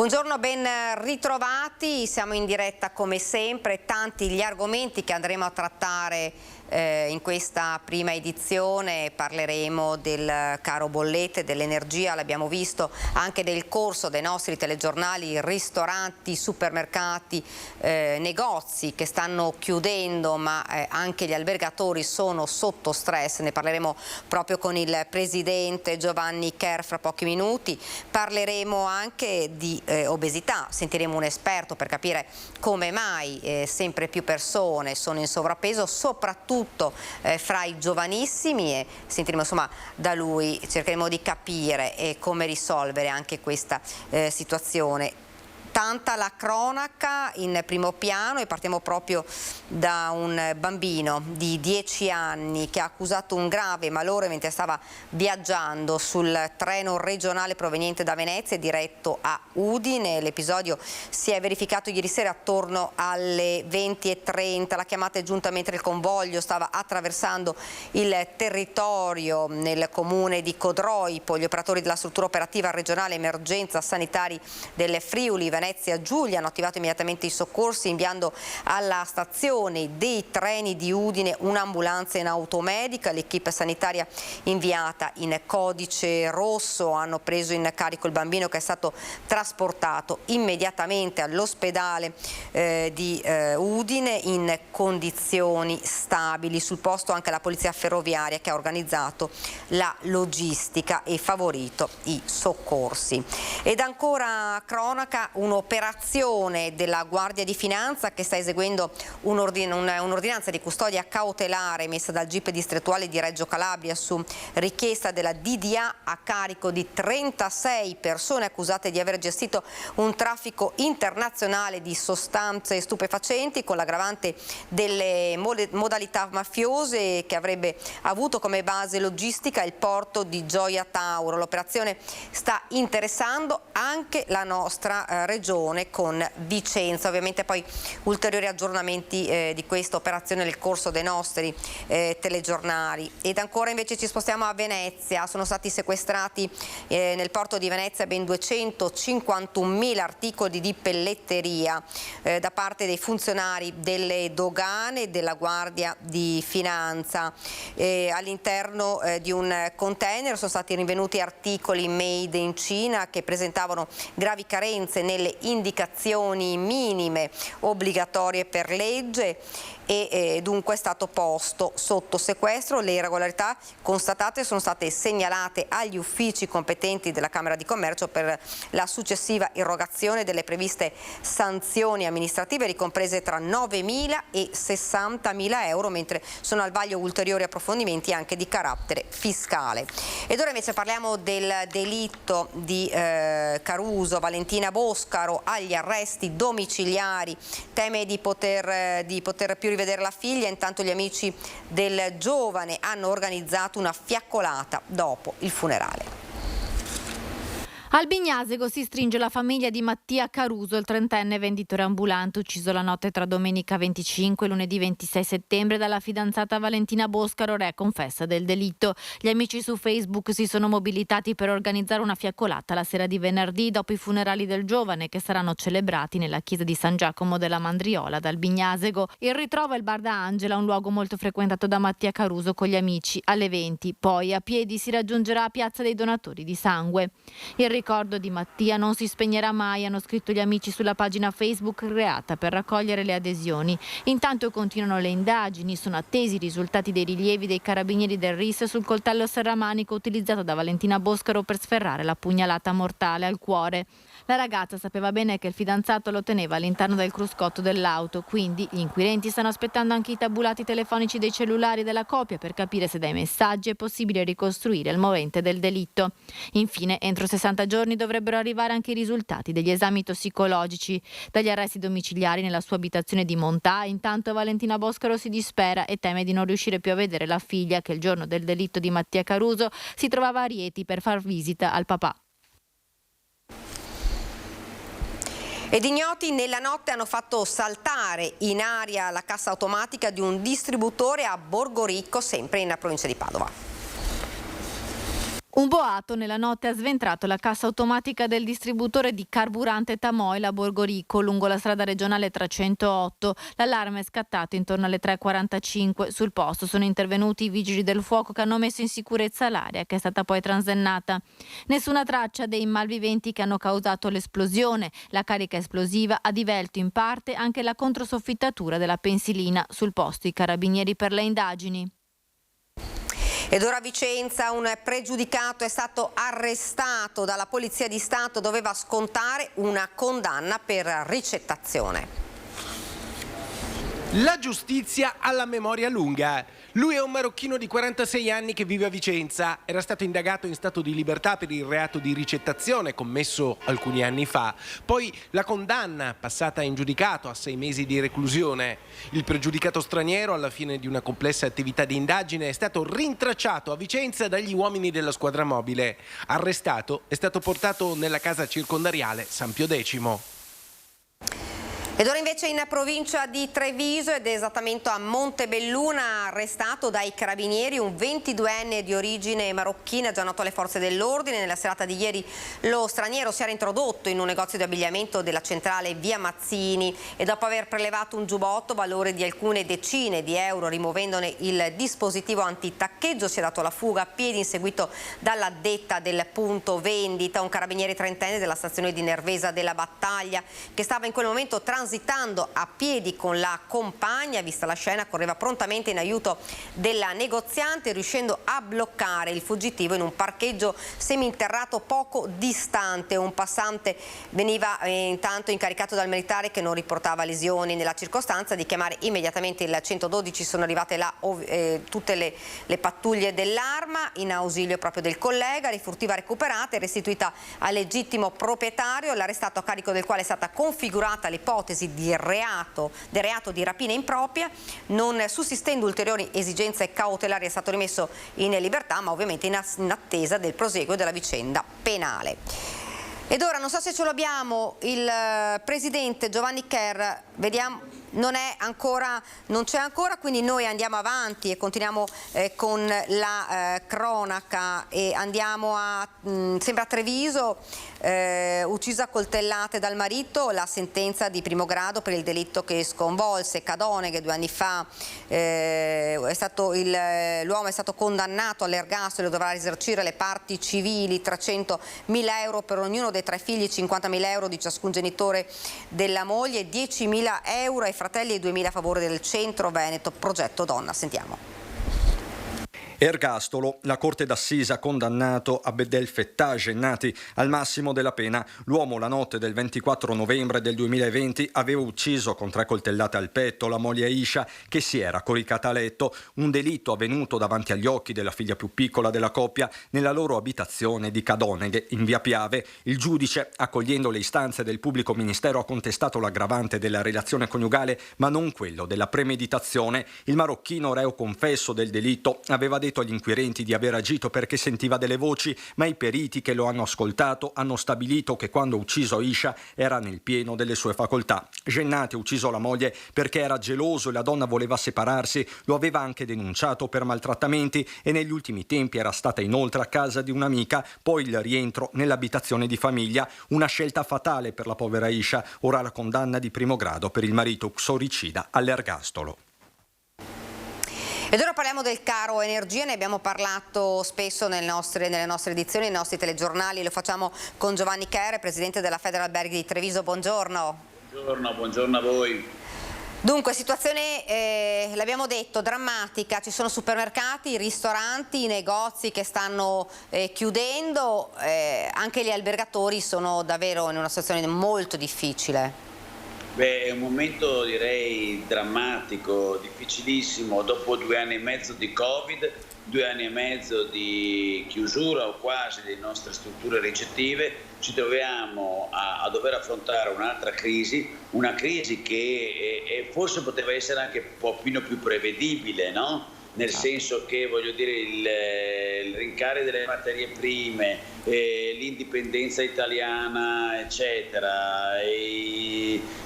Buongiorno, ben ritrovati, siamo in diretta come sempre, tanti gli argomenti che andremo a trattare in questa prima edizione. Parleremo del caro bollette, dell'energia, l'abbiamo visto anche nel corso dei nostri telegiornali, ristoranti, supermercati, negozi che stanno chiudendo, ma anche gli albergatori sono sotto stress. Ne parleremo proprio con il presidente Giovanni Cher fra pochi minuti. Parleremo anche di obesità, sentiremo un esperto per capire come mai sempre più persone sono in sovrappeso, soprattutto fra i giovanissimi, e sentiremo insomma da lui, cercheremo di capire come risolvere anche questa situazione. Tanta la cronaca in primo piano e partiamo proprio da un bambino di 10 anni che ha accusato un grave malore mentre stava viaggiando sul treno regionale proveniente da Venezia diretto a Udine. L'episodio si è verificato ieri sera attorno alle 20:30. La chiamata è giunta mentre il convoglio stava attraversando il territorio nel comune di Codroipo. Gli operatori della struttura operativa regionale emergenza sanitari del Friuli Venezia Giulia hanno attivato immediatamente i soccorsi, inviando alla stazione dei treni di Udine un'ambulanza in automedica. L'equipe sanitaria inviata in codice rosso hanno preso in carico il bambino, che è stato trasportato immediatamente all'ospedale di Udine in condizioni stabili. Sul posto anche la polizia ferroviaria, che ha organizzato la logistica e favorito i soccorsi. Ed ancora cronaca, un'operazione della Guardia di Finanza che sta eseguendo un'ordinanza di custodia cautelare emessa dal GIP distrettuale di Reggio Calabria su richiesta della DDA a carico di 36 persone accusate di aver gestito un traffico internazionale di sostanze stupefacenti con l'aggravante delle modalità mafiose, che avrebbe avuto come base logistica il porto di Gioia Tauro. L'operazione sta interessando anche la nostra regione con Vicenza. Ovviamente poi ulteriori aggiornamenti di questa operazione nel corso dei nostri telegiornali. Ed ancora invece ci spostiamo a Venezia. Sono stati sequestrati nel porto di Venezia ben 251.000 articoli di pelletteria da parte dei funzionari delle dogane e della Guardia di Finanza. All'interno di un container sono stati rinvenuti articoli made in Cina che presentavano gravi carenze nelle indicazioni minime obbligatorie per legge e dunque è stato posto sotto sequestro. Le irregolarità constatate sono state segnalate agli uffici competenti della Camera di Commercio per la successiva erogazione delle previste sanzioni amministrative ricomprese tra 9.000 e 60.000 euro, mentre sono al vaglio ulteriori approfondimenti anche di carattere fiscale. Ed ora invece parliamo del delitto di Caruso. Valentina Boscaro agli arresti domiciliari, teme di poter più rivedere la figlia. Intanto gli amici del giovane hanno organizzato una fiaccolata dopo il funerale. Al Bignasego si stringe la famiglia di Mattia Caruso, il trentenne venditore ambulante ucciso la notte tra domenica 25 e lunedì 26 settembre dalla fidanzata Valentina Boscaro, rea confessa del delitto. Gli amici su Facebook si sono mobilitati per organizzare una fiaccolata la sera di venerdì dopo i funerali del giovane, che saranno celebrati nella chiesa di San Giacomo della Mandriola dal Bignasego. Il ritrovo è il Bar da Angela, un luogo molto frequentato da Mattia Caruso con gli amici, alle 20. Poi a piedi si raggiungerà a Piazza dei Donatori di Sangue. Il ricordo di Mattia non si spegnerà mai, hanno scritto gli amici sulla pagina Facebook creata per raccogliere le adesioni. Intanto continuano le indagini, sono attesi i risultati dei rilievi dei carabinieri del RIS sul coltello serramanico utilizzato da Valentina Boscaro per sferrare la pugnalata mortale al cuore. La ragazza sapeva bene che il fidanzato lo teneva all'interno del cruscotto dell'auto, quindi gli inquirenti stanno aspettando anche i tabulati telefonici dei cellulari della coppia per capire se dai messaggi è possibile ricostruire il movente del delitto. Infine, entro 60 giorni dovrebbero arrivare anche i risultati degli esami tossicologici. Dagli arresti domiciliari nella sua abitazione di Montà, intanto Valentina Boscaro si dispera e teme di non riuscire più a vedere la figlia, che il giorno del delitto di Mattia Caruso si trovava a Rieti per far visita al papà. Ed ignoti nella notte hanno fatto saltare in aria la cassa automatica di un distributore a Borgoricco, sempre in provincia di Padova. Un boato nella notte ha sventrato la cassa automatica del distributore di carburante Tamoil a Borgorico, lungo la strada regionale 308. L'allarme è scattato intorno alle 3:45. Sul posto sono intervenuti i vigili del fuoco che hanno messo in sicurezza l'area, che è stata poi transennata. Nessuna traccia dei malviventi che hanno causato l'esplosione. La carica esplosiva ha divelto in parte anche la controsoffittatura della pensilina. Sul posto i carabinieri per le indagini. Ed ora a Vicenza un pregiudicato è stato arrestato dalla Polizia di Stato, doveva scontare una condanna per ricettazione. La giustizia ha la memoria lunga. Lui è un marocchino di 46 anni che vive a Vicenza. Era stato indagato in stato di libertà per il reato di ricettazione commesso alcuni anni fa. Poi la condanna passata in giudicato a 6 mesi di reclusione. Il pregiudicato straniero, alla fine di una complessa attività di indagine, è stato rintracciato a Vicenza dagli uomini della squadra mobile. Arrestato, è stato portato nella casa circondariale San Pio X. Ed ora invece in provincia di Treviso ed esattamente a Montebelluna, arrestato dai carabinieri un 22enne di origine marocchina già noto alle forze dell'ordine. Nella serata di ieri lo straniero si era introdotto in un negozio di abbigliamento della centrale via Mazzini e dopo aver prelevato un giubbotto valore di alcune decine di euro rimuovendone il dispositivo antitaccheggio si è dato la fuga a piedi inseguito dall'addetta del punto vendita, un carabiniere trentenne della stazione di Nervesa della Battaglia che stava in quel momento transitando a piedi con la compagna. Vista la scena correva prontamente in aiuto della negoziante riuscendo a bloccare il fuggitivo in un parcheggio seminterrato poco distante. Un passante veniva intanto incaricato dal militare che non riportava lesioni. Nella circostanza di chiamare immediatamente il 112 sono arrivate là tutte le pattuglie dell'arma in ausilio proprio del collega. Rifurtiva recuperata e restituita al legittimo proprietario, l'arrestato a carico del quale è stata configurata l'ipotesi del reato di rapina impropria. Non sussistendo ulteriori esigenze cautelari è stato rimesso in libertà, ma ovviamente in attesa del proseguo della vicenda penale. Ed ora non so se ce l'abbiamo il presidente Giovanni Kerr, vediamo. Non c'è ancora, quindi noi andiamo avanti e continuiamo con la cronaca e andiamo sempre a Treviso, uccisa a coltellate dal marito, la sentenza di primo grado per il delitto che sconvolse Cadoneghe 2 anni fa. L'uomo è stato condannato all'ergastolo e dovrà risarcire le parti civili, 300.000 euro per ognuno dei 3 figli, 50.000 euro di ciascun genitore della moglie, 10.000 euro ai fratelli e 2.000 a favore del Centro Veneto Progetto Donna. Sentiamo. Ergastolo, la Corte d'Assise ha condannato Abdel Fettah Jennati al massimo della pena. L'uomo la notte del 24 novembre del 2020 aveva ucciso con 3 coltellate al petto la moglie Aisha che si era coricata a letto, un delitto avvenuto davanti agli occhi della figlia più piccola della coppia nella loro abitazione di Cadoneghe in via Piave. Il giudice, accogliendo le istanze del pubblico ministero, ha contestato l'aggravante della relazione coniugale ma non quello della premeditazione. Il marocchino reo confesso del delitto aveva detto agli inquirenti di aver agito perché sentiva delle voci, ma i periti che lo hanno ascoltato hanno stabilito che quando ha ucciso Aisha era nel pieno delle sue facoltà. Jennati ha ucciso la moglie perché era geloso e la donna voleva separarsi, lo aveva anche denunciato per maltrattamenti e negli ultimi tempi era stata inoltre a casa di un'amica, poi il rientro nell'abitazione di famiglia, una scelta fatale per la povera Aisha, ora la condanna di primo grado per il marito uxoricida all'ergastolo. Ed ora parliamo del caro energia, ne abbiamo parlato spesso nelle nostre edizioni, nei nostri telegiornali, lo facciamo con Giovanni Kerr, presidente della Federalberghi di Treviso. Buongiorno. Buongiorno a voi. Dunque, situazione, l'abbiamo detto, drammatica, ci sono supermercati, ristoranti, i negozi che stanno chiudendo, anche gli albergatori sono davvero in una situazione molto difficile. È un momento direi drammatico, difficilissimo, dopo 2 anni e mezzo di Covid, 2 anni e mezzo di chiusura o quasi delle nostre strutture ricettive, ci troviamo a dover affrontare un'altra crisi, una crisi che forse poteva essere anche un pochino più prevedibile, no? Nel senso che, voglio dire, il rincaro delle materie prime, l'indipendenza italiana, eccetera,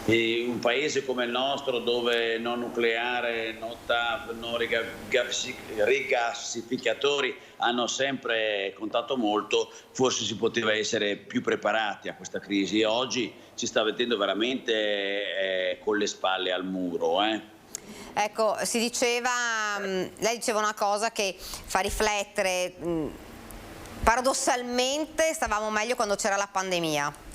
un paese come il nostro, dove no nucleare, no TAV, no rigassificatori hanno sempre contato molto, forse si poteva essere più preparati a questa crisi, e oggi ci sta vedendo veramente con le spalle al muro. Ecco, si diceva, lei diceva una cosa che fa riflettere, paradossalmente stavamo meglio quando c'era la pandemia.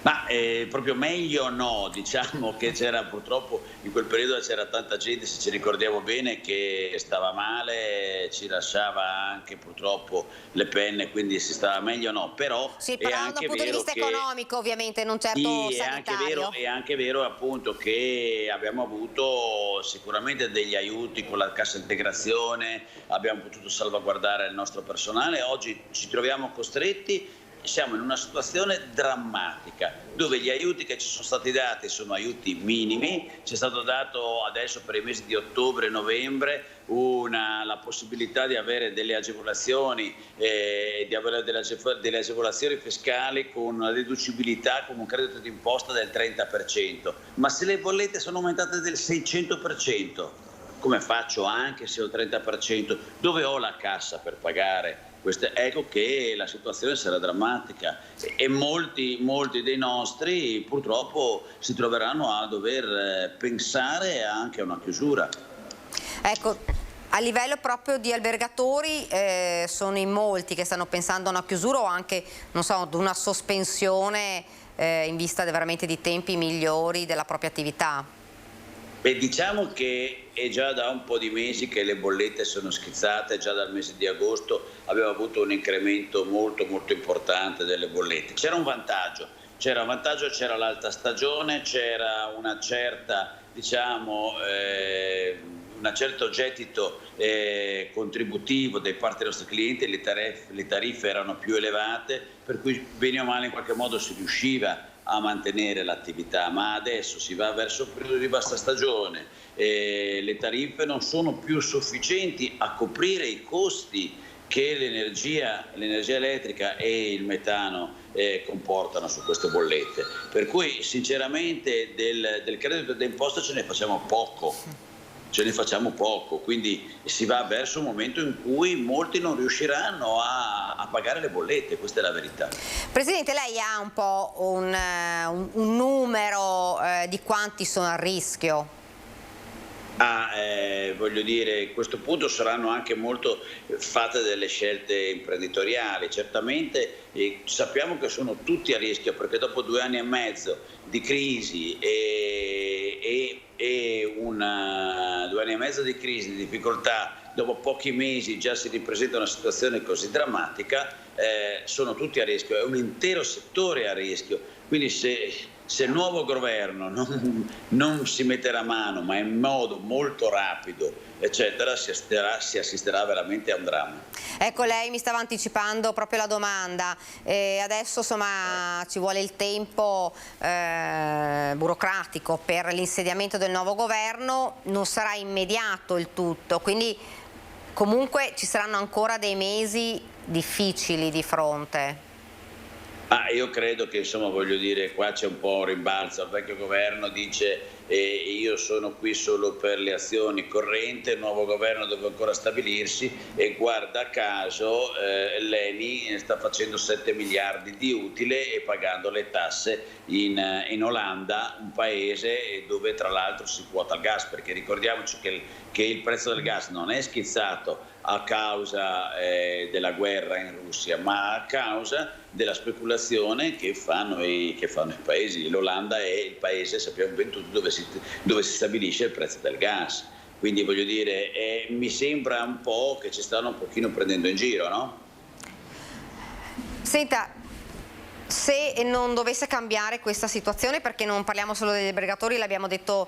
Ma proprio meglio no, diciamo che c'era purtroppo in quel periodo c'era tanta gente, se ci ricordiamo bene, che stava male, ci lasciava anche purtroppo le penne, quindi si stava meglio no, però sì, però da un punto di vista economico ovviamente, non certo sì, sanitario. È anche vero appunto che abbiamo avuto sicuramente degli aiuti con la cassa integrazione, abbiamo potuto salvaguardare il nostro personale, oggi ci troviamo costretti. Siamo in una situazione drammatica dove gli aiuti che ci sono stati dati sono aiuti minimi. Ci è stato dato adesso per i mesi di ottobre e novembre la possibilità di avere delle agevolazioni, di avere delle agevolazioni fiscali con una deducibilità, con un credito d'imposta del 30%, ma se le bollette sono aumentate del 600%, come faccio anche se ho il 30%? Dove ho la cassa per pagare? Ecco che la situazione sarà drammatica e molti dei nostri purtroppo si troveranno a dover pensare anche a una chiusura. Ecco, a livello proprio di albergatori sono in molti che stanno pensando a una chiusura o anche, non so, ad una sospensione in vista veramente di tempi migliori della propria attività. Beh, diciamo che è già da un po' di mesi che le bollette sono schizzate, già dal mese di agosto abbiamo avuto un incremento molto importante delle bollette. C'era un vantaggio, c'era l'alta stagione, c'era una certa, diciamo, un certo gettito contributivo da parte dei nostri clienti, le tariffe erano più elevate, per cui bene o male in qualche modo si riusciva a mantenere l'attività, ma adesso si va verso un periodo di bassa stagione, le tariffe non sono più sufficienti a coprire i costi che l'energia elettrica e il metano comportano su queste bollette, per cui sinceramente del credito d'imposta ce ne facciamo poco, quindi si va verso un momento in cui molti non riusciranno a pagare le bollette, questa è la verità. Presidente, lei ha un po' un numero di quanti sono a rischio? Voglio dire, a questo punto saranno anche molto fatte delle scelte imprenditoriali, certamente sappiamo che sono tutti a rischio perché dopo 2 anni e mezzo di crisi e 2 anni e mezzo di crisi, di difficoltà, dopo pochi mesi già si ripresenta una situazione così drammatica, sono tutti a rischio, è un intero settore a rischio, quindi se il nuovo governo non si metterà mano, ma in modo molto rapido, eccetera, si assisterà veramente a un dramma. Ecco, lei mi stava anticipando proprio la domanda, adesso insomma ci vuole il tempo burocratico per l'insediamento del nuovo governo, non sarà immediato il tutto, quindi comunque ci saranno ancora dei mesi difficili di fronte. Io credo che insomma, voglio dire, qua c'è un po' un rimbalzo, il vecchio governo dice io sono qui solo per le azioni correnti, il nuovo governo deve ancora stabilirsi e guarda caso l'ENI sta facendo 7 miliardi di utile e pagando le tasse in Olanda, un paese dove tra l'altro si quota il gas, perché ricordiamoci che il prezzo del gas non è schizzato a causa della guerra in Russia, ma a causa della speculazione che fanno i paesi. L'Olanda è il paese, sappiamo ben tutti, dove si stabilisce il prezzo del gas. Quindi voglio dire, mi sembra un po' che ci stanno un pochino prendendo in giro, no? Senta, se non dovesse cambiare questa situazione, perché non parliamo solo degli albergatori, l'abbiamo detto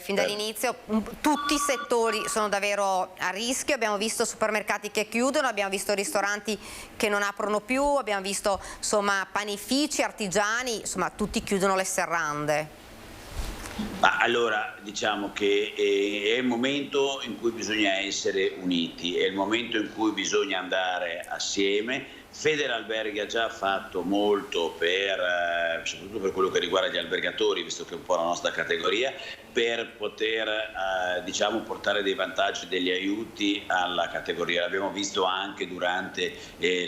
fin dall'inizio, tutti i settori sono davvero a rischio, abbiamo visto supermercati che chiudono, abbiamo visto ristoranti che non aprono più, abbiamo visto insomma panifici, artigiani, insomma tutti chiudono le serrande. Allora diciamo che è il momento in cui bisogna essere uniti, è il momento in cui bisogna andare assieme, Federalberghi ha già fatto molto soprattutto per quello che riguarda gli albergatori, visto che è un po' la nostra categoria, per poter portare dei vantaggi, degli aiuti alla categoria. L'abbiamo visto anche durante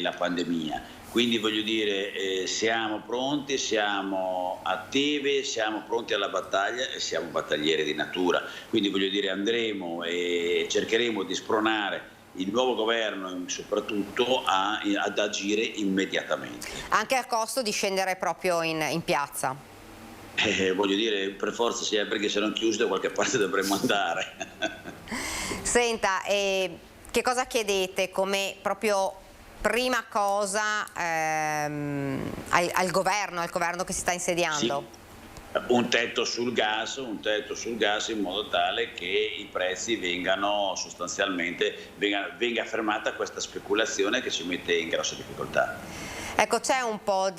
la pandemia. Quindi voglio dire, siamo pronti, siamo attivi, siamo pronti alla battaglia e siamo battaglieri di natura. Quindi voglio dire, andremo e cercheremo di spronare il nuovo governo soprattutto ad agire immediatamente. Anche a costo di scendere proprio in piazza. Voglio dire, per forza sia, perché se non chiusi da qualche parte dovremmo andare. Senta, che cosa chiedete come proprio prima cosa al governo che si sta insediando? Sì. Un tetto sul gas in modo tale che i prezzi vengano sostanzialmente, venga fermata questa speculazione che ci mette in grossa difficoltà. Ecco, c'è un po'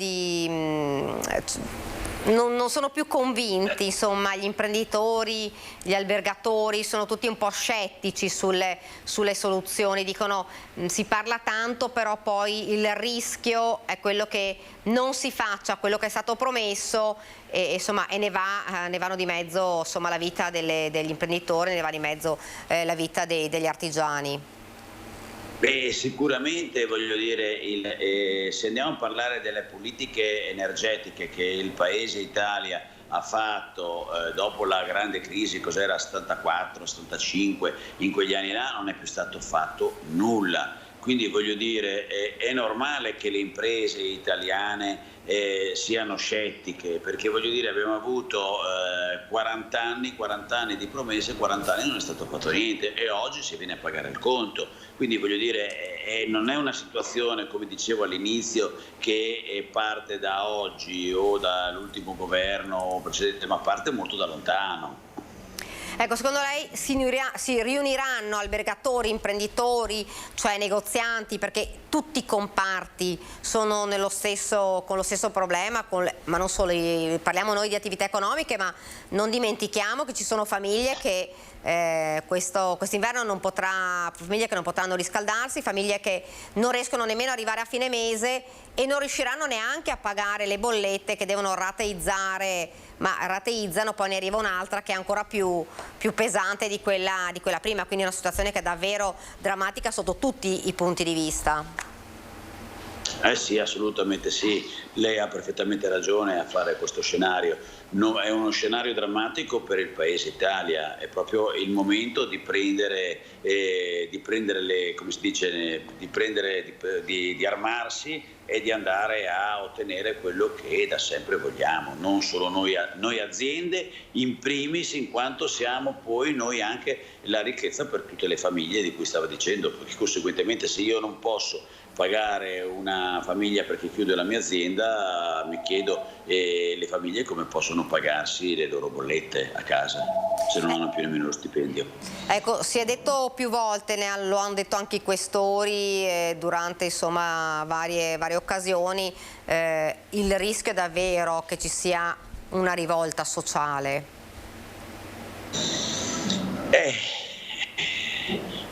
non sono più convinti, insomma, gli imprenditori, gli albergatori sono tutti un po' scettici sulle soluzioni, dicono si parla tanto, però poi il rischio è quello che non si faccia quello che è stato promesso e ne vanno di mezzo, insomma, la vita degli imprenditori, ne va di mezzo la vita degli artigiani. Beh, sicuramente voglio dire, se andiamo a parlare delle politiche energetiche che il Paese Italia ha fatto dopo la grande crisi, cos'era 74, 75, in quegli anni là non è più stato fatto nulla. Quindi voglio dire, è normale che le imprese italiane siano scettiche, perché voglio dire, abbiamo avuto 40 anni di promesse, 40 anni non è stato fatto niente e oggi si viene a pagare il conto. Quindi voglio dire, non è una situazione, come dicevo all'inizio, che parte da oggi o dall'ultimo governo precedente, ma parte molto da lontano. Ecco, secondo lei si riuniranno albergatori, imprenditori, cioè negozianti, perché tutti i comparti sono con lo stesso problema, ma non solo, parliamo noi di attività economiche, ma non dimentichiamo che ci sono famiglie che quest'inverno famiglie che non potranno riscaldarsi, famiglie che non riescono nemmeno ad arrivare a fine mese e non riusciranno neanche a pagare le bollette che devono rateizzare, ma rateizzano, poi ne arriva un'altra che è ancora più pesante di quella prima, quindi è una situazione che è davvero drammatica sotto tutti i punti di vista. Sì, assolutamente sì, lei ha perfettamente ragione a fare questo scenario. È uno scenario drammatico per il Paese Italia, è proprio il momento di prendere come si dice, di armarsi e di andare a ottenere quello che da sempre vogliamo, non solo noi aziende in primis, in quanto siamo poi noi anche la ricchezza per tutte le famiglie di cui stava dicendo, perché conseguentemente se io non posso pagare una famiglia perché chiude la mia azienda, mi chiedo le famiglie come possono pagarsi le loro bollette a casa se non hanno più nemmeno lo stipendio. Ecco, si è detto più volte, lo hanno detto anche i questori durante, insomma, varie occasioni, il rischio è davvero che ci sia una rivolta sociale.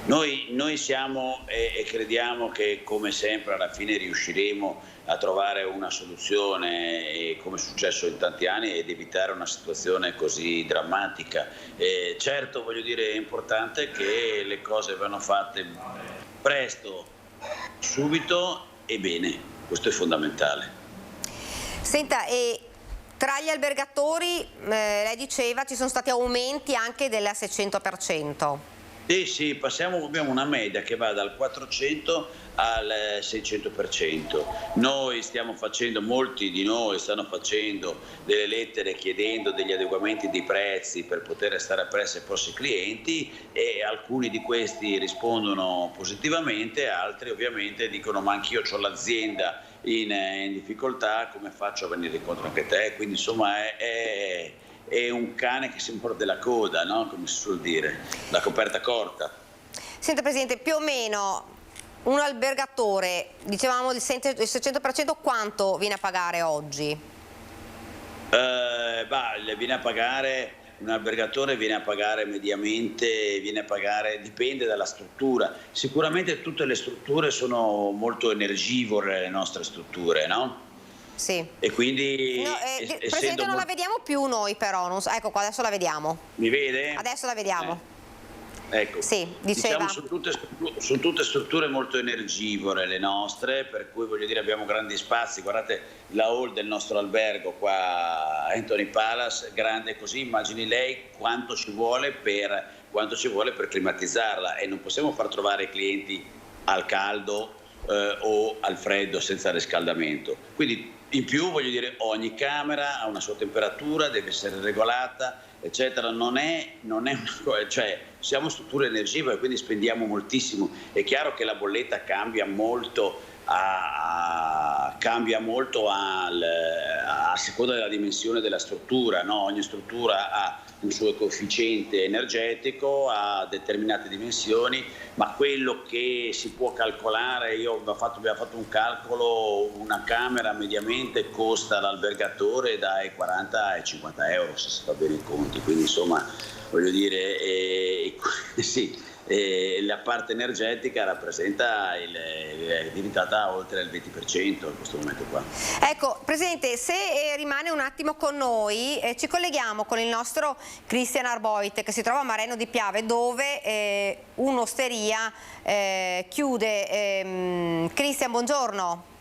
Noi siamo e crediamo che come sempre alla fine riusciremo a trovare una soluzione, come è successo in tanti anni, ed evitare una situazione così drammatica. Certo, voglio dire, è importante che le cose vengano fatte presto, subito e bene, questo è fondamentale. Senta, e tra gli albergatori, lei diceva, ci sono stati aumenti anche del 600%. Sì, abbiamo una media che va dal 400 al 600%. Molti di noi stanno facendo delle lettere chiedendo degli adeguamenti di prezzi per poter stare appresso ai propri clienti e alcuni di questi rispondono positivamente, altri ovviamente dicono ma anch'io ho l'azienda in difficoltà, come faccio a venire incontro anche te? Quindi insomma è un cane che si morde la coda, no? Come si suol dire, la coperta corta. Senta Presidente, più o meno un albergatore, dicevamo il 600%, quanto viene a pagare oggi? Viene a pagare un albergatore viene a pagare mediamente, dipende dalla struttura. Sicuramente tutte le strutture sono molto energivore, le nostre strutture, no? Sì. E quindi Presidente, non la vediamo più noi però, non so, ecco qua, adesso la vediamo. Mi vede? Adesso la vediamo. Ecco, sì, diceva. Diciamo, sono tutte strutture molto energivore le nostre, per cui voglio dire abbiamo grandi spazi. Guardate la hall del nostro albergo qua a Anthony Palace, grande così, immagini lei quanto ci vuole per climatizzarla, e non possiamo far trovare i clienti al caldo o al freddo senza riscaldamento. Quindi in più voglio dire ogni camera ha una sua temperatura, deve essere regolata, eccetera. Non è una cosa, cioè siamo strutture energivore, quindi spendiamo moltissimo. È chiaro che la bolletta cambia molto a seconda della dimensione della struttura, no? Ogni struttura ha un suo coefficiente energetico, ha determinate dimensioni, ma quello che si può calcolare, abbiamo fatto un calcolo, una camera mediamente costa all'albergatore dai 40 ai 50 euro, se si fa bene i conti, quindi insomma voglio dire sì. La parte energetica rappresenta è diventata oltre il 20% in questo momento qua. Ecco, Presidente, se rimane un attimo con noi, ci colleghiamo con il nostro Christian Arboit, che si trova a Mareno di Piave, dove un'osteria chiude. Christian, buongiorno.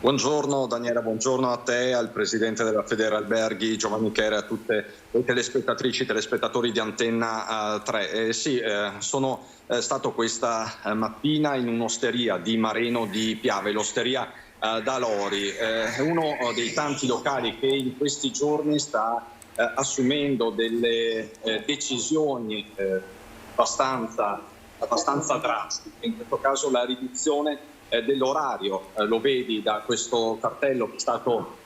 Buongiorno Daniela, buongiorno a te, al Presidente della Federalberghi Giovanni Chere, a tutte le telespettatrici e telespettatori di Antenna 3. Sono stato questa mattina in un'osteria di Mareno di Piave, l'osteria da Lori. È uno dei tanti locali che in questi giorni sta assumendo delle decisioni abbastanza drastiche, in questo caso la riduzione dell'orario. Lo vedi da questo cartello che è stato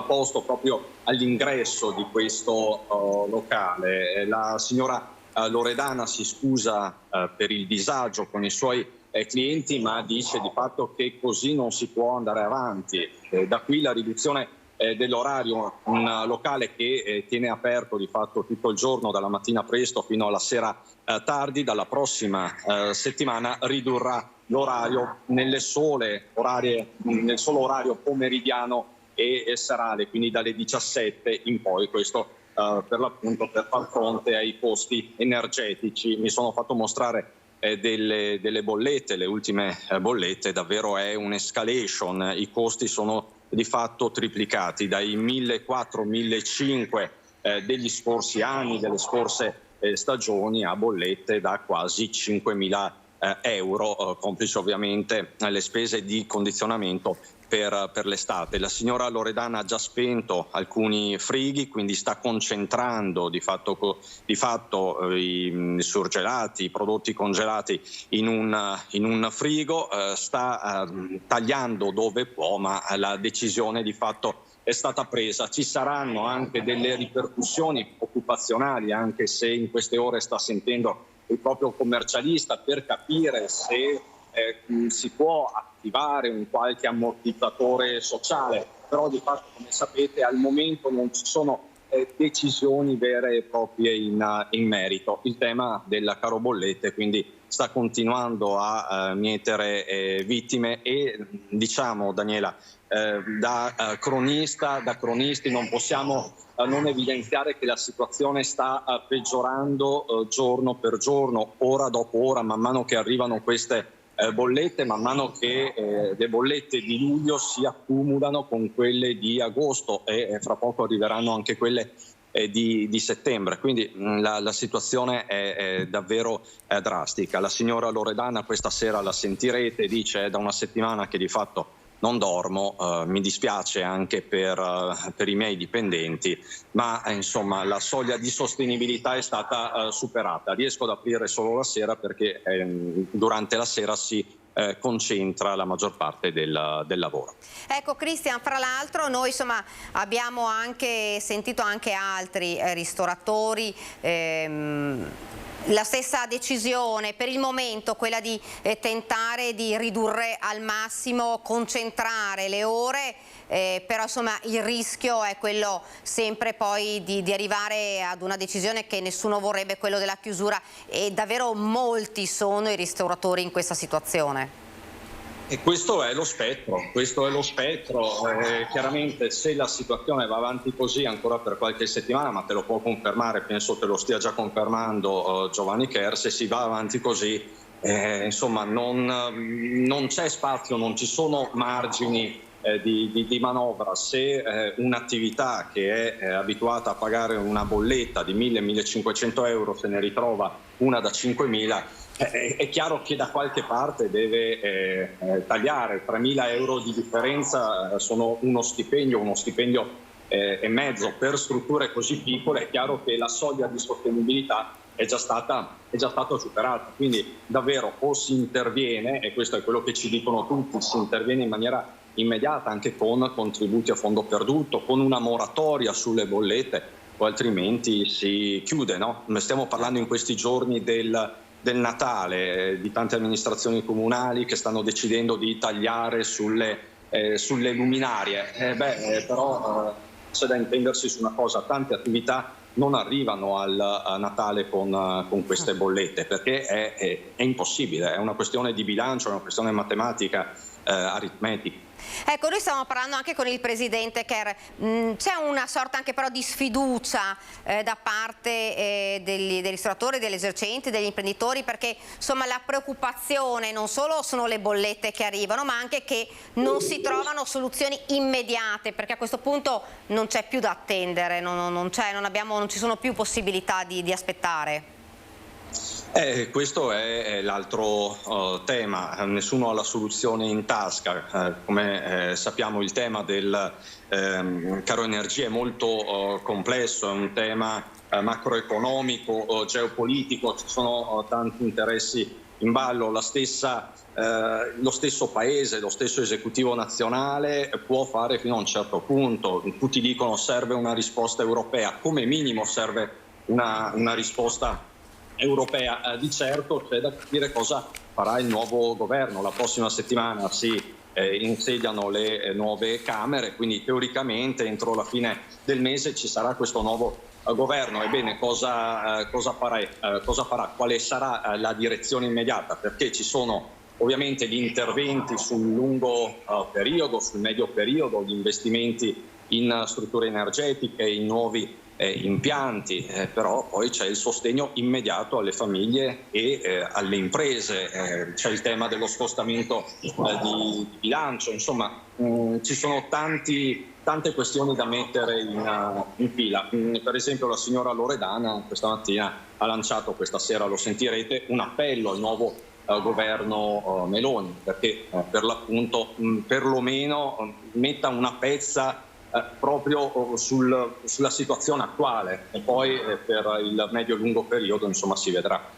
posto proprio all'ingresso di questo locale. La signora Loredana si scusa per il disagio con i suoi clienti, ma dice di fatto che così non si può andare avanti. Da qui la riduzione dell'orario. Un locale che tiene aperto di fatto tutto il giorno, dalla mattina presto fino alla sera tardi. Dalla prossima settimana ridurrà l'orario nel solo orario pomeridiano e serale, quindi dalle 17 in poi. Questo per l'appunto per far fronte ai costi energetici. Mi sono fatto mostrare delle bollette, le ultime bollette. Davvero è un'escalation, i costi sono di fatto triplicati, dai 1.400-1.500 degli scorsi anni, delle scorse stagioni, a bollette da quasi 5.000 euro, complice ovviamente le spese di condizionamento per l'estate. La signora Loredana ha già spento alcuni frighi, quindi sta concentrando di fatto i surgelati, i prodotti congelati in un frigo, sta tagliando dove può, ma la decisione di fatto è stata presa. Ci saranno anche delle ripercussioni occupazionali, anche se in queste ore sta sentendo il proprio commercialista per capire se si può attivare un qualche ammortizzatore sociale, però di fatto, come sapete, al momento non ci sono decisioni vere e proprie in merito. Il tema della caro bollette quindi sta continuando a mietere vittime e, diciamo, Daniela, da cronisti non possiamo non evidenziare che la situazione sta peggiorando giorno per giorno, ora dopo ora, man mano che arrivano queste bollette, man mano che le bollette di luglio si accumulano con quelle di agosto e fra poco arriveranno anche quelle di settembre, quindi la situazione è davvero drastica. La signora Loredana questa sera, la sentirete, dice: è da una settimana che di fatto non dormo, mi dispiace anche per i miei dipendenti, ma insomma la soglia di sostenibilità è stata superata. Riesco ad aprire solo la sera perché durante la sera si concentra la maggior parte del lavoro. Ecco Cristian, fra l'altro noi insomma abbiamo anche sentito anche altri ristoratori, la stessa decisione per il momento, quella di tentare di ridurre al massimo, concentrare le ore, però insomma il rischio è quello sempre poi di arrivare ad una decisione che nessuno vorrebbe, quello della chiusura, e davvero molti sono i ristoratori in questa situazione. E questo è lo spettro, chiaramente se la situazione va avanti così ancora per qualche settimana, ma te lo può confermare, penso te lo stia già confermando Giovanni Cher, se si va avanti così insomma non c'è spazio, non ci sono margini di manovra. Se un'attività che è abituata a pagare una bolletta di 1.000-1.500 euro se ne ritrova una da 5.000, è chiaro che da qualche parte deve tagliare. 3.000 euro di differenza sono uno stipendio e mezzo per strutture così piccole. È chiaro che la soglia di sostenibilità è già stata superata, quindi davvero o si interviene, e questo è quello che ci dicono tutti, si interviene in maniera immediata anche con contributi a fondo perduto, con una moratoria sulle bollette, o altrimenti si chiude, no? Stiamo parlando in questi giorni del Natale, di tante amministrazioni comunali che stanno decidendo di tagliare sulle luminarie, però c'è da intendersi su una cosa: tante attività non arrivano a Natale con queste bollette, perché è impossibile, è una questione di bilancio, è una questione matematica, aritmetica. Ecco, noi stiamo parlando anche con il Presidente Cher, c'è una sorta anche però di sfiducia da parte dei ristoratori, degli esercenti, degli imprenditori, perché insomma la preoccupazione non solo sono le bollette che arrivano, ma anche che non si trovano soluzioni immediate, perché a questo punto non c'è più da attendere, non ci sono più possibilità di aspettare. Questo è l'altro tema, nessuno ha la soluzione in tasca, come sappiamo il tema del caro energia è molto complesso, è un tema macroeconomico, geopolitico, ci sono tanti interessi in ballo, lo stesso paese, lo stesso esecutivo nazionale può fare fino a un certo punto. Tutti dicono serve una risposta europea, come minimo serve una risposta europea. Di certo c'è da capire cosa farà il nuovo governo. La prossima settimana si insediano le nuove Camere, quindi teoricamente entro la fine del mese ci sarà questo nuovo governo. Ebbene, cosa farà? Quale sarà la direzione immediata? Perché ci sono ovviamente gli interventi sul lungo periodo, sul medio periodo, gli investimenti in strutture energetiche, in nuovi impianti, però poi c'è il sostegno immediato alle famiglie e alle imprese, c'è il tema dello scostamento di bilancio, insomma ci sono tante questioni da mettere in fila. Per esempio la signora Loredana questa mattina ha lanciato, questa sera lo sentirete, un appello al nuovo governo Meloni, perché per l'appunto perlomeno metta una pezza proprio sulla situazione attuale, e poi per il medio e lungo periodo insomma si vedrà.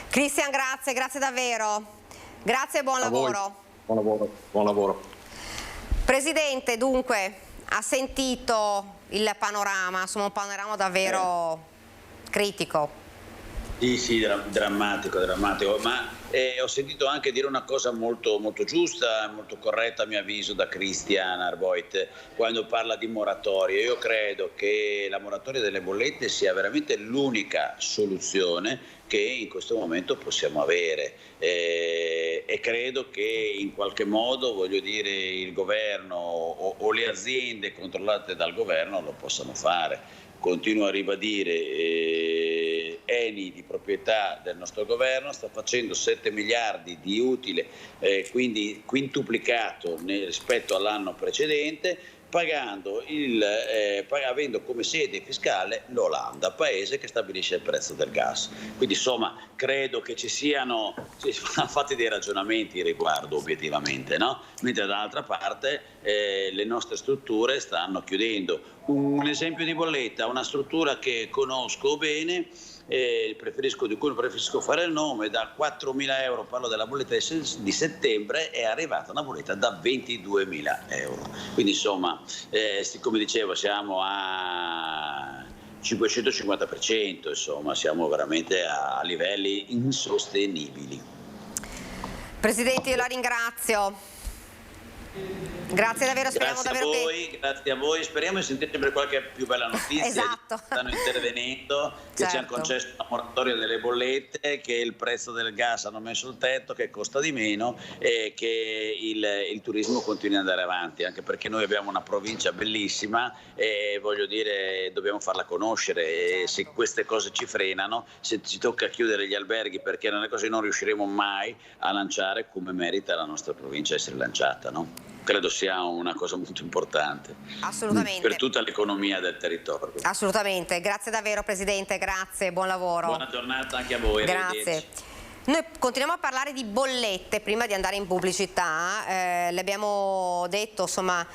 Cristian, grazie davvero, grazie e buon lavoro. Buon lavoro. Presidente, dunque ha sentito il panorama, insomma un panorama davvero critico. Sì, drammatico, ma ho sentito anche dire una cosa molto, molto giusta, molto corretta a mio avviso da Christian Arboit quando parla di moratoria. Io credo che la moratoria delle bollette sia veramente l'unica soluzione che in questo momento possiamo avere e credo che in qualche modo, voglio dire, il governo o le aziende controllate dal governo lo possano fare. Continuo a ribadire, Eni di proprietà del nostro governo sta facendo 7 miliardi di utile, quindi quintuplicato rispetto all'anno precedente, avendo come sede fiscale l'Olanda, paese che stabilisce il prezzo del gas. Quindi insomma credo che ci siano fatti dei ragionamenti riguardo obiettivamente, no? Mentre dall'altra parte le nostre strutture stanno chiudendo Un esempio di bolletta, una struttura che conosco bene, di cui non preferisco fare il nome, da 4.000 euro, parlo della bolletta di settembre, è arrivata una bolletta da 22.000 euro. Quindi insomma, come dicevo, siamo a 550%, insomma, siamo veramente a livelli insostenibili. Presidente, io la ringrazio. Grazie davvero, speriamo davvero che... Grazie a voi, speriamo di sentire sempre qualche più bella notizia. Esatto. Stanno intervenendo, che ci hanno concesso una moratoria delle bollette, che il prezzo del gas hanno messo il tetto, che costa di meno e che il turismo continua ad andare avanti, anche perché noi abbiamo una provincia bellissima e voglio dire dobbiamo farla conoscere, e se queste cose ci frenano, se ci tocca chiudere gli alberghi perché non è così, non riusciremo mai a lanciare come merita la nostra provincia essere lanciata, no? Credo sia una cosa molto importante. Assolutamente. Per tutta l'economia del territorio. Assolutamente, grazie davvero Presidente, grazie, buon lavoro. Buona giornata anche a voi. Grazie. Noi continuiamo a parlare di bollette prima di andare in pubblicità, le abbiamo detto insomma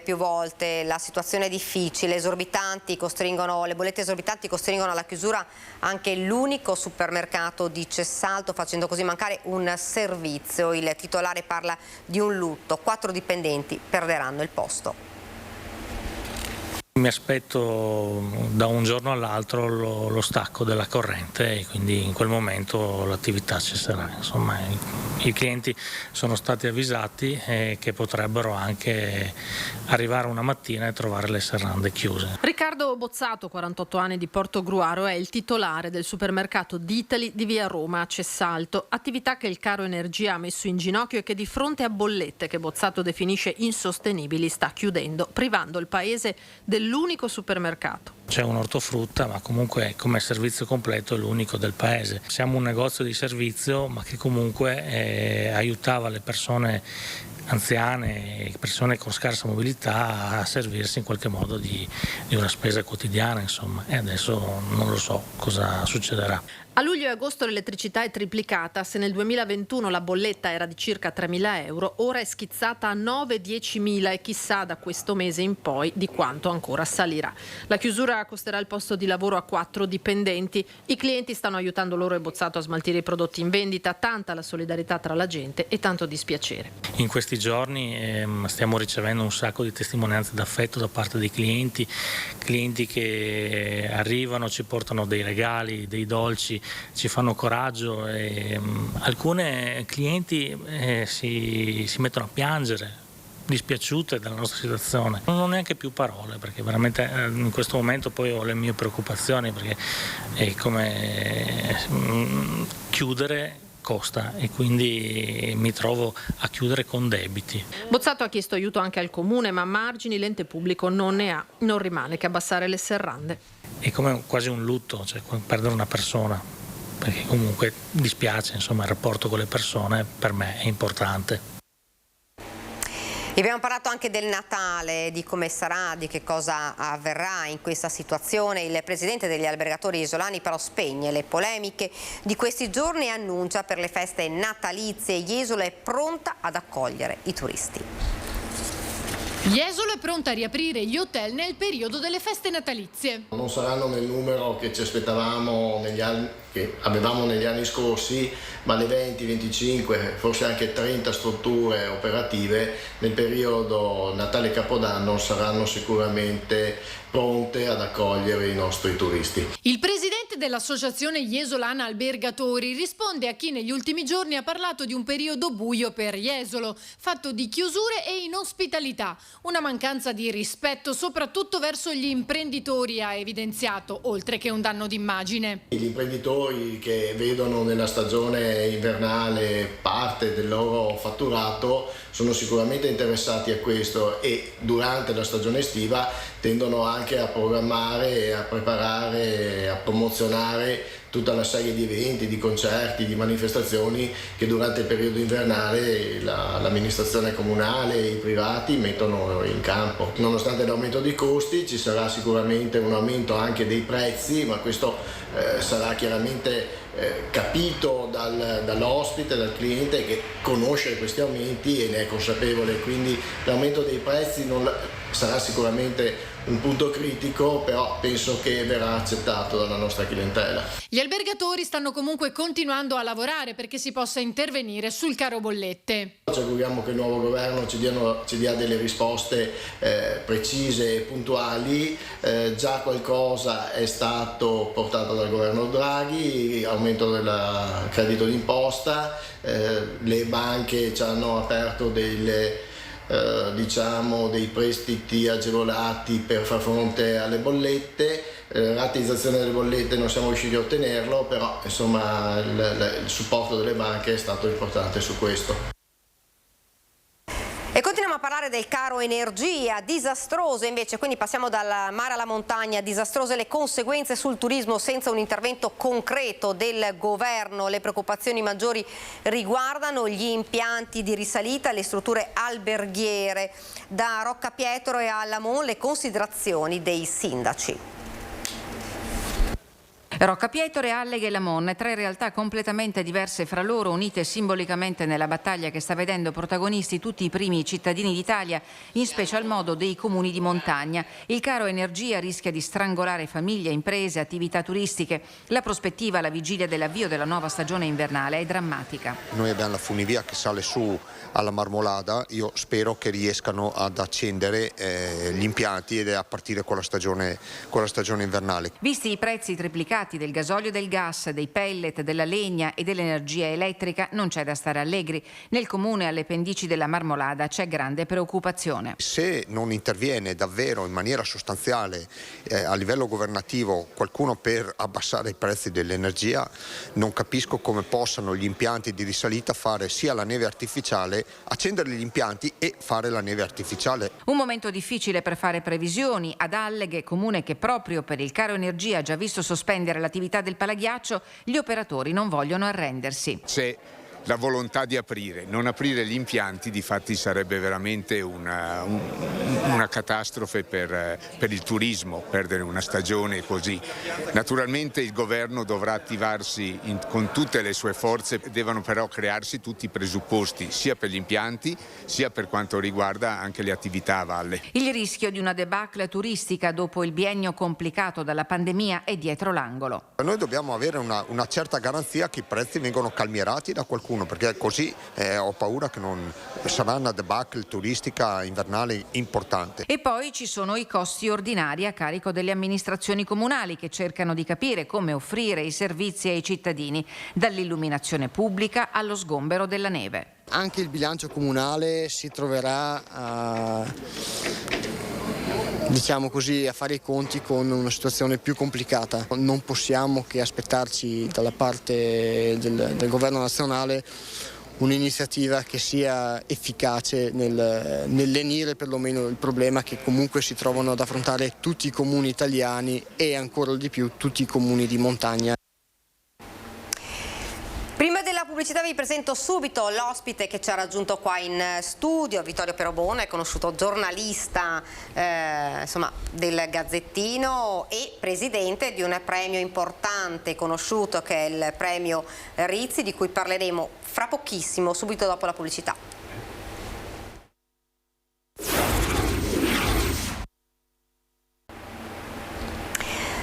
più volte, la situazione è difficile, le bollette esorbitanti costringono alla chiusura anche l'unico supermercato di Cessalto, facendo così mancare un servizio. Il titolare parla di un lutto, 4 dipendenti perderanno il posto. Mi aspetto da un giorno all'altro lo stacco della corrente e quindi in quel momento l'attività cesserà. Insomma, i clienti sono stati avvisati che potrebbero anche arrivare una mattina e trovare le serrande chiuse. Riccardo Bozzato, 48 anni, di Portogruaro, è il titolare del supermercato D'Itali di via Roma a Cessalto, attività che il caro energia ha messo in ginocchio e che di fronte a bollette che Bozzato definisce insostenibili sta chiudendo, privando il paese dell'unico supermercato. C'è un ortofrutta, ma comunque come servizio completo è l'unico del paese. Siamo un negozio di servizio, ma che comunque aiutava le persone anziane, persone con scarsa mobilità a servirsi in qualche modo di una spesa quotidiana, insomma, e adesso non lo so cosa succederà. A luglio e agosto l'elettricità è triplicata. Se nel 2021 la bolletta era di circa 3.000 euro, ora è schizzata a 9-10.000 e chissà da questo mese in poi di quanto ancora salirà. La chiusura costerà il posto di lavoro a 4 dipendenti. I clienti stanno aiutando loro e Bozzato a smaltire i prodotti in vendita, tanta la solidarietà tra la gente e tanto dispiacere. In questi giorni stiamo ricevendo un sacco di testimonianze d'affetto da parte dei clienti che arrivano, ci portano dei regali, dei dolci, ci fanno coraggio e alcune clienti si mettono a piangere, dispiaciute della nostra situazione. Non ho neanche più parole perché veramente in questo momento poi ho le mie preoccupazioni perché è come chiudere costa e quindi mi trovo a chiudere con debiti. Bozzato ha chiesto aiuto anche al comune, ma margini l'ente pubblico non ne ha, non rimane che abbassare le serrande. È come quasi un lutto, cioè perdere una persona, perché comunque dispiace, insomma il rapporto con le persone per me è importante. E abbiamo parlato anche del Natale, di come sarà, di che cosa avverrà in questa situazione. Il presidente degli albergatori isolani però spegne le polemiche di questi giorni e annuncia per le feste natalizie Jesolo è pronta ad accogliere i turisti. Jesolo è pronta a riaprire gli hotel nel periodo delle feste natalizie. Non saranno nel numero che ci aspettavamo che avevamo negli anni scorsi, ma le 20, 25, forse anche 30 strutture operative nel periodo Natale e Capodanno saranno sicuramente pronte ad accogliere i nostri turisti. Il presidente dell'associazione Jesolana Albergatori risponde a chi negli ultimi giorni ha parlato di un periodo buio per Jesolo, fatto di chiusure e inospitalità, una mancanza di rispetto soprattutto verso gli imprenditori, ha evidenziato, oltre che un danno d'immagine. Gli imprenditori che vedono nella stagione invernale parte del loro fatturato sono sicuramente interessati a questo e durante la stagione estiva tendono anche a programmare, a preparare, a promozionare tutta una serie di eventi, di concerti, di manifestazioni che durante il periodo invernale l'amministrazione comunale e i privati mettono in campo. Nonostante l'aumento dei costi ci sarà sicuramente un aumento anche dei prezzi, ma questo sarà chiaramente capito dall'ospite, dal cliente che conosce questi aumenti e ne è consapevole, quindi l'aumento dei prezzi sarà sicuramente un punto critico, però penso che verrà accettato dalla nostra clientela. Gli albergatori stanno comunque continuando a lavorare perché si possa intervenire sul caro bollette. Ci auguriamo che il nuovo governo ci dia delle risposte precise e puntuali. Già qualcosa è stato portato dal governo Draghi, aumento del credito d'imposta, le banche ci hanno aperto dei prestiti agevolati per far fronte alle bollette, rateizzazione delle bollette non siamo riusciti a ottenerlo, però insomma il supporto delle banche è stato importante su questo. E continuiamo a parlare del caro energia, disastroso invece, quindi passiamo dal mare alla montagna, disastrose le conseguenze sul turismo senza un intervento concreto del governo. Le preoccupazioni maggiori riguardano gli impianti di risalita, le strutture alberghiere. Da Roccapietro e a Lamon le considerazioni dei sindaci. Roccapietro, Alleghe e Lamon, 3 realtà completamente diverse fra loro, unite simbolicamente nella battaglia che sta vedendo protagonisti tutti i primi cittadini d'Italia, in special modo dei comuni di montagna. Il caro energia rischia di strangolare famiglie, imprese, attività turistiche. La prospettiva alla vigilia dell'avvio della nuova stagione invernale è drammatica. Noi abbiamo la funivia che sale su alla Marmolada, io spero che riescano ad accendere gli impianti ed è a partire con la stagione invernale. Visti i prezzi triplicati del gasolio e del gas, dei pellet, della legna e dell'energia elettrica, non c'è da stare allegri. Nel comune alle pendici della Marmolada c'è grande preoccupazione. Se non interviene davvero in maniera sostanziale a livello governativo qualcuno per abbassare i prezzi dell'energia, non capisco come possano gli impianti di risalita fare sia la neve artificiale, accendere gli impianti e fare la neve artificiale. Un momento difficile per fare previsioni. Ad Alleghe, comune che proprio per il caro energia ha già visto sospendere l'attività del palaghiaccio, gli operatori non vogliono arrendersi. C'è la volontà di aprire, non aprire gli impianti difatti sarebbe veramente una catastrofe per il turismo, perdere una stagione così. Naturalmente il governo dovrà attivarsi con tutte le sue forze, devono però crearsi tutti i presupposti sia per gli impianti sia per quanto riguarda anche le attività a valle. Il rischio di una debacle turistica dopo il biennio complicato dalla pandemia è dietro l'angolo. Noi dobbiamo avere una certa garanzia che i prezzi vengono calmierati da qualcuno, perché così ho paura che non sarà una debacle turistica invernale importante. E poi ci sono i costi ordinari a carico delle amministrazioni comunali che cercano di capire come offrire i servizi ai cittadini, dall'illuminazione pubblica allo sgombero della neve. Anche il bilancio comunale si troverà a fare i conti con una situazione più complicata. Non possiamo che aspettarci dalla parte del governo nazionale un'iniziativa che sia efficace nel lenire perlomeno il problema che comunque si trovano ad affrontare tutti i comuni italiani e ancora di più tutti i comuni di montagna. Prima della pubblicità vi presento subito l'ospite che ci ha raggiunto qua in studio, Vittorio Perobon, conosciuto giornalista del Gazzettino e presidente di un premio importante conosciuto che è il premio Rizzi, di cui parleremo fra pochissimo, subito dopo la pubblicità.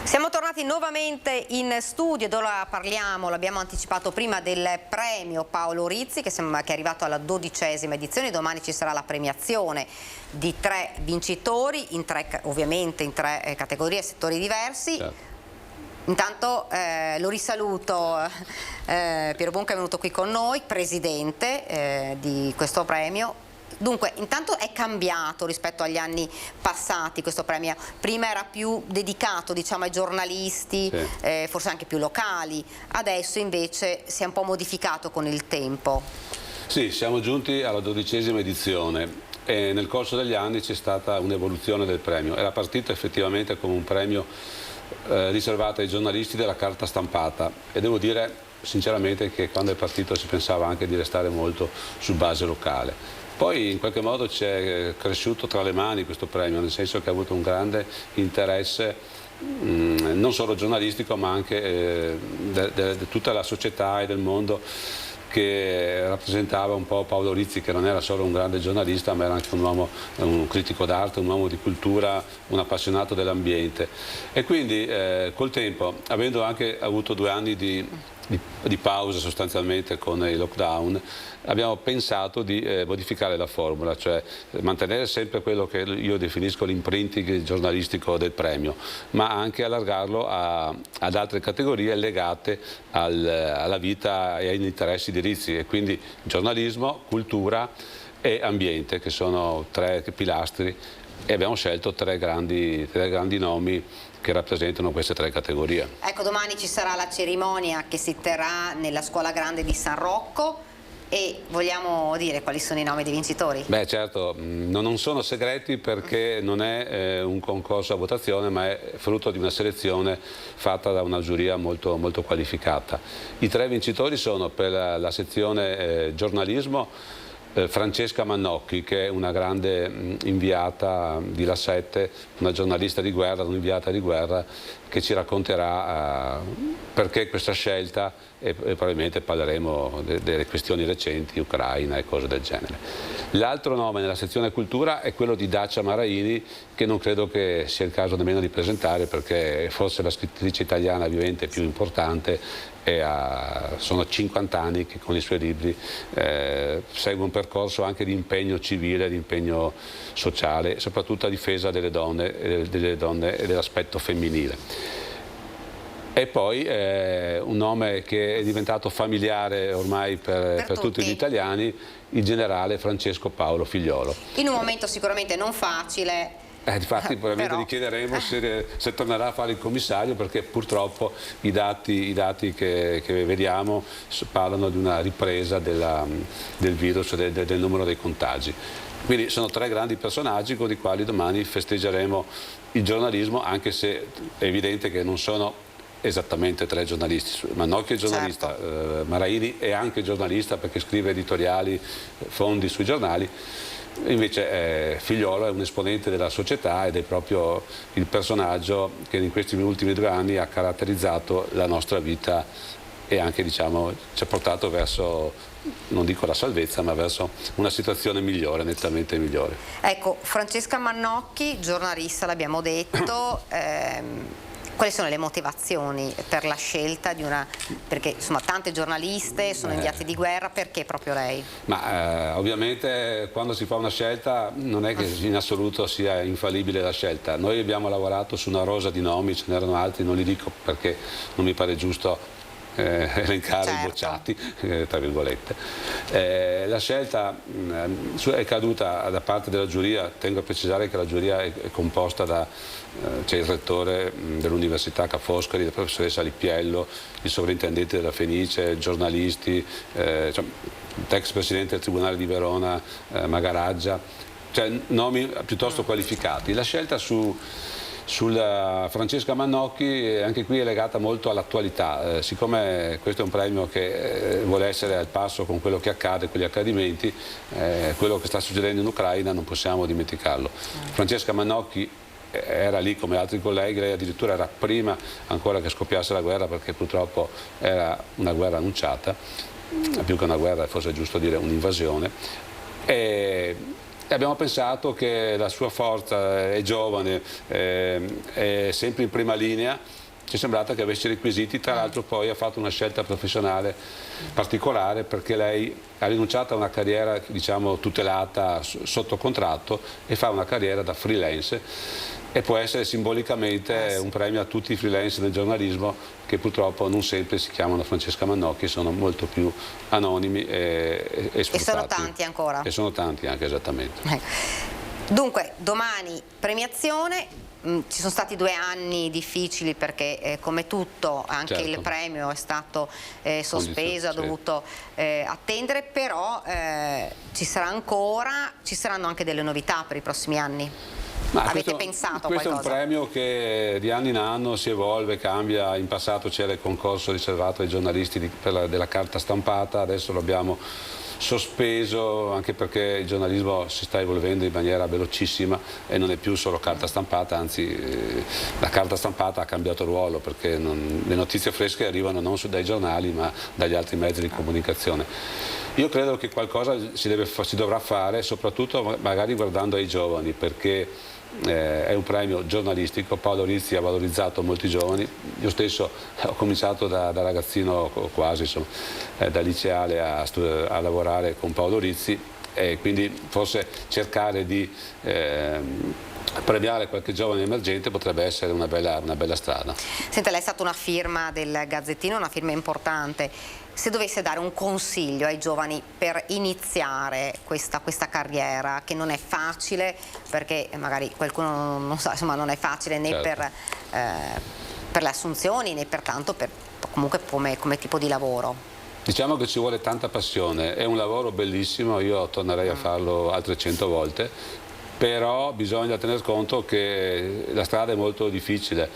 Siamo tornati nuovamente in studio, dove parliamo, l'abbiamo anticipato prima, del premio Paolo Rizzi che è arrivato alla 12ª edizione. Domani ci sarà la premiazione di 3 vincitori, ovviamente in 3 categorie e settori diversi. Certo. Intanto lo risaluto, Perobon, che è venuto qui con noi, presidente di questo premio. Dunque, intanto è cambiato rispetto agli anni passati questo premio. Prima era più dedicato, diciamo, ai giornalisti, sì, forse anche più locali. Adesso invece si è un po' modificato con il tempo. Sì, siamo giunti alla 12ª edizione e nel corso degli anni c'è stata un'evoluzione del premio. Era partito effettivamente come un premio riservata ai giornalisti della carta stampata, e devo dire sinceramente che quando è partito si pensava anche di restare molto su base locale. Poi in qualche modo ci è cresciuto tra le mani questo premio, nel senso che ha avuto un grande interesse non solo giornalistico, ma anche di tutta la società e del mondo, che rappresentava un po' Paolo Rizzi, che non era solo un grande giornalista, ma era anche un uomo, un critico d'arte, un uomo di cultura, un appassionato dell'ambiente. E quindi col tempo, avendo anche avuto 2 anni di pausa sostanzialmente con il lockdown, abbiamo pensato di modificare la formula, cioè mantenere sempre quello che io definisco l'imprinting giornalistico del premio, ma anche allargarlo ad altre categorie legate alla vita e agli interessi di Rizzi, e quindi giornalismo, cultura e ambiente, che sono 3 pilastri, e abbiamo scelto 3 grandi nomi che rappresentano queste 3 categorie. Ecco, domani ci sarà la cerimonia che si terrà nella Scuola Grande di San Rocco, e vogliamo dire quali sono i nomi dei vincitori? Beh, certo, non sono segreti, perché non è un concorso a votazione, ma è frutto di una selezione fatta da una giuria molto, molto qualificata. I 3 vincitori sono, per la sezione giornalismo, Francesca Mannocchi, che è una grande inviata di La 7, una giornalista di guerra, un'inviata di guerra, che ci racconterà perché questa scelta, e probabilmente parleremo delle questioni recenti, Ucraina e cose del genere. L'altro nome nella sezione cultura è quello di Dacia Maraini, che non credo che sia il caso nemmeno di presentare, perché è forse la scrittrice italiana vivente più importante, e sono 50 anni che con i suoi libri segue un percorso anche di impegno civile, di impegno sociale, soprattutto a difesa delle donne e dell'aspetto femminile. E poi un nome che è diventato familiare ormai per tutti gli italiani, il generale Francesco Paolo Figliuolo. In un momento sicuramente non facile. Difatti probabilmente gli chiederemo se tornerà a fare il commissario, perché purtroppo i dati che vediamo parlano di una ripresa del virus, del numero dei contagi. Quindi sono 3 grandi personaggi con i quali domani festeggeremo il giornalismo, anche se è evidente che non sono esattamente 3 giornalisti. Mannocchi è giornalista, certo. Maraini è anche giornalista, perché scrive editoriali, fondi sui giornali. Invece Figliuolo è un esponente della società, ed è proprio il personaggio che in questi ultimi 2 anni ha caratterizzato la nostra vita, e anche, diciamo, ci ha portato verso, non dico la salvezza, ma verso una situazione migliore, nettamente migliore. Ecco, Francesca Mannocchi, giornalista, l'abbiamo detto. Quali sono le motivazioni per la scelta di una... perché insomma tante giornaliste sono inviate di guerra, perché proprio lei? Ma ovviamente quando si fa una scelta non è che in assoluto sia infallibile la scelta. Noi abbiamo lavorato su una rosa di nomi, ce n'erano altri, non li dico perché non mi pare giusto elencare i bocciati, tra virgolette. La scelta è caduta da parte della giuria. Tengo a precisare che la giuria è composta da c'è il rettore dell'Università Ca' Foscari, la professoressa Lippiello, il sovrintendente della Fenice, giornalisti, l'ex presidente del Tribunale di Verona, Magaraggia, cioè nomi piuttosto qualificati. La scelta sulla Francesca Mannocchi anche qui è legata molto all'attualità, siccome questo è un premio che vuole essere al passo con quello che accade, con gli accadimenti, quello che sta succedendo in Ucraina non possiamo dimenticarlo. Francesca Mannocchi era lì come altri colleghi, lei addirittura era prima ancora che scoppiasse la guerra, perché purtroppo era una guerra annunciata, più che una guerra è forse giusto dire un'invasione. E abbiamo pensato che la sua forza, è giovane, è sempre in prima linea, ci è sembrata che avesse i requisiti. Tra l'altro poi ha fatto una scelta professionale particolare, perché lei ha rinunciato a una carriera, diciamo, tutelata sotto contratto, e fa una carriera da freelance, e può essere simbolicamente un premio a tutti i freelance del giornalismo, che purtroppo non sempre si chiamano Francesca Mannocchi, sono molto più anonimi e sfruttati. E sono tanti ancora. E sono tanti anche, esattamente. Dunque, domani premiazione. Ci sono stati 2 anni difficili, perché come tutto anche il premio è stato sospeso, ha dovuto attendere, però ci saranno anche delle novità per i prossimi anni. Avete pensato questo qualcosa? È un premio che di anno in anno si evolve, cambia. In passato c'era il concorso riservato ai giornalisti della carta stampata, adesso lo abbiamo sospeso anche perché il giornalismo si sta evolvendo in maniera velocissima e non è più solo carta stampata, anzi la carta stampata ha cambiato ruolo perché le notizie fresche arrivano non dai giornali ma dagli altri mezzi di comunicazione. Io credo che qualcosa si dovrà fare, soprattutto magari guardando ai giovani, perché è un premio giornalistico. Paolo Rizzi ha valorizzato molti giovani, io stesso ho cominciato da ragazzino quasi, insomma, da liceale a lavorare con Paolo Rizzi e quindi forse cercare di premiare qualche giovane emergente potrebbe essere una bella strada. Senta, lei è stata una firma del Gazzettino, una firma importante. Se dovesse dare un consiglio ai giovani per iniziare questa carriera, che non è facile, perché magari qualcuno non sa, insomma non è facile né certo. per le assunzioni né pertanto comunque come tipo di lavoro. Diciamo che ci vuole tanta passione, è un lavoro bellissimo, io tornerei a farlo altre 100 volte. Però bisogna tener conto che la strada è molto difficile,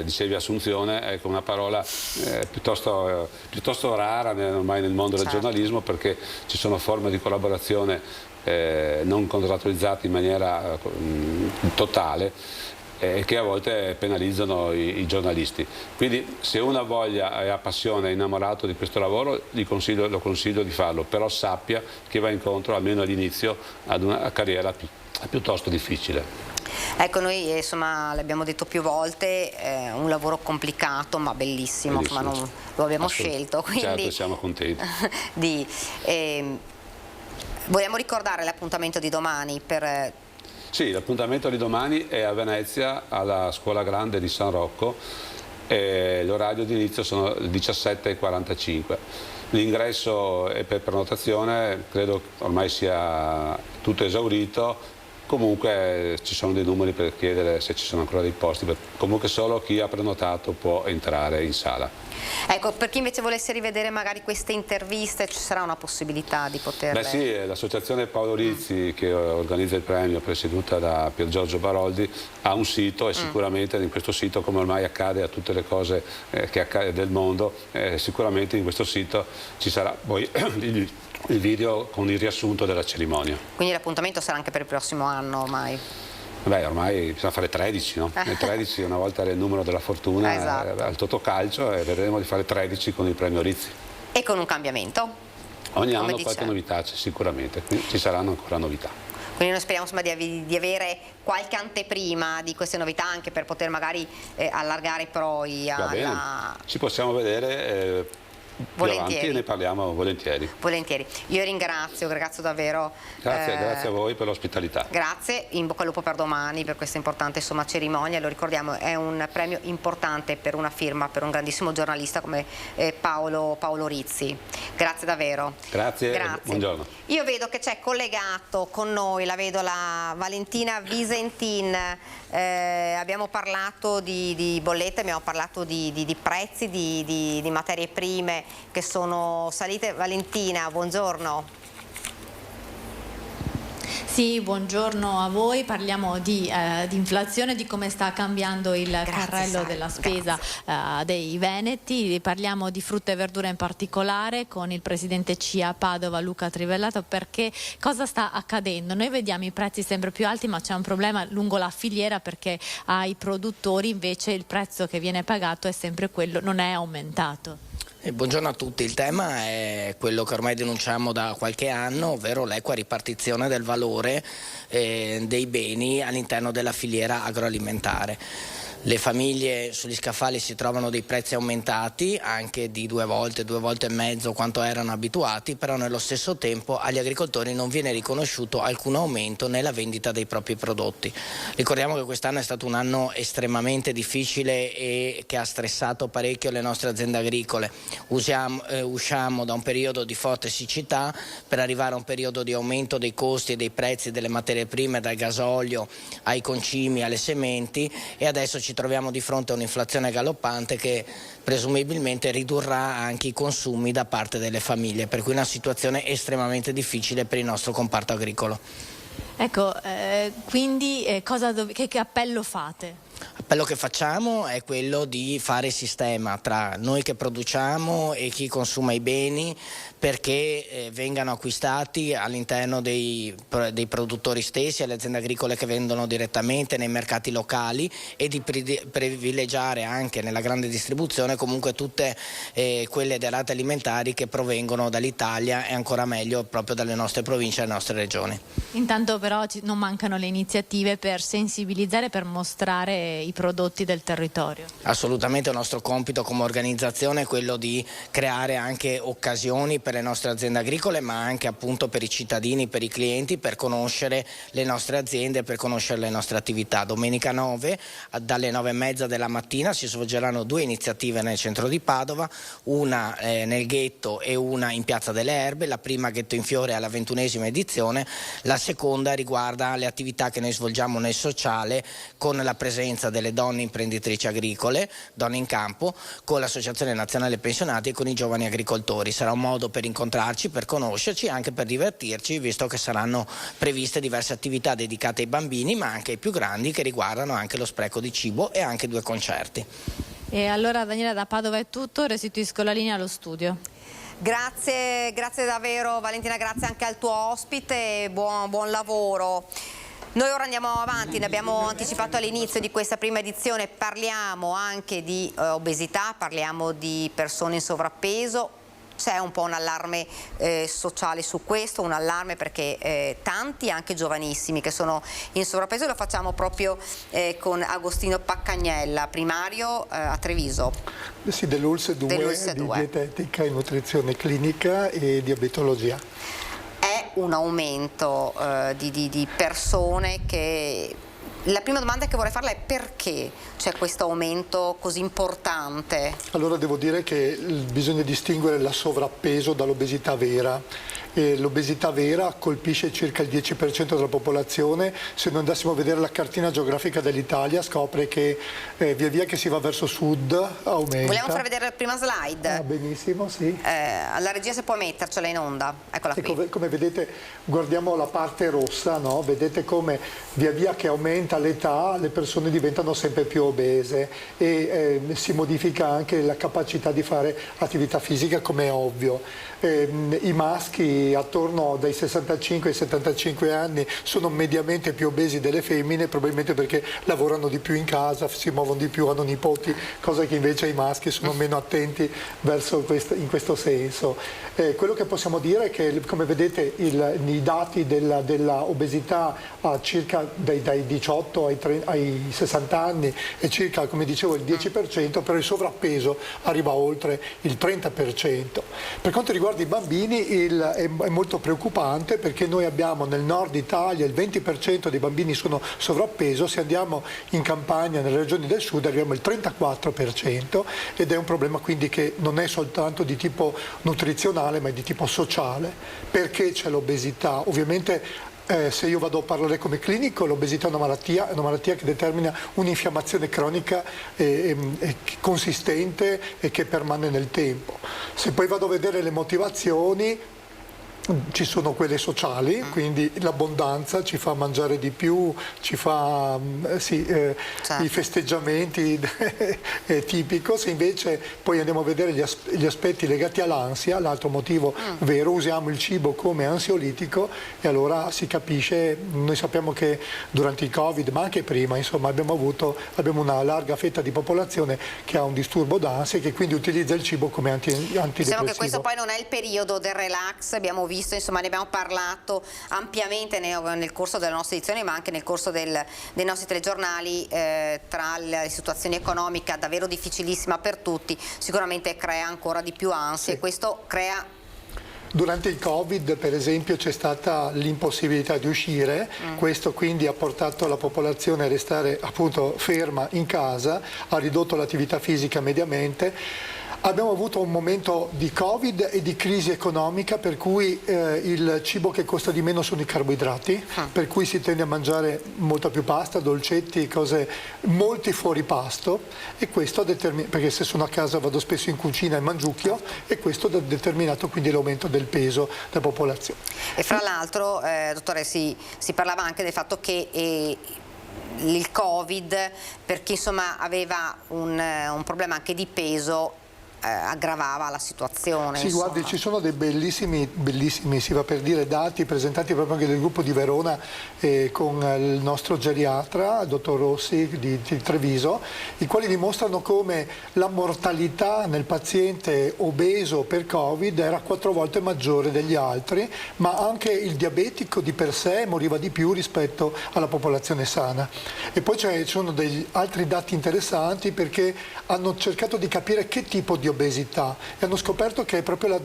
dicevi assunzione, ecco una parola piuttosto rara ormai nel mondo del giornalismo, perché ci sono forme di collaborazione non contrattualizzate in maniera totale che a volte penalizzano i giornalisti. Quindi se uno ha voglia e ha passione, è innamorato di questo lavoro, lo consiglio di farlo, però sappia che va incontro almeno all'inizio ad una carriera piuttosto difficile. Ecco, noi insomma l'abbiamo detto più volte, è un lavoro complicato ma bellissimo. Insomma, lo abbiamo scelto, quindi certo, siamo contenti. Vogliamo ricordare l'appuntamento di domani per... Sì, l'appuntamento di domani è a Venezia, alla Scuola Grande di San Rocco, e l'orario di inizio sono le 17:45. L'ingresso è per prenotazione, credo ormai sia tutto esaurito, comunque ci sono dei numeri per chiedere se ci sono ancora dei posti, comunque solo chi ha prenotato può entrare in sala. Ecco, per chi invece volesse rivedere magari queste interviste, ci sarà una possibilità di poterle... Beh sì, l'associazione Paolo Rizzi che organizza il premio, presieduta da Pier Giorgio Baroldi, ha un sito e sicuramente in questo sito, come ormai accade a tutte le cose che accade del mondo, sicuramente in questo sito ci sarà poi il video con il riassunto della cerimonia. Quindi l'appuntamento sarà anche per il prossimo anno ormai? Beh, ormai bisogna fare 13, no? Nel 13 una volta era il numero della fortuna, esatto. Al Totocalcio, e vedremo di fare 13 con il premio Rizzi. E con un cambiamento? Ogni anno qualche novità sicuramente, quindi ci saranno ancora novità. Quindi noi speriamo insomma, di avere qualche anteprima di queste novità, anche per poter magari allargare poi Va bene, ci possiamo vedere più avanti e ne parliamo volentieri. Volentieri. Io ringrazio davvero. Grazie a voi per l'ospitalità. Grazie, in bocca al lupo per domani, per questa importante cerimonia. Lo ricordiamo, è un premio importante per una firma, per un grandissimo giornalista come Paolo Rizzi. Grazie davvero. Grazie. Buongiorno. Io vedo che c'è collegato con noi, la vedo, la Valentina Visentin. Abbiamo parlato di bollette, abbiamo parlato di prezzi, di materie prime che sono salite. Valentina, buongiorno. Sì, buongiorno a voi. Parliamo di inflazione, di come sta cambiando il carrello della spesa dei veneti. Parliamo di frutta e verdura in particolare con il presidente CIA Padova, Luca Trivellato, perché cosa sta accadendo? Noi vediamo i prezzi sempre più alti, ma c'è un problema lungo la filiera, perché ai produttori invece il prezzo che viene pagato è sempre quello, non è aumentato. Buongiorno a tutti, il tema è quello che ormai denunciamo da qualche anno, ovvero l'equa ripartizione del valore dei beni all'interno della filiera agroalimentare. Le famiglie sugli scaffali si trovano dei prezzi aumentati, anche di 2 volte e mezzo quanto erano abituati, però nello stesso tempo agli agricoltori non viene riconosciuto alcun aumento nella vendita dei propri prodotti. Ricordiamo che quest'anno è stato un anno estremamente difficile e che ha stressato parecchio le nostre aziende agricole. Usciamo da un periodo di forte siccità per arrivare a un periodo di aumento dei costi e dei prezzi delle materie prime, dal gasolio ai concimi, alle sementi, e adesso ci troviamo di fronte a un'inflazione galoppante che presumibilmente ridurrà anche i consumi da parte delle famiglie, per cui una situazione estremamente difficile per il nostro comparto agricolo. Ecco, quindi che appello fate? L'appello che facciamo è quello di fare sistema tra noi che produciamo e chi consuma i beni, perché vengano acquistati all'interno dei produttori stessi, alle aziende agricole che vendono direttamente nei mercati locali, e di privilegiare anche nella grande distribuzione comunque tutte quelle derrate alimentari che provengono dall'Italia, e ancora meglio proprio dalle nostre province e dalle nostre regioni. Intanto però non mancano le iniziative per sensibilizzare, per mostrare i prodotti del territorio. Assolutamente, il nostro compito come organizzazione è quello di creare anche occasioni per le nostre aziende agricole, ma anche appunto per i cittadini, per i clienti, per conoscere le nostre aziende, per conoscere le nostre attività. Domenica 9 dalle 9:30 della mattina si svolgeranno 2 iniziative nel centro di Padova, una nel Ghetto e una in Piazza delle Erbe. La prima, Ghetto in Fiore, alla 21ª edizione, la seconda riguarda le attività che noi svolgiamo nel sociale con la presenza delle donne imprenditrici agricole, Donne in Campo, con l'Associazione Nazionale Pensionati e con i giovani agricoltori. Sarà un modo per incontrarci, per conoscerci e anche per divertirci, visto che saranno previste diverse attività dedicate ai bambini, ma anche ai più grandi, che riguardano anche lo spreco di cibo, e anche 2 concerti. E allora, Daniela, da Padova è tutto, restituisco la linea allo studio. Grazie davvero Valentina, grazie anche al tuo ospite, buon lavoro. Noi ora andiamo avanti, ne abbiamo anticipato all'inizio di questa prima edizione, parliamo anche di obesità, parliamo di persone in sovrappeso. C'è un po' un allarme sociale su questo, un allarme perché tanti, anche giovanissimi, che sono in sovrappeso. Lo facciamo proprio con Agostino Paccagnella, primario a Treviso. Sì, dell'ULSS 2, di dietetica e nutrizione clinica e diabetologia. È un aumento di persone che... La prima domanda che vorrei farle è: perché c'è questo aumento così importante? Allora devo dire che bisogna distinguere la sovrappeso dall'obesità vera. L'obesità vera colpisce circa il 10% della popolazione. Se noi andassimo a vedere la cartina geografica dell'Italia, scopre che via via che si va verso sud aumenta. Vogliamo far vedere la prima slide? Benissimo, sì. Alla regia, se può mettercela in onda. Eccola qui. Come vedete, guardiamo la parte rossa, no? Vedete come via via che aumenta l'età le persone diventano sempre più obese e si modifica anche la capacità di fare attività fisica, come è ovvio. I maschi attorno dai 65 ai 75 anni sono mediamente più obesi delle femmine, probabilmente perché lavorano di più in casa, si muovono di più, hanno nipoti, cosa che invece i maschi sono meno attenti in questo senso. Quello che possiamo dire è che, come vedete, i dati della obesità a circa dai 18 ai 60 anni è circa, come dicevo, il 10%, però il sovrappeso arriva oltre il 30%. Per quanto riguarda i bambini è molto preoccupante, perché noi abbiamo nel nord Italia il 20% dei bambini sono sovrappeso, se andiamo in campagna nelle regioni del sud arriviamo al 34%, ed è un problema quindi che non è soltanto di tipo nutrizionale ma è di tipo sociale. Perché c'è l'obesità? Ovviamente se io vado a parlare come clinico, l'obesità è una malattia che determina un'infiammazione cronica consistente e che permane nel tempo. Se poi vado a vedere le motivazioni, ci sono quelle sociali, quindi l'abbondanza ci fa mangiare di più, ci fa i festeggiamenti è tipico. Se invece poi andiamo a vedere gli aspetti legati all'ansia, l'altro motivo vero, usiamo il cibo come ansiolitico, e allora si capisce. Noi sappiamo che durante il Covid, ma anche prima, insomma, abbiamo una larga fetta di popolazione che ha un disturbo d'ansia e che quindi utilizza il cibo come antidepressivo. Diciamo che questo poi non è il periodo del relax, abbiamo visto, insomma, ne abbiamo parlato ampiamente nel corso delle nostre edizioni, ma anche nel corso dei nostri telegiornali. Tra la situazione economica davvero difficilissima per tutti, sicuramente crea ancora di più ansia, e questo crea... Durante il Covid, per esempio, c'è stata l'impossibilità di uscire, questo quindi ha portato la popolazione a restare appunto ferma in casa, ha ridotto l'attività fisica mediamente, Abbiamo avuto un momento di Covid e di crisi economica per cui il cibo che costa di meno sono i carboidrati, per cui si tende a mangiare molta più pasta, dolcetti, cose, molti fuori pasto, e questo ha determinato, perché se sono a casa vado spesso in cucina e mangiucchio, e questo ha determinato quindi l'aumento del peso della popolazione. E fra l'altro, dottore, si parlava anche del fatto che il Covid, per chi insomma aveva un problema anche di peso, aggravava la situazione. Sì, insomma. guardi, ci sono dei bellissimi, si va per dire, dati presentati proprio anche del gruppo di Verona con il nostro geriatra, il dottor Rossi di Treviso, i quali dimostrano come la mortalità nel paziente obeso per Covid era 4 volte maggiore degli altri, ma anche il diabetico di per sé moriva di più rispetto alla popolazione sana. E poi ci sono degli altri dati interessanti, perché hanno cercato di capire che tipo di obesità e hanno scoperto che è proprio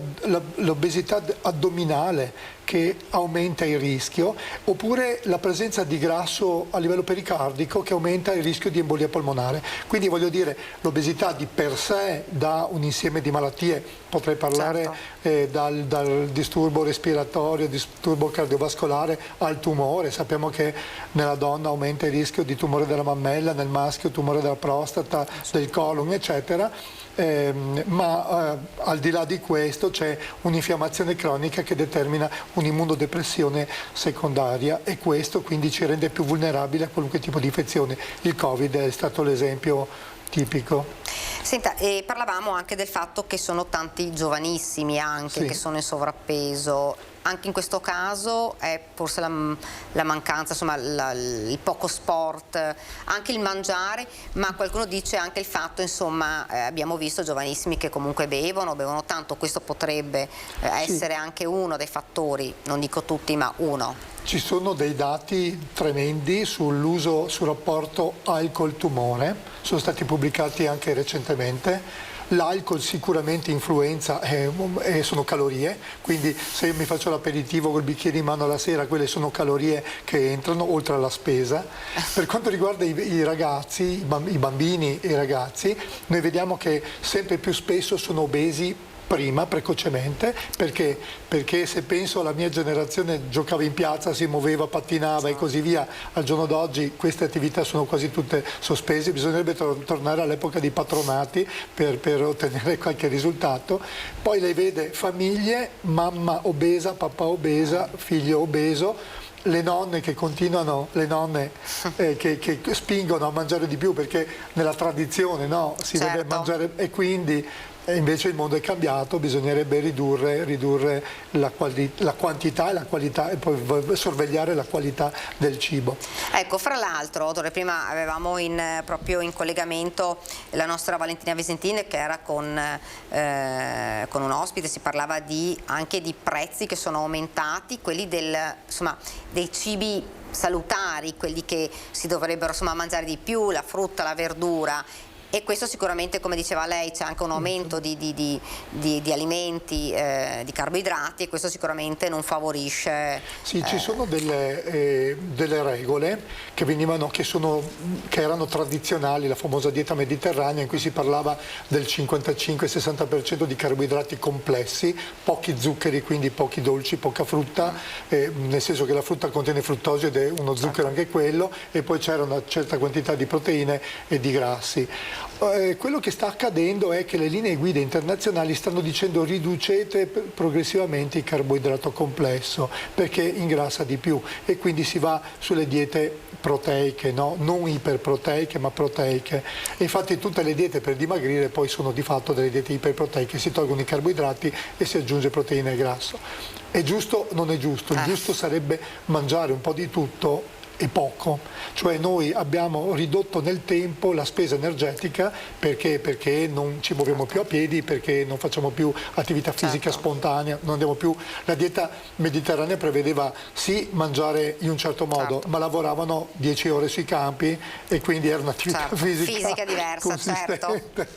l'obesità addominale che aumenta il rischio, oppure la presenza di grasso a livello pericardico che aumenta il rischio di embolia polmonare. Quindi voglio dire, l'obesità di per sé dà un insieme di malattie, potrei parlare dal disturbo respiratorio, disturbo cardiovascolare al tumore. Sappiamo che nella donna aumenta il rischio di tumore della mammella, nel maschio tumore della prostata, del colon, eccetera. Ma al di là di questo c'è un'infiammazione cronica che determina un'immunodepressione secondaria, e questo quindi ci rende più vulnerabili a qualunque tipo di infezione. Il Covid è stato l'esempio tipico. Senta, parlavamo anche del fatto che sono tanti giovanissimi anche che sono in sovrappeso. Anche in questo caso è forse la mancanza, insomma il poco sport, anche il mangiare, ma qualcuno dice anche il fatto, insomma, abbiamo visto giovanissimi che comunque bevono tanto, questo potrebbe essere anche uno dei fattori, non dico tutti ma uno. Ci sono dei dati tremendi sul rapporto alcol-tumore, sono stati pubblicati anche recentemente. L'alcol sicuramente influenza e sono calorie, quindi se io mi faccio l'aperitivo col bicchiere in mano alla sera, quelle sono calorie che entrano oltre alla spesa. Per quanto riguarda i ragazzi, i bambini e i ragazzi, noi vediamo che sempre più spesso sono obesi precocemente, perché se penso alla mia generazione, giocava in piazza, si muoveva, pattinava e così via, al giorno d'oggi queste attività sono quasi tutte sospese. Bisognerebbe tornare all'epoca dei patronati per ottenere qualche risultato. Poi lei vede famiglie, mamma obesa, papà obesa, figlio obeso, le nonne che continuano, che spingono a mangiare di più, perché nella tradizione si deve mangiare, e quindi invece il mondo è cambiato, bisognerebbe ridurre la quantità e la qualità, e poi sorvegliare la qualità del cibo. Ecco, fra l'altro, dottore, prima avevamo proprio in collegamento la nostra Valentina Visentin, che era con un ospite, si parlava anche di prezzi che sono aumentati, quelli dei cibi salutari, quelli che si dovrebbero mangiare di più, la frutta, la verdura. E questo sicuramente, come diceva lei, c'è anche un aumento di alimenti, di carboidrati, e questo sicuramente non favorisce. Sì, ci sono delle regole che erano tradizionali, la famosa dieta mediterranea, in cui si parlava del 55-60% di carboidrati complessi, pochi zuccheri, quindi pochi dolci, poca frutta, nel senso che la frutta contiene fruttosio ed è uno zucchero anche quello, e poi c'era una certa quantità di proteine e di grassi. Quello che sta accadendo è che le linee guida internazionali stanno dicendo: riducete progressivamente il carboidrato complesso perché ingrassa di più, e quindi si va sulle diete proteiche, non iperproteiche ma proteiche. E infatti tutte le diete per dimagrire poi sono di fatto delle diete iperproteiche, si tolgono i carboidrati e si aggiunge proteina e grasso. È giusto? Non è giusto. Il giusto sarebbe mangiare un po' di tutto e poco, cioè noi abbiamo ridotto nel tempo la spesa energetica perché non ci muoviamo più a piedi, perché non facciamo più attività fisica spontanea, non andiamo più. La dieta mediterranea prevedeva sì mangiare in un certo modo, ma lavoravano 10 ore sui campi e quindi era un'attività fisica diversa, consistente.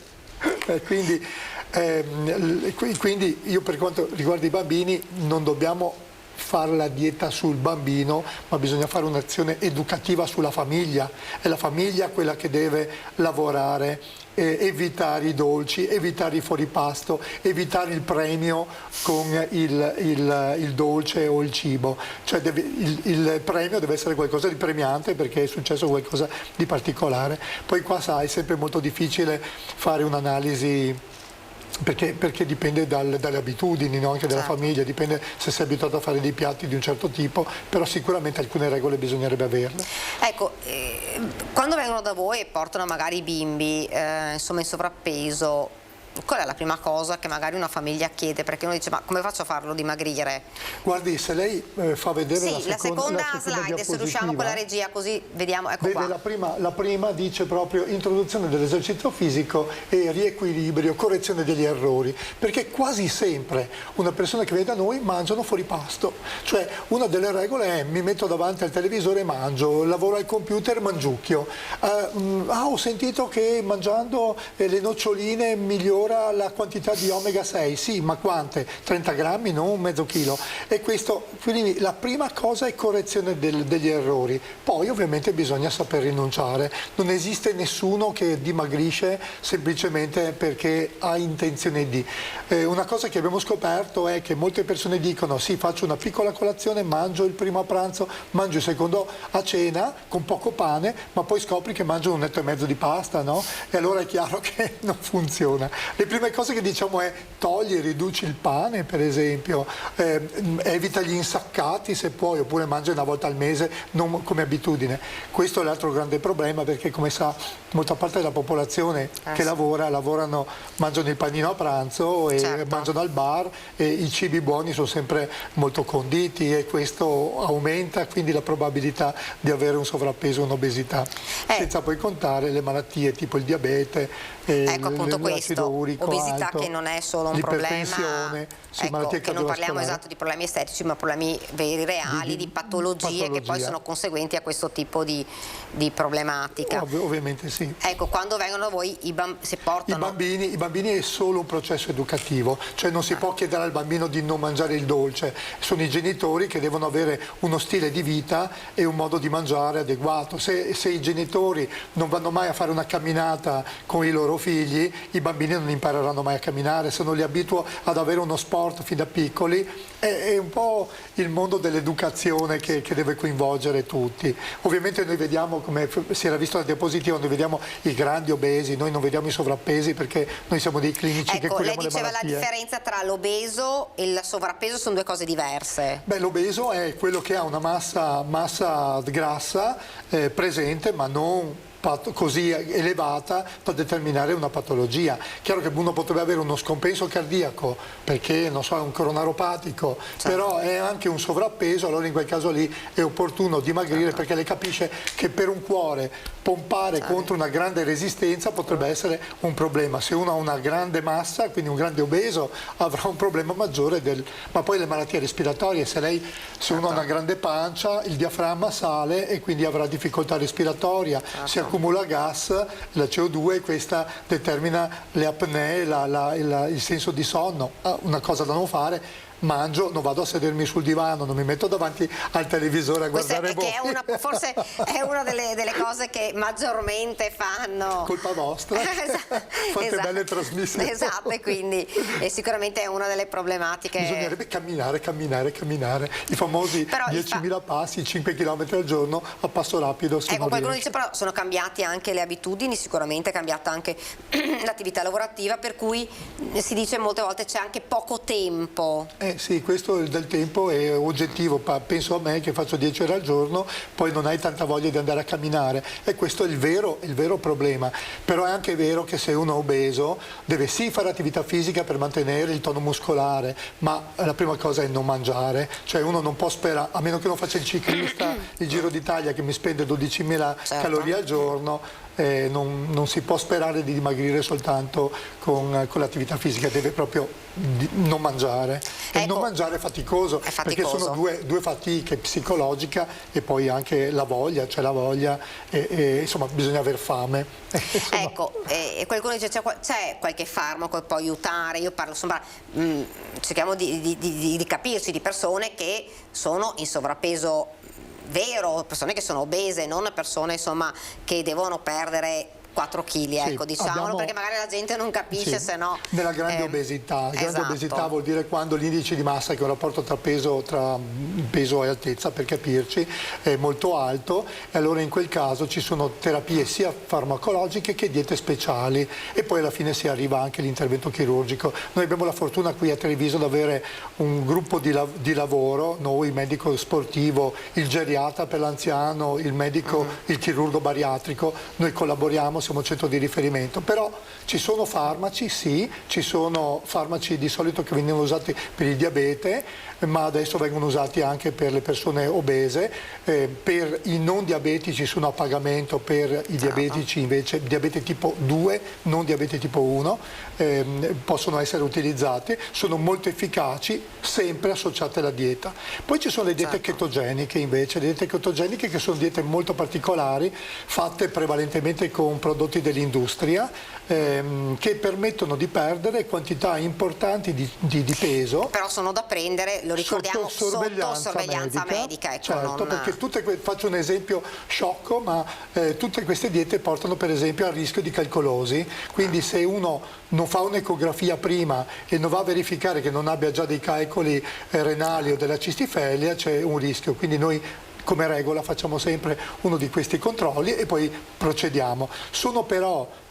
Quindi io, per quanto riguarda i bambini, non dobbiamo fare la dieta sul bambino, ma bisogna fare un'azione educativa sulla famiglia. È la famiglia quella che deve lavorare evitare i dolci, evitare i fuoripasto, evitare il premio con il dolce o il cibo. Cioè il premio deve essere qualcosa di premiante perché è successo qualcosa di particolare. Poi qua sai, è sempre molto difficile fare un'analisi perché dipende dalle abitudini, no? Anche dalla famiglia, dipende se sei abituato a fare dei piatti di un certo tipo, però sicuramente alcune regole bisognerebbe averle. Ecco, quando vengono da voi e portano magari i bimbi insomma in sovrappeso, qual è la prima cosa che magari una famiglia chiede? Perché uno dice, ma come faccio a farlo dimagrire? Guardi, se lei fa vedere la seconda slide, se riusciamo con la regia, così vediamo, ecco qua. La prima dice proprio introduzione dell'esercizio fisico e riequilibrio, correzione degli errori, perché quasi sempre una persona che viene da noi mangiano fuori pasto, cioè una delle regole è mi metto davanti al televisore e mangio, lavoro al computer, mangiucchio, ho sentito che mangiando le noccioline migliora la quantità di omega 6, sì, ma quante? 30 grammi, non mezzo chilo. E questo, quindi la prima cosa è correzione degli errori, poi ovviamente bisogna saper rinunciare. Non esiste nessuno che dimagrisce semplicemente perché ha intenzione di. Una cosa che abbiamo scoperto è che molte persone dicono sì, faccio una piccola colazione, mangio il primo a pranzo, mangio il secondo a cena con poco pane, ma poi scopri che mangio 1,5 etto di pasta, no? E allora è chiaro che non funziona. Le prime cose che diciamo è togli e riduci il pane, per esempio, evita gli insaccati se puoi, oppure mangia una volta al mese, non come abitudine. Questo è l'altro grande problema, perché come sa molta parte della popolazione che lavorano, mangiano il panino a pranzo e mangiano al bar, e i cibi buoni sono sempre molto conditi e questo aumenta quindi la probabilità di avere un sovrappeso o un'obesità, senza poi contare le malattie tipo il diabete, ecco appunto questo, urico obesità alto, che non è solo un problema, ecco, che non parliamo esatto di problemi estetici, ma problemi veri, reali, di patologie che poi sono conseguenti a questo tipo di problematica. Ovviamente sì. Ecco, quando vengono da voi se portano... I bambini è solo un processo educativo, cioè non si può chiedere al bambino di non mangiare il dolce, sono i genitori che devono avere uno stile di vita e un modo di mangiare adeguato. Se i genitori non vanno mai a fare una camminata con i loro figli, i bambini non impareranno mai a camminare. Se non li abituo ad avere uno sport fin da piccoli, è un po' il mondo dell'educazione che deve coinvolgere tutti. Ovviamente noi vediamo, come si era visto nella diapositiva, noi vediamo i grandi obesi, noi non vediamo i sovrappesi perché noi siamo dei clinici che curiamo le malattie. Lei diceva la differenza tra l'obeso e il sovrappeso sono due cose diverse. Beh, l'obeso è quello che ha una massa grassa presente, ma non così elevata da determinare una patologia. Chiaro che uno potrebbe avere uno scompenso cardiaco perché non so, è un coronaropatico, però è anche un sovrappeso, allora in quel caso lì è opportuno dimagrire perché lei capisce che per un cuore pompare contro una grande resistenza potrebbe essere un problema. Se uno ha una grande massa, quindi un grande obeso, avrà un problema maggiore ma poi le malattie respiratorie, se uno ha una grande pancia, il diaframma sale e quindi avrà difficoltà respiratoria, si accumula gas, la CO2, e questa determina le apnee, il senso di sonno. Una cosa da non fare: mangio, non vado a sedermi sul divano, non mi metto davanti al televisore a guardare voi. Forse è una delle cose che maggiormente fanno. Colpa vostra. Fate belle trasmissioni. Esatto, e quindi sicuramente è una delle problematiche. Bisognerebbe camminare. I famosi 10.000 passi, 5 km al giorno a passo rapido. Ecco, qualcuno dice però sono cambiate anche le abitudini, sicuramente è cambiata anche l'attività lavorativa, per cui si dice molte volte c'è anche poco tempo. Sì, questo del tempo è oggettivo, penso a me che faccio 10 ore al giorno, poi non hai tanta voglia di andare a camminare, e questo è il vero problema. Però è anche vero che se uno è obeso deve sì fare attività fisica per mantenere il tono muscolare, ma la prima cosa è non mangiare, cioè uno non può sperare, a meno che non faccia il ciclista, il Giro d'Italia che mi spende 12.000 calorie al giorno. Non si può sperare di dimagrire soltanto con l'attività fisica, deve proprio non mangiare. E non mangiare è faticoso, perché sono due fatiche, psicologica e poi anche la voglia, e insomma bisogna aver fame. Ecco, e qualcuno dice c'è qualche farmaco che può aiutare? Io parlo, insomma, cerchiamo di capirci, di persone che sono in sovrappeso vero, persone che sono obese, non persone insomma che devono perdere 4 kg, ecco, diciamolo, perché magari la gente non capisce, se no... Nella grande obesità. Grande obesità vuol dire quando l'indice di massa, che è un rapporto tra peso e altezza, per capirci, è molto alto, e allora in quel caso ci sono terapie sia farmacologiche che diete speciali, e poi alla fine si arriva anche all'intervento chirurgico. Noi abbiamo la fortuna qui a Treviso di avere un gruppo di lavoro, noi, il medico sportivo, il geriatra per l'anziano, il medico, il chirurgo bariatrico, noi collaboriamo, siamo centro di riferimento, però ci sono farmaci, sì, ci sono farmaci di solito che venivano usati per il diabete, ma adesso vengono usati anche per le persone obese, per i non diabetici sono a pagamento, per i diabetici invece, diabete tipo 2, non diabete tipo 1, possono essere utilizzati, sono molto efficaci, sempre associate alla dieta. Poi ci sono le diete chetogeniche invece, le diete chetogeniche che sono diete molto particolari, fatte prevalentemente con prodotti dell'industria, che permettono di perdere quantità importanti di peso. Però sono da prendere, lo ricordiamo, sotto sorveglianza medica. Ecco, certo, perché faccio un esempio sciocco, ma tutte queste diete portano per esempio al rischio di calcolosi, quindi se uno non fa un'ecografia prima e non va a verificare che non abbia già dei calcoli renali o della cistifelia, c'è un rischio, quindi noi come regola facciamo sempre uno di questi controlli e poi procediamo. Sono però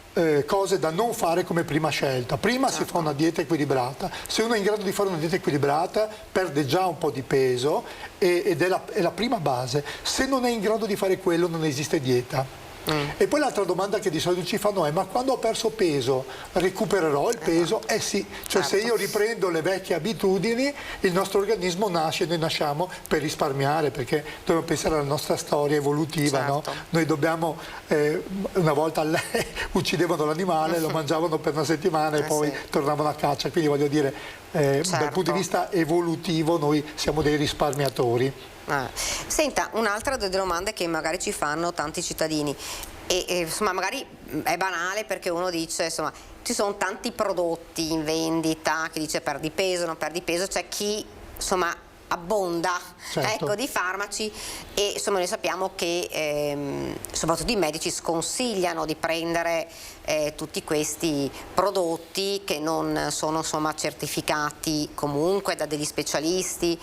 cose da non fare come prima scelta. Prima si fa una dieta equilibrata. Se uno è in grado di fare una dieta equilibrata perde già un po' di peso ed è la prima base. Se non è in grado di fare quello non esiste dieta. E poi l'altra domanda che di solito ci fanno è: ma quando ho perso peso recupererò il peso? Eh sì, cioè se io riprendo le vecchie abitudini il nostro organismo nasce, noi nasciamo per risparmiare, perché dobbiamo pensare alla nostra storia evolutiva, no? Noi dobbiamo, una volta uccidevano l'animale, lo mangiavano per una settimana e poi tornavano a caccia, quindi voglio dire dal punto di vista evolutivo noi siamo dei risparmiatori. Senta, un'altra delle domande che magari ci fanno tanti cittadini e insomma magari è banale, perché uno dice, insomma, ci sono tanti prodotti in vendita che dice perdi peso, non perdi peso, c'è chi insomma abbonda ecco, di farmaci, e insomma noi sappiamo che soprattutto i medici sconsigliano di prendere tutti questi prodotti che non sono insomma certificati comunque da degli specialisti,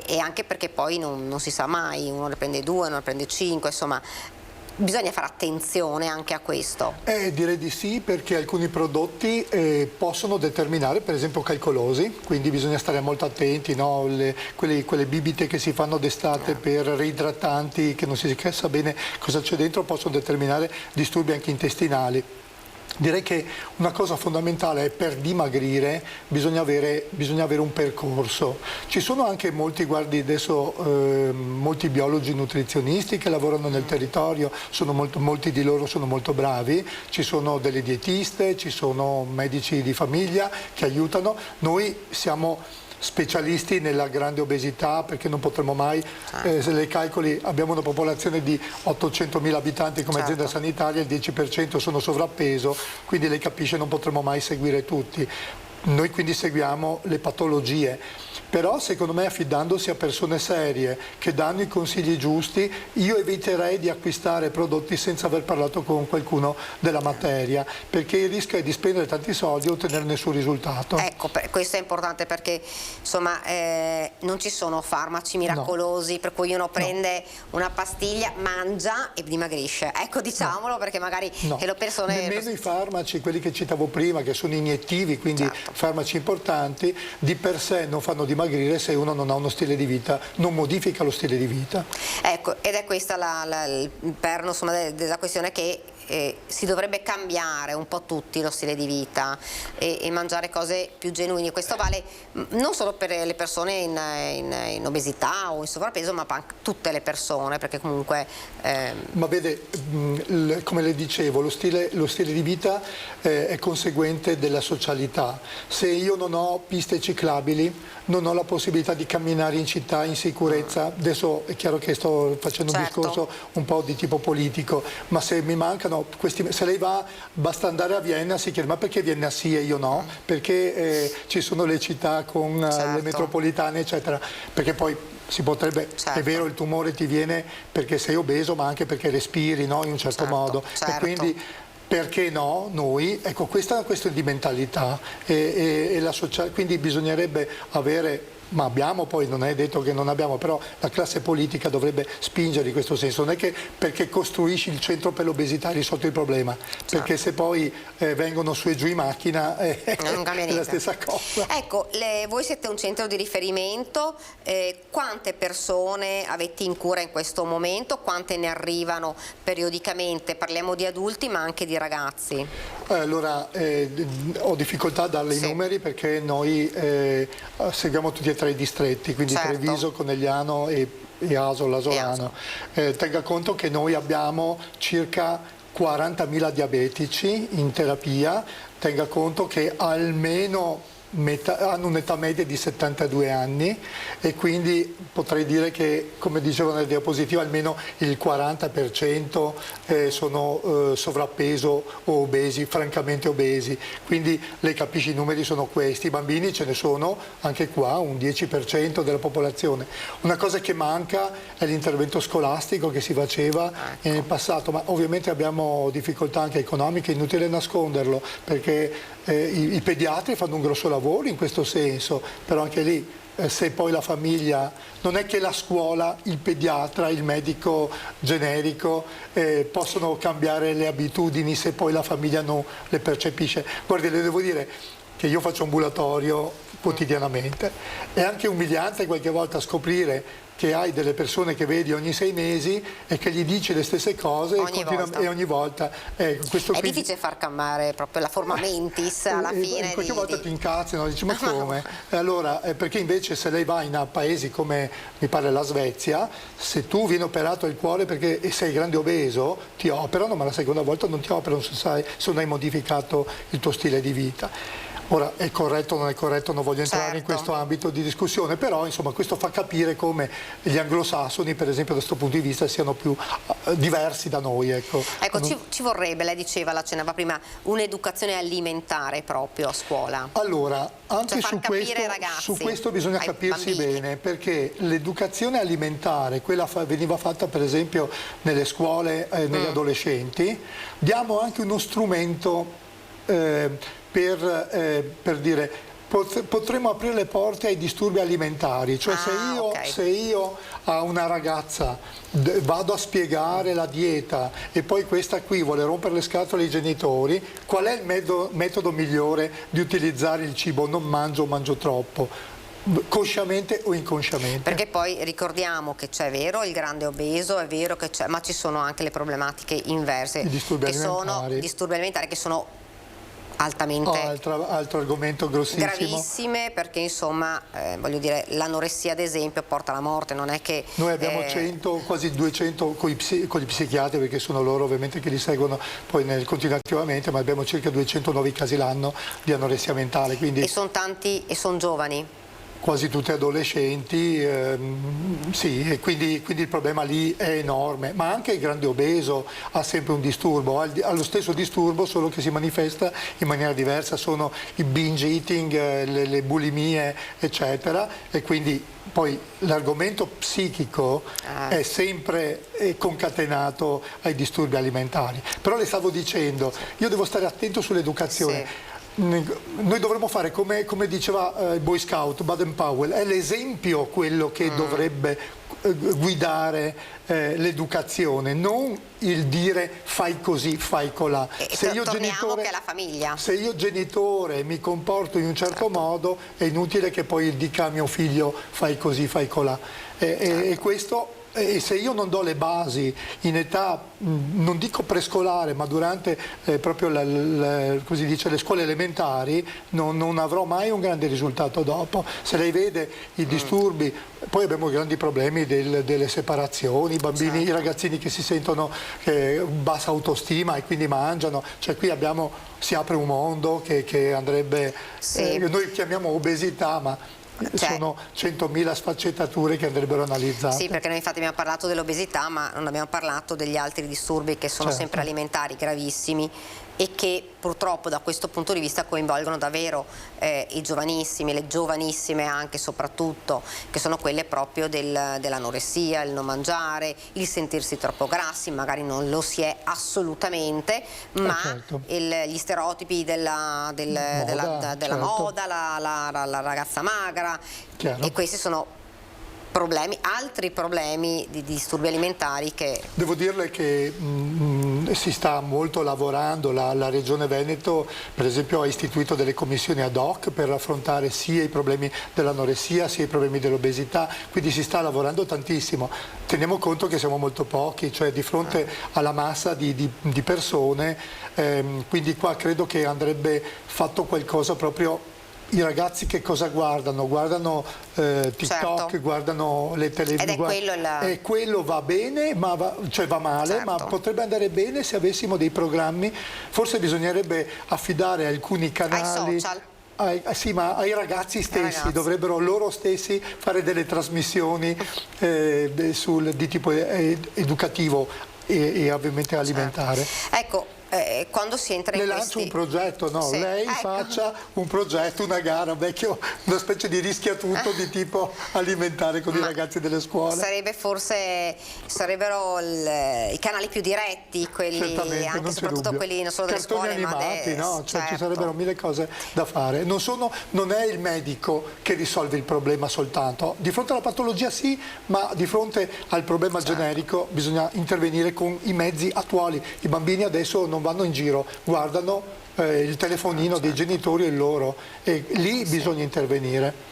e anche perché poi non si sa mai, uno ne prende 2, uno ne prende 5, insomma bisogna fare attenzione anche a questo. Direi di sì, perché alcuni prodotti possono determinare per esempio calcolosi, quindi bisogna stare molto attenti, no? Quelle bibite che si fanno d'estate per reidratanti, che non si sa bene cosa c'è dentro, possono determinare disturbi anche intestinali. Direi che una cosa fondamentale è, per dimagrire bisogna avere un percorso. Ci sono anche molti, guardi adesso, molti biologi nutrizionisti che lavorano nel territorio, molti di loro sono molto bravi, ci sono delle dietiste, ci sono medici di famiglia che aiutano. Noi siamo specialisti nella grande obesità, perché non potremo mai, se le calcoli, abbiamo una popolazione di 800.000 abitanti come azienda sanitaria, il 10% sono sovrappeso, quindi lei capisce non potremo mai seguire tutti. Noi quindi seguiamo le patologie, però secondo me affidandosi a persone serie che danno i consigli giusti, io eviterei di acquistare prodotti senza aver parlato con qualcuno della materia, perché il rischio è di spendere tanti soldi e ottenere nessun risultato. Ecco, questo è importante, perché insomma non ci sono farmaci miracolosi per cui uno prende una pastiglia, mangia e dimagrisce. Ecco, diciamolo, perché magari le persone... Nemmeno i farmaci, quelli che citavo prima, che sono iniettivi, quindi farmaci importanti, di per sé non fanno dimagrire se uno non ha uno stile di vita, non modifica lo stile di vita. Ecco, ed è questa il perno insomma, della questione, che si dovrebbe cambiare un po' tutti lo stile di vita e mangiare cose più genuine. Questo vale non solo per le persone in obesità o in sovrappeso, ma per tutte le persone, perché comunque... Ma vede, come le dicevo, lo stile di vita è conseguente della socialità. Se io non ho piste ciclabili, non ho la possibilità di camminare in città in sicurezza. Adesso è chiaro che sto facendo un discorso un po' di tipo politico, ma se mi mancano questi, se lei basta andare a Vienna, si chiede: ma perché Vienna sì e io no? Perché ci sono le città con le metropolitane eccetera, perché poi si potrebbe, è vero, il tumore ti viene perché sei obeso, ma anche perché respiri, no? In un certo modo, e quindi perché no, noi, ecco, questa è una questione di mentalità quindi bisognerebbe avere, ma abbiamo, poi non è detto che non abbiamo, però la classe politica dovrebbe spingere in questo senso, non è che perché costruisci il centro per l'obesità hai risolto il problema, perché se poi vengono su e giù in macchina è la stessa cosa. Ecco, voi siete un centro di riferimento, quante persone avete in cura in questo momento, quante ne arrivano periodicamente? Parliamo di adulti ma anche di ragazzi. Allora, ho difficoltà a darle i numeri perché noi seguiamo tutti e tre i distretti, quindi Treviso, Conegliano e Asola Asolano. Tenga conto che noi abbiamo circa 40.000 diabetici in terapia, tenga conto che almeno hanno un'età media di 72 anni e quindi potrei dire che, come dicevo nella diapositiva, almeno il 40% sono sovrappeso o obesi, francamente obesi, quindi lei capisce i numeri sono questi. I bambini ce ne sono anche qua un 10% della popolazione. Una cosa che manca è l'intervento scolastico che si faceva nel passato, ma ovviamente abbiamo difficoltà anche economiche, inutile nasconderlo, perché i pediatri fanno un grosso lavoro in questo senso, però anche lì se poi la famiglia, non è che la scuola, il pediatra, il medico generico possono cambiare le abitudini se poi la famiglia non le percepisce. Guardi, le devo dire che io faccio ambulatorio quotidianamente, è anche umiliante qualche volta scoprire che hai delle persone che vedi ogni 6 mesi e che gli dici le stesse cose ogni volta. Questo è difficile far cambiare proprio la forma mentis alla fine. Qualche volta ti incazzano, dici ma come? Allora, perché invece se lei va in paesi come mi pare la Svezia, se tu vieni operato il cuore perché sei grande obeso, ti operano, ma la seconda volta non ti operano se non hai modificato il tuo stile di vita. Ora, è corretto o non è corretto, non voglio entrare in questo ambito di discussione, però insomma questo fa capire come gli anglosassoni, per esempio da questo punto di vista, siano più diversi da noi. Ecco, ci vorrebbe, lei diceva, la accennava prima, un'educazione alimentare proprio a scuola. Allora, anche su questo bisogna capirsi bene, perché l'educazione alimentare, quella veniva fatta per esempio nelle scuole, negli adolescenti, diamo anche uno strumento per dire potremmo aprire le porte ai disturbi alimentari, cioè se io a una ragazza vado a spiegare la dieta e poi questa qui vuole rompere le scatole ai genitori, qual è il metodo migliore di utilizzare il cibo? Non mangio troppo, consciamente o inconsciamente. Perché poi ricordiamo che c'è vero il grande obeso, è vero che c'è, ma ci sono anche le problematiche inverse, i disturbi alimentari che sono altamente altro argomento grossissimo, gravissime, perché insomma voglio dire, l'anoressia ad esempio porta alla morte, non è che noi abbiamo 100, quasi 200 con gli psichiatri, perché sono loro ovviamente che li seguono poi continuativamente, ma abbiamo circa 200 nuovi casi l'anno di anoressia mentale, quindi e sono tanti e sono giovani, quasi tutti adolescenti, sì, e quindi il problema lì è enorme, ma anche il grande obeso ha sempre un disturbo, ha lo stesso disturbo, solo che si manifesta in maniera diversa, sono i binge eating, le bulimie, eccetera, e quindi poi l'argomento psichico è sempre concatenato ai disturbi alimentari. Però le stavo dicendo, io devo stare attento sull'educazione. Sì. Noi dovremmo fare come diceva il Boy Scout Baden-Powell, è l'esempio quello che dovrebbe guidare l'educazione, non il dire fai così, fai colà. Se io genitore, che è la famiglia. Se io genitore mi comporto in un certo modo, è inutile che poi dica a mio figlio fai così, fai colà. E questo. E se io non do le basi in età, non dico prescolare, ma durante proprio così dice, le scuole elementari, non avrò mai un grande risultato dopo. Se lei vede i disturbi, poi abbiamo grandi problemi delle separazioni, i bambini, i ragazzini che si sentono bassa autostima e quindi mangiano, cioè qui si apre un mondo che andrebbe, noi chiamiamo obesità, ma sono 100.000 sfaccettature che andrebbero analizzate. Sì, perché noi infatti abbiamo parlato dell'obesità, ma non abbiamo parlato degli altri disturbi che sono sempre alimentari, gravissimi, e che purtroppo da questo punto di vista coinvolgono davvero i giovanissimi, le giovanissime anche soprattutto, che sono quelle proprio dell'anoressia, il non mangiare, il sentirsi troppo grassi, magari non lo si è assolutamente, ma certo. gli stereotipi della certo. moda, la ragazza magra, Chiaro. e questi sono altri problemi di disturbi alimentari che... Devo dirle che si sta molto lavorando, la Regione Veneto per esempio ha istituito delle commissioni ad hoc per affrontare sia i problemi dell'anoressia sia i problemi dell'obesità, quindi si sta lavorando tantissimo. Teniamo conto che siamo molto pochi, cioè di fronte alla massa di persone, quindi qua credo che andrebbe fatto qualcosa proprio. I ragazzi che cosa guardano? Guardano TikTok, certo. Guardano le televisioni e quello va bene, cioè va male, certo. ma potrebbe andare bene se avessimo dei programmi. Forse bisognerebbe affidare alcuni canali ai social. Sì, ma ai ragazzi stessi, dovrebbero loro stessi fare delle trasmissioni di tipo educativo e ovviamente alimentare. Certo. Ecco, quando si entra in Le lancio un progetto, no? Sì. Lei faccia un progetto, una gara, una specie di rischiatutto di tipo alimentare con i ragazzi delle scuole. Sarebbero i canali più diretti, quelli anche soprattutto quelli non solo delle scuole, animati, ma no? Cioè, certo. Ci sarebbero mille cose da fare. Non è il medico che risolve il problema soltanto. Di fronte alla patologia sì, ma di fronte al problema generico bisogna intervenire con i mezzi attuali. I bambini adesso non vanno in giro, guardano il telefonino dei genitori e loro, e lì bisogna intervenire.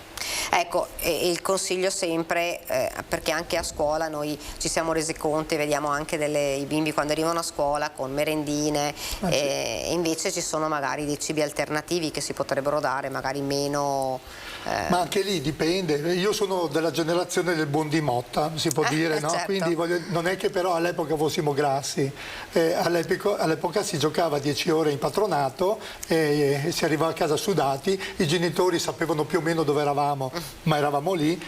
Ecco, il consiglio sempre, perché anche a scuola noi ci siamo resi conto e vediamo anche i bimbi quando arrivano a scuola con merendine, e invece ci sono magari dei cibi alternativi che si potrebbero dare, magari meno... Ma anche lì dipende, io sono della generazione del buon di Motta, si può dire, no? Certo. Quindi non è che però all'epoca fossimo grassi, all'epoca si giocava 10 ore in patronato e si arrivava a casa sudati, i genitori sapevano più o meno dove eravamo, ma eravamo lì,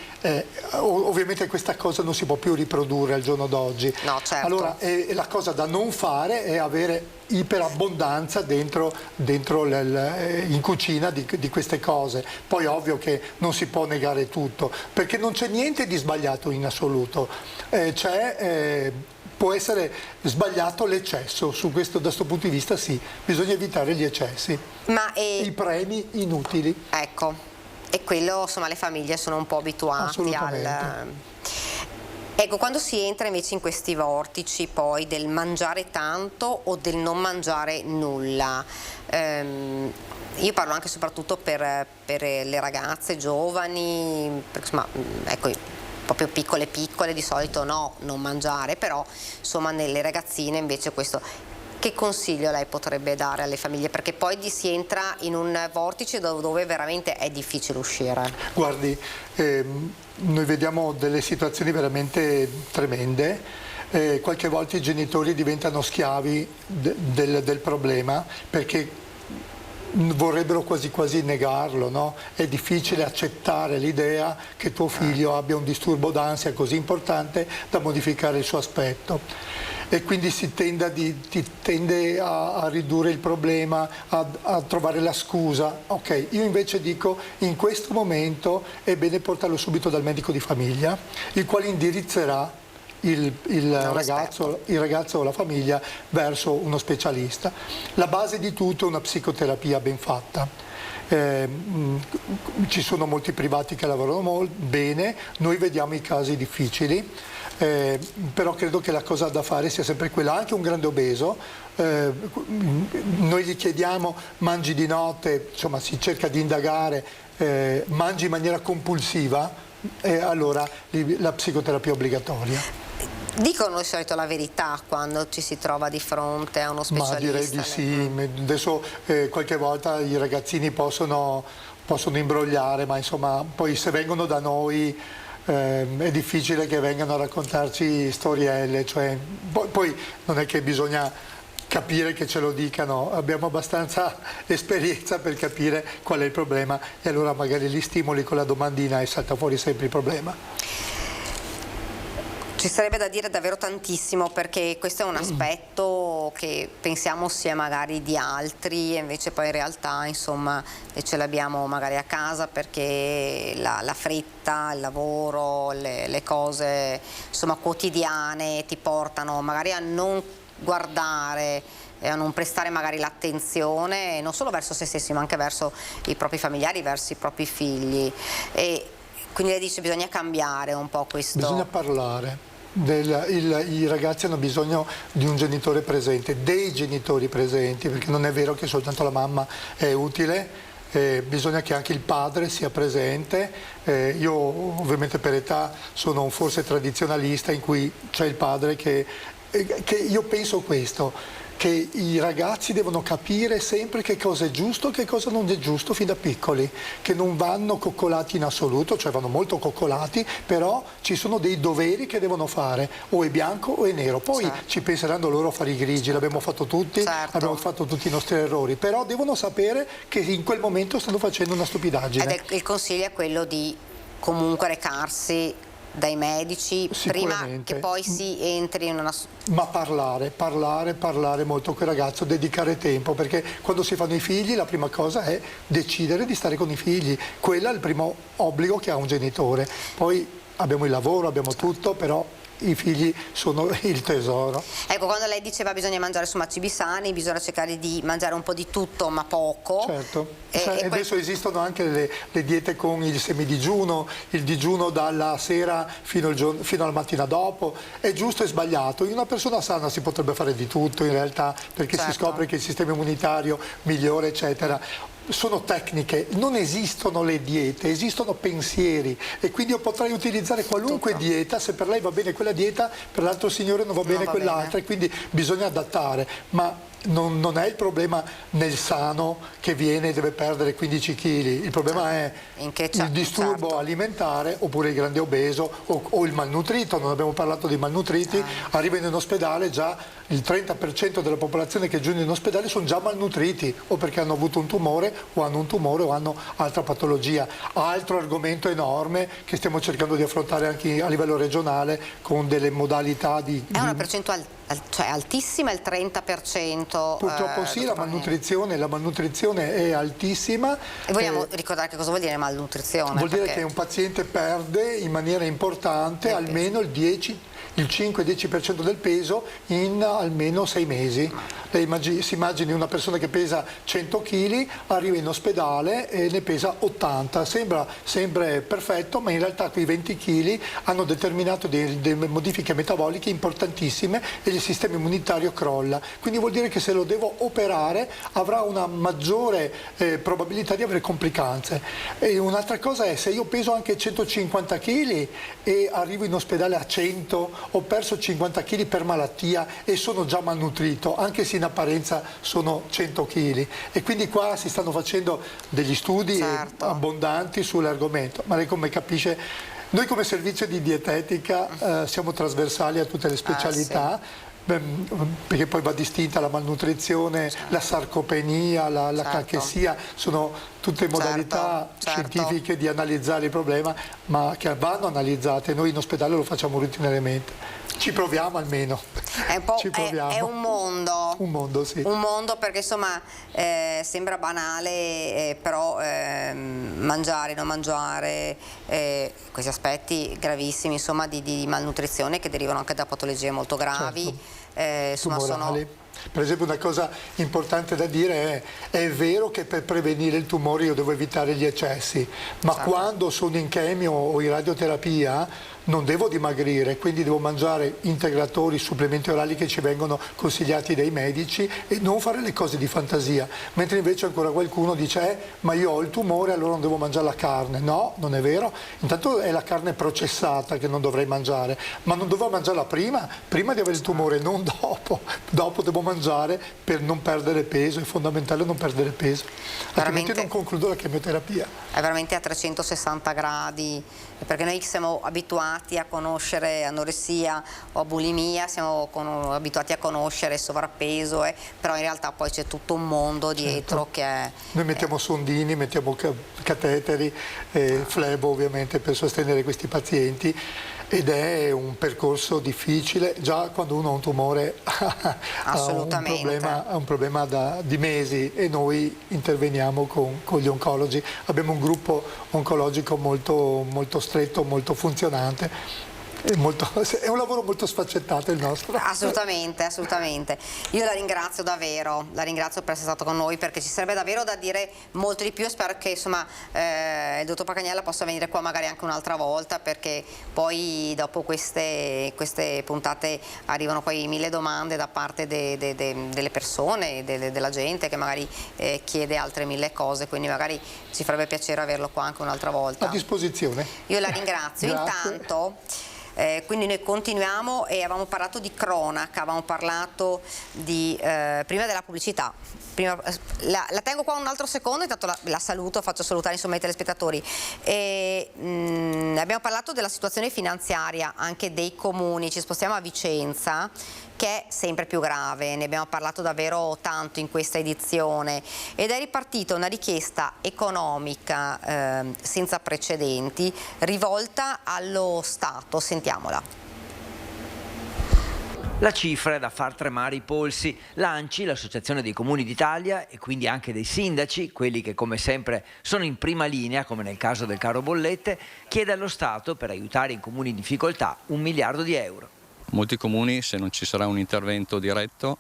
ovviamente questa cosa non si può più riprodurre al giorno d'oggi. No, certo. Allora la cosa da non fare è avere iperabbondanza dentro in cucina di queste cose. Poi ovvio che non si può negare tutto, perché non c'è niente di sbagliato in assoluto, può essere sbagliato l'eccesso, da questo punto di vista sì, bisogna evitare gli eccessi, i premi inutili. Ecco, e quello insomma le famiglie sono un po' abituati Ecco, quando si entra invece in questi vortici poi del mangiare tanto o del non mangiare nulla, io parlo anche e soprattutto per le ragazze giovani, insomma, ecco, proprio piccole di solito non mangiare, però insomma nelle ragazzine invece questo. Che consiglio lei potrebbe dare alle famiglie? Perché poi si entra in un vortice dove veramente è difficile uscire. Guardi, noi vediamo delle situazioni veramente tremende, qualche volta i genitori diventano schiavi del problema perché vorrebbero quasi quasi negarlo, no? È difficile accettare l'idea che tuo figlio abbia un disturbo d'ansia così importante da modificare il suo aspetto. E quindi si tende a ridurre il problema, a trovare la scusa. Ok, io invece dico, in questo momento è bene portarlo subito dal medico di famiglia, il quale indirizzerà il ragazzo o la famiglia verso uno specialista. La base di tutto è una psicoterapia ben fatta. Ci sono molti privati che lavorano bene, noi vediamo i casi difficili. Però credo che la cosa da fare sia sempre quella. Anche un grande obeso, noi gli chiediamo mangi di notte, insomma si cerca di indagare, mangi in maniera compulsiva, e allora la psicoterapia è obbligatoria. Dicono di solito la verità quando ci si trova di fronte a uno specialista? Ma direi di sì, adesso qualche volta i ragazzini possono imbrogliare, ma insomma poi se vengono da noi è difficile che vengano a raccontarci storielle, cioè, poi non è che bisogna capire che ce lo dicano, abbiamo abbastanza esperienza per capire qual è il problema e allora magari li stimoli con la domandina e salta fuori sempre il problema. Ci sarebbe da dire davvero tantissimo, perché questo è un aspetto che pensiamo sia magari di altri e invece poi in realtà insomma ce l'abbiamo magari a casa, perché la fretta, il lavoro, le cose insomma quotidiane ti portano magari a non guardare e a non prestare magari l'attenzione non solo verso se stessi ma anche verso i propri familiari, verso i propri figli. E quindi lei dice bisogna cambiare un po' questo. Bisogna parlare. I ragazzi hanno bisogno di un genitore presente, dei genitori presenti, perché non è vero che soltanto la mamma è utile, bisogna che anche il padre sia presente. Io ovviamente per età sono forse tradizionalista, in cui c'è il padre che io penso questo, che i ragazzi devono capire sempre che cosa è giusto e che cosa non è giusto fin da piccoli, che non vanno coccolati in assoluto, cioè vanno molto coccolati, però ci sono dei doveri che devono fare, o è bianco o è nero, poi ci penseranno loro a fare i grigi, l'abbiamo fatto tutti, abbiamo fatto tutti i nostri errori, però devono sapere che in quel momento stanno facendo una stupidaggine. Ed il consiglio è quello di comunque recarsi dai medici prima che poi si entri in una... Ma parlare molto con il ragazzo, dedicare tempo, perché quando si fanno i figli la prima cosa è decidere di stare con i figli, quello è il primo obbligo che ha un genitore, poi abbiamo il lavoro, abbiamo tutto, però i figli sono il tesoro. Ecco, quando lei diceva bisogna mangiare insomma cibi sani, bisogna cercare di mangiare un po' di tutto ma poco. Certo, e adesso esistono anche le diete con il semidigiuno, il digiuno dalla sera fino alla mattina dopo, è giusto e sbagliato. In una persona sana si potrebbe fare di tutto in realtà, perché si scopre che il sistema immunitario migliora eccetera. Sono tecniche, non esistono le diete, esistono pensieri, e quindi io potrei utilizzare qualunque dieta, se per lei va bene quella dieta, per l'altro signore non va bene quell'altra, e quindi bisogna adattare, ma non è il problema nel sano che viene e deve perdere 15 kg, il problema è il disturbo alimentare, oppure il grande obeso o il malnutrito. Non abbiamo parlato dei malnutriti, arrivano in ospedale già il 30% della popolazione che giunge in ospedale sono già malnutriti, o perché hanno avuto un tumore o hanno altra patologia. Altro argomento enorme che stiamo cercando di affrontare anche a livello regionale con delle modalità di... È una percentuale cioè altissima, il 30%. Purtroppo sì, la malnutrizione è altissima. E vogliamo ricordare che cosa vuol dire malnutrizione? Vuol dire che un paziente perde in maniera importante almeno il 5-10% del peso in almeno 6 mesi. Lei si immagini una persona che pesa 100 kg, arriva in ospedale e ne pesa 80. Sembra sempre perfetto, ma in realtà quei 20 kg hanno determinato delle modifiche metaboliche importantissime e il sistema immunitario crolla. Quindi vuol dire che se lo devo operare avrà una maggiore probabilità di avere complicanze. E un'altra cosa è, se io peso anche 150 kg e arrivo in ospedale a 100, ho perso 50 kg per malattia e sono già malnutrito, anche se in apparenza sono 100 kg. E quindi qua si stanno facendo degli studi abbondanti sull'argomento, ma lei come capisce, noi come servizio di dietetica siamo trasversali a tutte le specialità, perché poi va distinta la malnutrizione, la sarcopenia, la cachessia, sono tutte modalità scientifiche di analizzare il problema, ma che vanno analizzate. Noi in ospedale lo facciamo routinariamente. Ci proviamo almeno. È un mondo. Un mondo, sì. Un mondo, perché insomma sembra banale, però mangiare, non mangiare, questi aspetti gravissimi insomma di malnutrizione che derivano anche da patologie molto gravi. Tumorali. Per esempio, una cosa importante da dire è vero che per prevenire il tumore io devo evitare gli eccessi, ma quando sono in chemio o in radioterapia non devo dimagrire, quindi devo mangiare integratori, supplementi orali che ci vengono consigliati dai medici e non fare le cose di fantasia. Mentre invece ancora qualcuno dice ma io ho il tumore, allora non devo mangiare la carne. No, non è vero. Intanto è la carne processata che non dovrei mangiare, ma non dovevo mangiarla prima di avere il tumore, non dopo. Dopo devo mangiare per non perdere peso, è fondamentale non perdere peso, altrimenti non concludo la chemioterapia. È veramente a 360 gradi, perché noi siamo abituati abituati a conoscere anoressia o bulimia, siamo abituati a conoscere sovrappeso, però in realtà poi c'è tutto un mondo dietro che è... Noi mettiamo sondini, mettiamo cateteri, flebo ovviamente per sostenere questi pazienti, ed è un percorso difficile già quando uno ha un tumore, ha un problema di mesi, e noi interveniamo con gli oncologi. Abbiamo un gruppo oncologico molto, molto stretto, molto funzionante. È un lavoro molto sfaccettato il nostro. Assolutamente, assolutamente. Io la ringrazio davvero, la ringrazio per essere stato con noi, perché ci sarebbe davvero da dire molto di più, e spero che insomma il dottor Pacagnella possa venire qua magari anche un'altra volta, perché poi dopo queste puntate arrivano poi 1000 domande da parte delle persone, della gente che magari chiede altre 1000 cose, quindi magari ci farebbe piacere averlo qua anche un'altra volta. A disposizione. Io la ringrazio. Intanto quindi noi continuiamo, e avevamo parlato di cronaca, avevamo parlato di prima della pubblicità. La tengo qua un altro secondo, intanto la saluto, faccio salutare insomma i telespettatori. Abbiamo parlato della situazione finanziaria anche dei comuni, ci spostiamo a Vicenza, che è sempre più grave, ne abbiamo parlato davvero tanto in questa edizione, ed è ripartita una richiesta economica senza precedenti rivolta allo Stato. Sentiamola. La cifra è da far tremare i polsi. L'ANCI, l'Associazione dei Comuni d'Italia, e quindi anche dei sindaci, quelli che come sempre sono in prima linea, come nel caso del caro bollette, chiede allo Stato, per aiutare i comuni in difficoltà, 1 miliardo di euro. Molti comuni, se non ci sarà un intervento diretto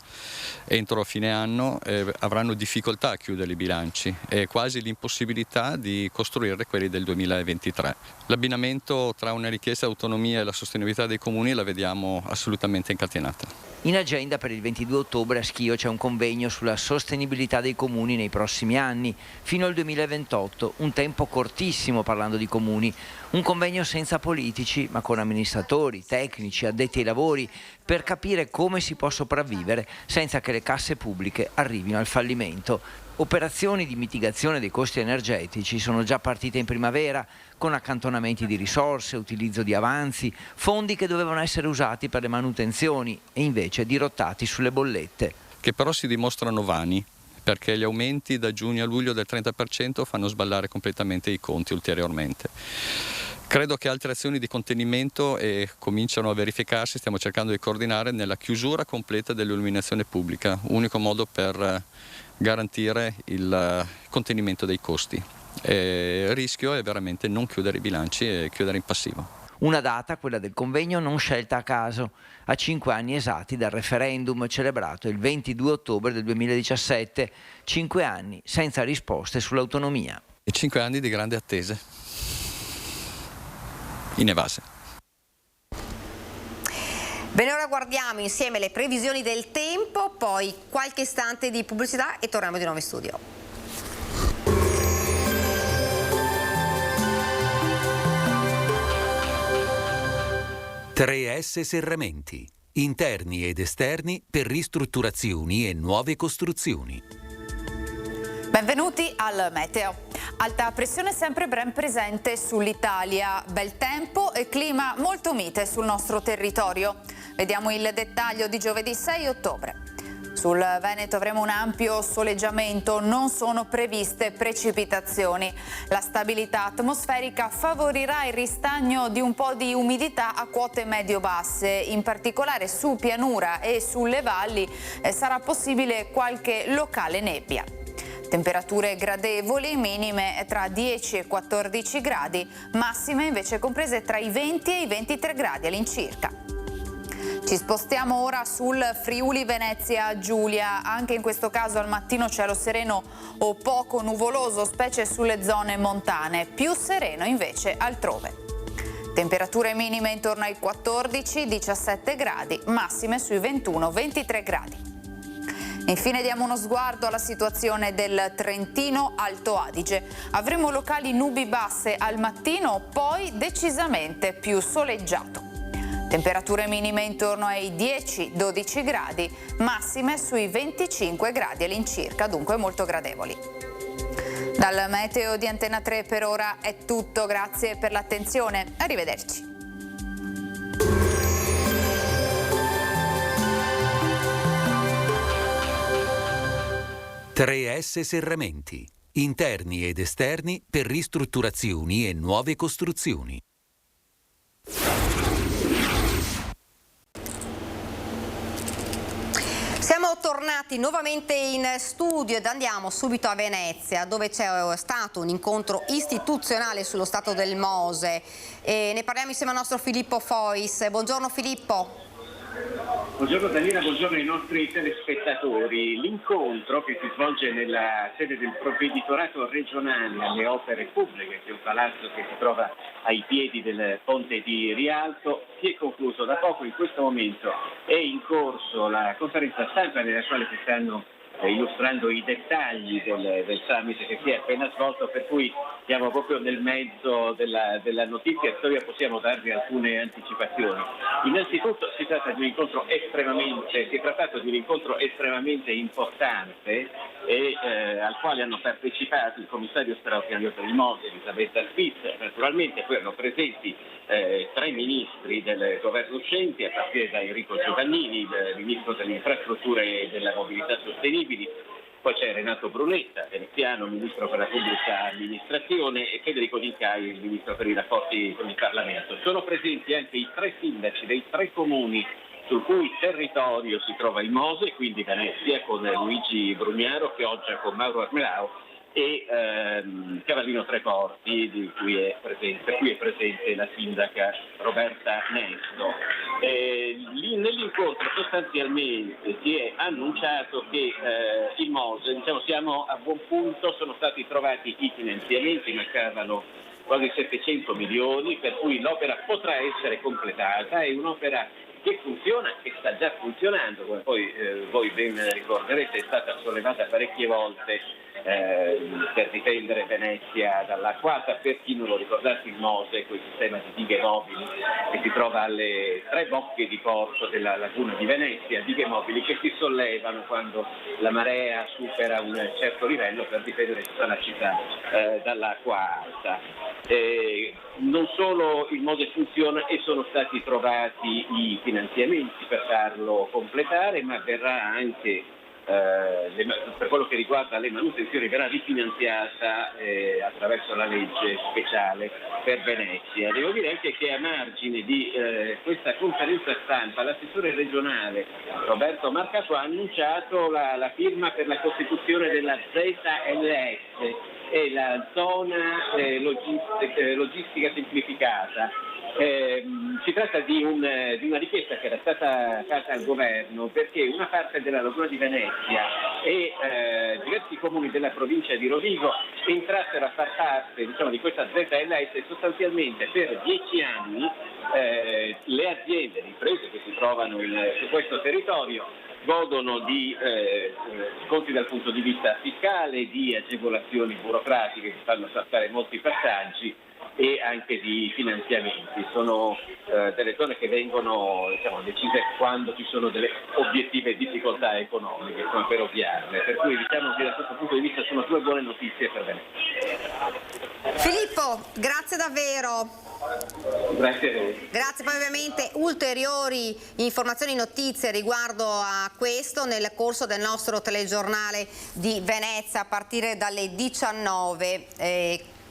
entro fine anno, avranno difficoltà a chiudere i bilanci e quasi l'impossibilità di costruire quelli del 2023. L'abbinamento tra una richiesta di autonomia e la sostenibilità dei comuni la vediamo assolutamente incatenata. In agenda per il 22 ottobre a Schio c'è un convegno sulla sostenibilità dei comuni nei prossimi anni, fino al 2028, un tempo cortissimo parlando di comuni. Un convegno senza politici, ma con amministratori, tecnici, addetti ai lavori, per capire come si può sopravvivere senza che le casse pubbliche arrivino al fallimento. Operazioni di mitigazione dei costi energetici sono già partite in primavera, con accantonamenti di risorse, utilizzo di avanzi, fondi che dovevano essere usati per le manutenzioni e invece dirottati sulle bollette. Che però si dimostrano vani, perché gli aumenti da giugno a luglio del 30% fanno sballare completamente i conti ulteriormente. Credo che altre azioni di contenimento cominciano a verificarsi, stiamo cercando di coordinare nella chiusura completa dell'illuminazione pubblica, unico modo per garantire il contenimento dei costi. Il rischio è veramente non chiudere i bilanci e chiudere in passivo. Una data, quella del convegno, non scelta a caso, a 5 anni esatti dal referendum celebrato il 22 ottobre del 2017, 5 anni senza risposte sull'autonomia. E 5 anni di grandi attese, inevase. Bene, ora guardiamo insieme le previsioni del tempo, poi qualche istante di pubblicità e torniamo di nuovo in studio. 3S Serramenti, interni ed esterni per ristrutturazioni e nuove costruzioni. Benvenuti al Meteo. Alta pressione sempre ben presente sull'Italia, bel tempo e clima molto mite sul nostro territorio. Vediamo il dettaglio di giovedì 6 ottobre. Sul Veneto avremo un ampio soleggiamento, non sono previste precipitazioni. La stabilità atmosferica favorirà il ristagno di un po' di umidità a quote medio-basse, in particolare su pianura e sulle valli sarà possibile qualche locale nebbia. Temperature gradevoli, minime tra 10 e 14 gradi, massime invece comprese tra i 20 e i 23 gradi all'incirca. Ci spostiamo ora sul Friuli Venezia Giulia, anche in questo caso al mattino cielo sereno o poco nuvoloso, specie sulle zone montane, più sereno invece altrove. Temperature minime intorno ai 14-17 gradi, massime sui 21-23 gradi. Infine diamo uno sguardo alla situazione del Trentino Alto Adige. Avremo locali nubi basse al mattino, poi decisamente più soleggiato. Temperature minime intorno ai 10-12 gradi, massime sui 25 gradi all'incirca, dunque molto gradevoli. Dal meteo di Antena 3 per ora è tutto, grazie per l'attenzione, arrivederci. 3S Serramenti. Interni ed esterni per ristrutturazioni e nuove costruzioni. Siamo tornati nuovamente in studio ed andiamo subito a Venezia, dove c'è stato un incontro istituzionale sullo stato del Mose e ne parliamo insieme al nostro Filippo Fois. Buongiorno Filippo. Buongiorno Daniela, buongiorno ai nostri telespettatori. L'incontro che si svolge nella sede del provveditorato regionale alle opere pubbliche, che è un palazzo che si trova ai piedi del ponte di Rialto, si è concluso da poco. In questo momento è in corso la conferenza stampa nella quale si stanno illustrando i dettagli del summit che si è appena svolto, per cui siamo proprio nel mezzo della notizia, tuttavia possiamo darvi alcune anticipazioni. Innanzitutto si è trattato di un incontro estremamente importante e al quale hanno partecipato il commissario straordinario per il Mose, Elisabetta Spitz, naturalmente poi erano presenti 3 ministri del governo uscente, a partire da Enrico Giovannini, il ministro delle infrastrutture e della mobilità sostenibili. Poi c'è Renato Brunetta, veneziano, ministro per la pubblica amministrazione, e Federico D'Incai, il ministro per i rapporti con il Parlamento. Sono presenti anche i 3 sindaci dei 3 comuni sul cui territorio si trova il Mose, quindi Venezia con Luigi Brugnaro, Chioggia con Mauro Armelao e Cavallino Treporti, per cui è presente la sindaca Roberta Nesto. Nell'incontro sostanzialmente si è annunciato che il Mose, siamo a buon punto, sono stati trovati i finanziamenti, mancavano quasi 700 milioni, per cui l'opera potrà essere completata. È un'opera che funziona, che sta già funzionando, come poi voi ben ricorderete, è stata sollevata parecchie volte per difendere Venezia dall'acquata. Per chi non lo ricordasse, il Mose, quel sistema di dighe mobili che si trova alle 3 bocche di porto della laguna di Venezia, dighe mobili che si sollevano quando la marea supera un certo livello per difendere tutta la città dall'acqua alta. Non solo il Mose funziona e sono stati trovati i finanziamenti per farlo completare, ma verrà anche per quello che riguarda le manutenzioni, verrà rifinanziata attraverso la legge speciale per Venezia. Devo dire anche che a margine di questa conferenza stampa l'assessore regionale Roberto Marcato ha annunciato la firma per la costituzione della ZLS, e la zona logistica semplificata. Si tratta di una richiesta che era stata fatta al governo perché una parte della laguna di Venezia e diversi comuni della provincia di Rovigo entrassero a far parte di questa ZLS, e sostanzialmente per 10 anni le aziende, le imprese che si trovano su questo territorio godono di sconti dal punto di vista fiscale, di agevolazioni burocratiche che fanno saltare molti passaggi e anche di finanziamenti. Sono delle zone che vengono decise quando ci sono delle obiettive difficoltà economiche, come per ovviarle. Per cui diciamo che da questo punto di vista sono 2 buone notizie per Venezia. Filippo, grazie davvero. Grazie a voi. Grazie, poi ovviamente ulteriori informazioni e notizie riguardo a questo nel corso del nostro telegiornale di Venezia a partire dalle 19.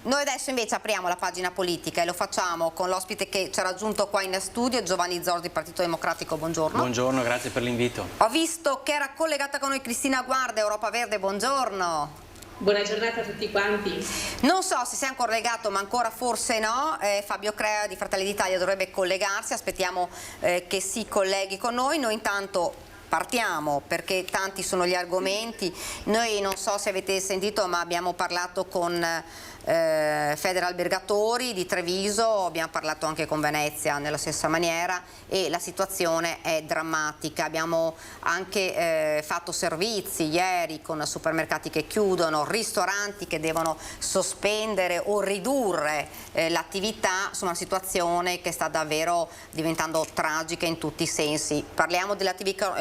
Noi adesso invece apriamo la pagina politica e lo facciamo con l'ospite che ci ha raggiunto qua in studio, Giovanni Zorzi, Partito Democratico. Buongiorno. Buongiorno, grazie per l'invito. Ho visto che era collegata con noi Cristina Guarda, Europa Verde. Buongiorno. Buona giornata a tutti quanti. Non so se siamo collegato, ma ancora forse no. Fabio Crea di Fratelli d'Italia dovrebbe collegarsi, aspettiamo che si colleghi con noi. Noi intanto partiamo perché tanti sono gli argomenti. Noi non so se avete sentito, ma abbiamo parlato con Federalbergatori di Treviso, abbiamo parlato anche con Venezia nella stessa maniera e la situazione è drammatica. Abbiamo anche fatto servizi ieri con supermercati che chiudono, ristoranti che devono sospendere o ridurre l'attività. Insomma, una situazione che sta davvero diventando tragica in tutti i sensi. Parliamo delle attività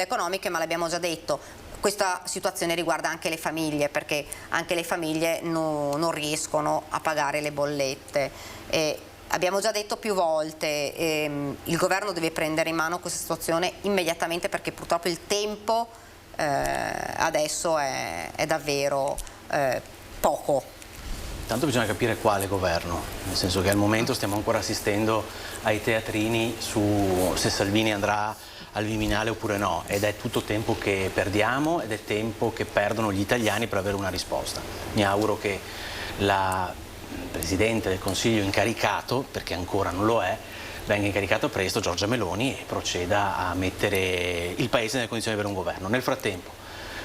economiche, ma l'abbiamo già detto. Questa situazione riguarda anche le famiglie, perché anche le famiglie non riescono a pagare le bollette. Abbiamo già detto più volte, il governo deve prendere in mano questa situazione immediatamente, perché purtroppo il tempo adesso è davvero poco. Tanto bisogna capire quale governo, nel senso che al momento stiamo ancora assistendo ai teatrini su se Salvini andrà al Viminale oppure no, ed è tutto tempo che perdiamo ed è tempo che perdono gli italiani per avere una risposta. Mi auguro che la Presidente del Consiglio incaricato, perché ancora non lo è, venga incaricato presto, Giorgia Meloni, e proceda a mettere il Paese nelle condizioni di avere un governo. Nel frattempo,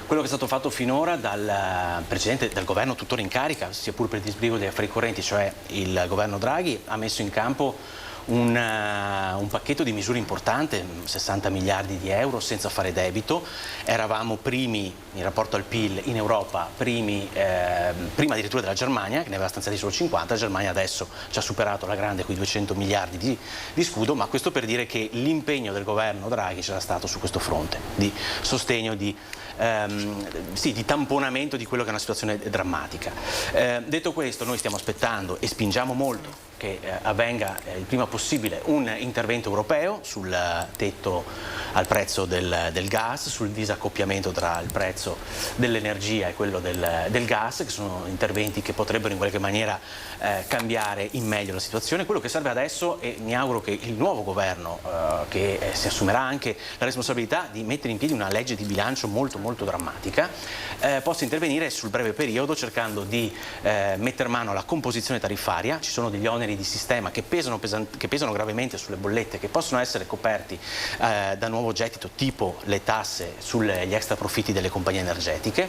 quello che è stato fatto finora dal Presidente del governo tuttora in carica, sia pur per il disbrigo degli affari correnti, cioè il governo Draghi, ha messo in campo un pacchetto di misure importante, 60 miliardi di euro senza fare debito. Eravamo primi in rapporto al PIL in Europa, prima addirittura della Germania, che ne aveva stanziati solo 50, la Germania adesso ci ha superato la grande con i 200 miliardi di scudo, ma questo per dire che l'impegno del governo Draghi c'era stato su questo fronte, di sostegno, di tamponamento di quello che è una situazione drammatica. Detto questo, noi stiamo aspettando e spingiamo molto che avvenga il prima possibile un intervento europeo sul tetto al prezzo del gas, sul disaccoppiamento tra il prezzo dell'energia e quello del gas, che sono interventi che potrebbero in qualche maniera cambiare in meglio la situazione. Quello che serve adesso, e mi auguro che il nuovo governo che si assumerà anche la responsabilità di mettere in piedi una legge di bilancio molto molto drammatica, possa intervenire sul breve periodo cercando di mettere mano alla composizione tariffaria. Ci sono degli oneri di sistema che pesano gravemente sulle bollette, che possono essere coperti da nuovo gettito, tipo le tasse sugli extra profitti delle compagnie energetiche,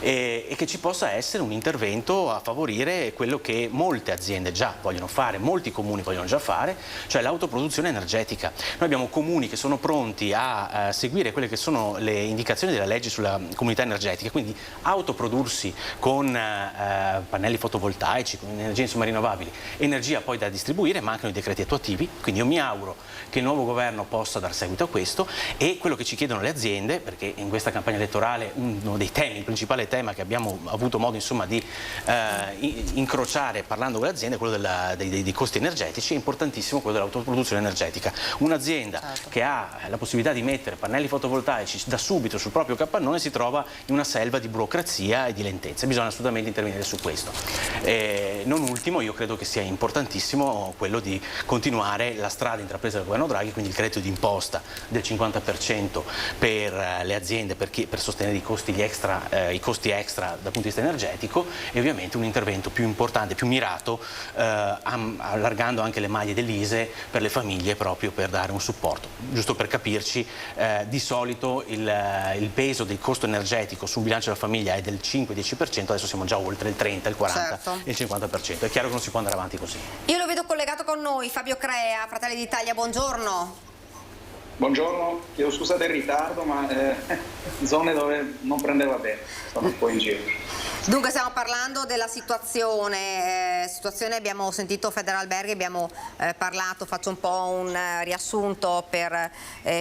e che ci possa essere un intervento a favorire quello che molte aziende già vogliono fare, molti comuni vogliono già fare, cioè l'autoproduzione energetica. Noi abbiamo comuni che sono pronti a seguire quelle che sono le indicazioni della legge sulla comunità energetica, quindi autoprodursi con pannelli fotovoltaici, con energie rinnovabili, energia poi da distribuire, mancano i decreti attuativi, quindi io mi auguro che il nuovo governo possa dar seguito a questo. E quello che ci chiedono le aziende, perché in questa campagna elettorale uno dei temi, il principale tema che abbiamo avuto modo insomma di incrociare parlando con le aziende è quello dei costi energetici, è importantissimo quello dell'autoproduzione energetica. Un'azienda che ha la possibilità di mettere pannelli fotovoltaici da subito sul proprio capannone si trova in una selva di burocrazia e di lentezze, bisogna assolutamente intervenire su questo. Non ultimo, io credo che sia importantissimo quello di continuare la strada intrapresa dal governo Draghi, quindi il credito d'imposta del 50% per le aziende per sostenere i costi extra dal punto di vista energetico, e ovviamente un intervento più importante, più mirato, allargando anche le maglie dell'ISEE per le famiglie, proprio per dare un supporto. Giusto per capirci, di solito il peso del costo energetico sul bilancio della famiglia è del 5-10%, adesso siamo già oltre il 30, il 40 e il 50%. È chiaro che non si può andare avanti così. Io lo vedo collegato con noi, Fabio Crea, Fratelli d'Italia, buongiorno. Buongiorno, chiedo scusate il ritardo, ma zone dove non prendeva bene, sono un po' in giro. Dunque stiamo parlando della situazione, abbiamo sentito Federalberghi, abbiamo parlato, faccio un po' un riassunto per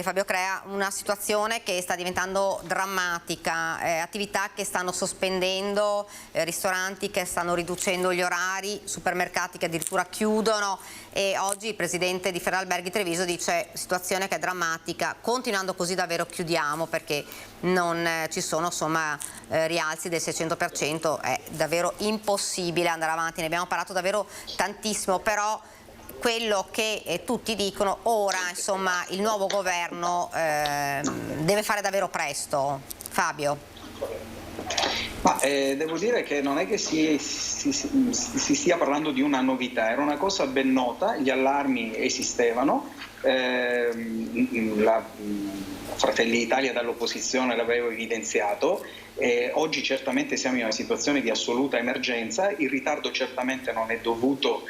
Fabio Crea, una situazione che sta diventando drammatica, attività che stanno sospendendo, ristoranti che stanno riducendo gli orari, supermercati che addirittura chiudono, e oggi il presidente di Federalberghi Treviso dice situazione che è drammatica, continuando così davvero chiudiamo, perché non ci sono insomma rialzi del 600%, è davvero impossibile andare avanti. Ne abbiamo parlato davvero tantissimo, però quello che tutti dicono ora, insomma, il nuovo governo deve fare davvero presto. Fabio. Ma devo dire che non è che si stia parlando di una novità, era una cosa ben nota, gli allarmi esistevano, Fratelli d'Italia dall'opposizione l'aveva evidenziato, oggi certamente siamo in una situazione di assoluta emergenza, il ritardo certamente non è dovuto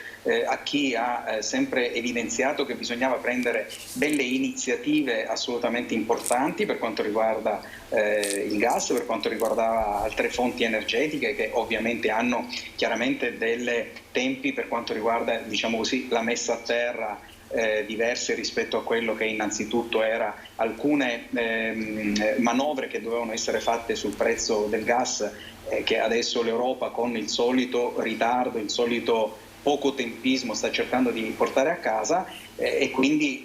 a chi ha sempre evidenziato che bisognava prendere delle iniziative assolutamente importanti per quanto riguarda il gas, per quanto riguarda altre fonti energetiche che ovviamente hanno chiaramente dei tempi per quanto riguarda, diciamo così, la messa a terra diverse rispetto a quello che innanzitutto era alcune manovre che dovevano essere fatte sul prezzo del gas, che adesso l'Europa, con il solito ritardo, il solito poco tempismo sta cercando di portare a casa, e quindi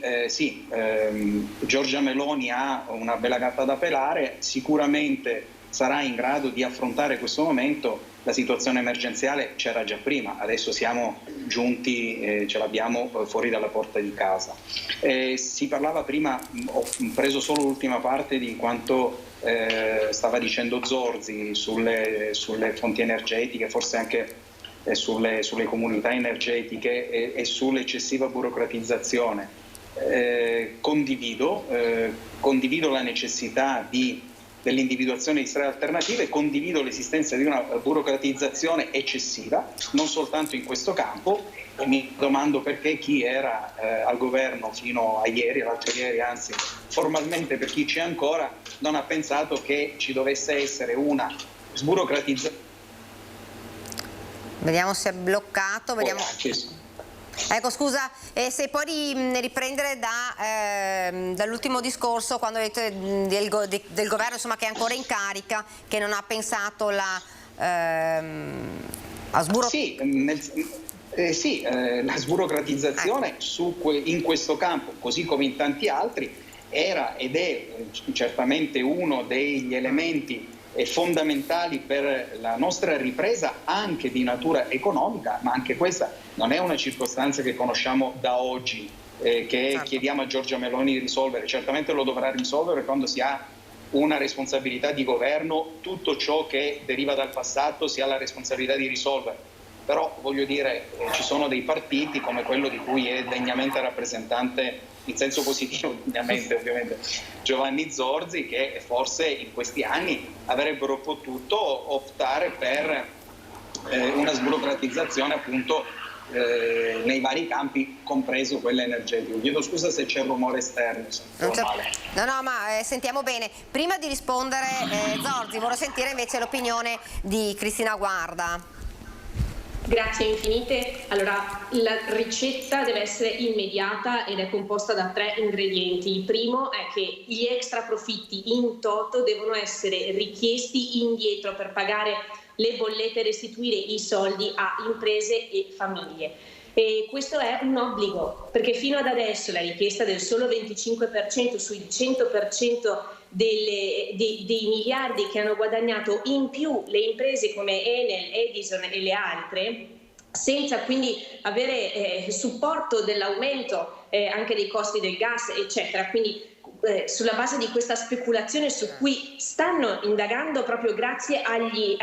Giorgia Meloni ha una bella gatta da pelare, sicuramente sarà in grado di affrontare questo momento. La situazione emergenziale c'era già prima, adesso siamo giunti, ce l'abbiamo fuori dalla porta di casa. Si parlava prima, ho preso solo l'ultima parte di quanto stava dicendo Zorzi sulle fonti energetiche, forse anche sulle comunità energetiche e sull'eccessiva burocratizzazione. Condivido la necessità dell'individuazione di strade alternative, condivido l'esistenza di una burocratizzazione eccessiva, non soltanto in questo campo, e mi domando perché chi era al governo fino a ieri, l'altro ieri anzi, formalmente per chi c'è ancora, non ha pensato che ci dovesse essere una sburocratizzazione. Vediamo se è bloccato, vediamo. Ecco, scusa, se puoi riprendere dall'ultimo discorso, quando hai detto del governo, insomma, che è ancora in carica, che non ha pensato a la sburocratizzazione in questo campo, così come in tanti altri, era ed è certamente uno degli elementi fondamentali per la nostra ripresa anche di natura economica, ma anche questa non è una circostanza che conosciamo da oggi, che chiediamo a Giorgia Meloni di risolvere. Certamente lo dovrà risolvere quando si ha una responsabilità di governo, tutto ciò che deriva dal passato si ha la responsabilità di risolvere. Però voglio dire, ci sono dei partiti come quello di cui è degnamente rappresentante, in senso positivo ovviamente, Giovanni Zorzi, che forse in questi anni avrebbero potuto optare per una sburocratizzazione appunto nei vari campi, compreso quello energetico. Chiedo scusa se c'è rumore esterno. No, ma sentiamo bene. Prima di rispondere, Zorzi, vorrei sentire invece l'opinione di Cristina Guarda. Grazie infinite. Allora, la ricetta deve essere immediata ed è composta da 3 ingredienti. Il primo è che gli extra profitti in toto devono essere richiesti indietro per pagare le bollette e restituire i soldi a imprese e famiglie. E questo è un obbligo, perché fino ad adesso la richiesta del solo 25% sui 100% dei miliardi che hanno guadagnato in più le imprese come Enel, Edison e le altre, senza quindi avere supporto dell'aumento anche dei costi del gas, eccetera. Quindi sulla base di questa speculazione su cui stanno indagando proprio grazie agli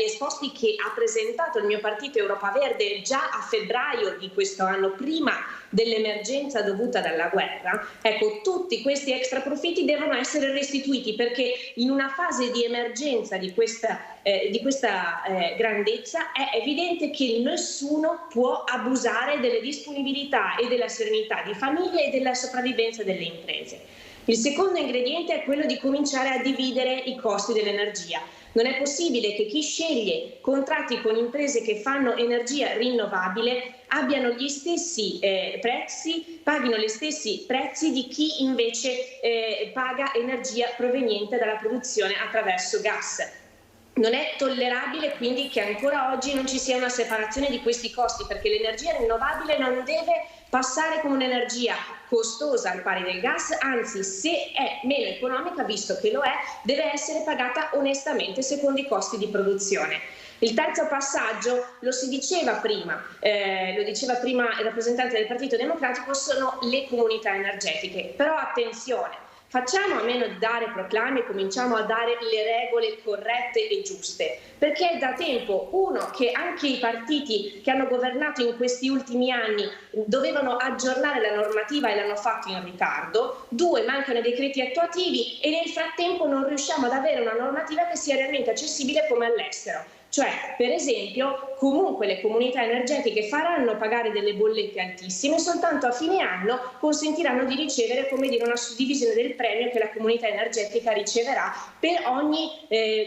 esposti che ha presentato il mio partito Europa Verde già a febbraio di questo anno, prima dell'emergenza dovuta dalla guerra, ecco, tutti questi extra profitti devono essere restituiti, perché in una fase di emergenza di questa grandezza è evidente che nessuno può abusare delle disponibilità e della serenità di famiglie e della sopravvivenza delle imprese. Il secondo ingrediente è quello di cominciare a dividere i costi dell'energia. Non è possibile che chi sceglie contratti con imprese che fanno energia rinnovabile abbiano gli stessi prezzi, paghino gli stessi prezzi di chi invece paga energia proveniente dalla produzione attraverso gas. Non è tollerabile quindi che ancora oggi non ci sia una separazione di questi costi, perché l'energia rinnovabile non deve passare come un'energia costosa al pari del gas, anzi, se è meno economica, visto che lo è, deve essere pagata onestamente secondo i costi di produzione. Il terzo passaggio, lo diceva prima il rappresentante del Partito Democratico, sono le comunità energetiche. Però attenzione, facciamo a meno di dare proclami e cominciamo a dare le regole corrette e giuste, perché è da tempo, uno, che anche i partiti che hanno governato in questi ultimi anni dovevano aggiornare la normativa e l'hanno fatto in ritardo, 2, mancano i decreti attuativi e nel frattempo non riusciamo ad avere una normativa che sia realmente accessibile come all'estero. Cioè, per esempio, comunque le comunità energetiche faranno pagare delle bollette altissime, soltanto a fine anno consentiranno di ricevere, come dire, una suddivisione del premio che la comunità energetica riceverà per ogni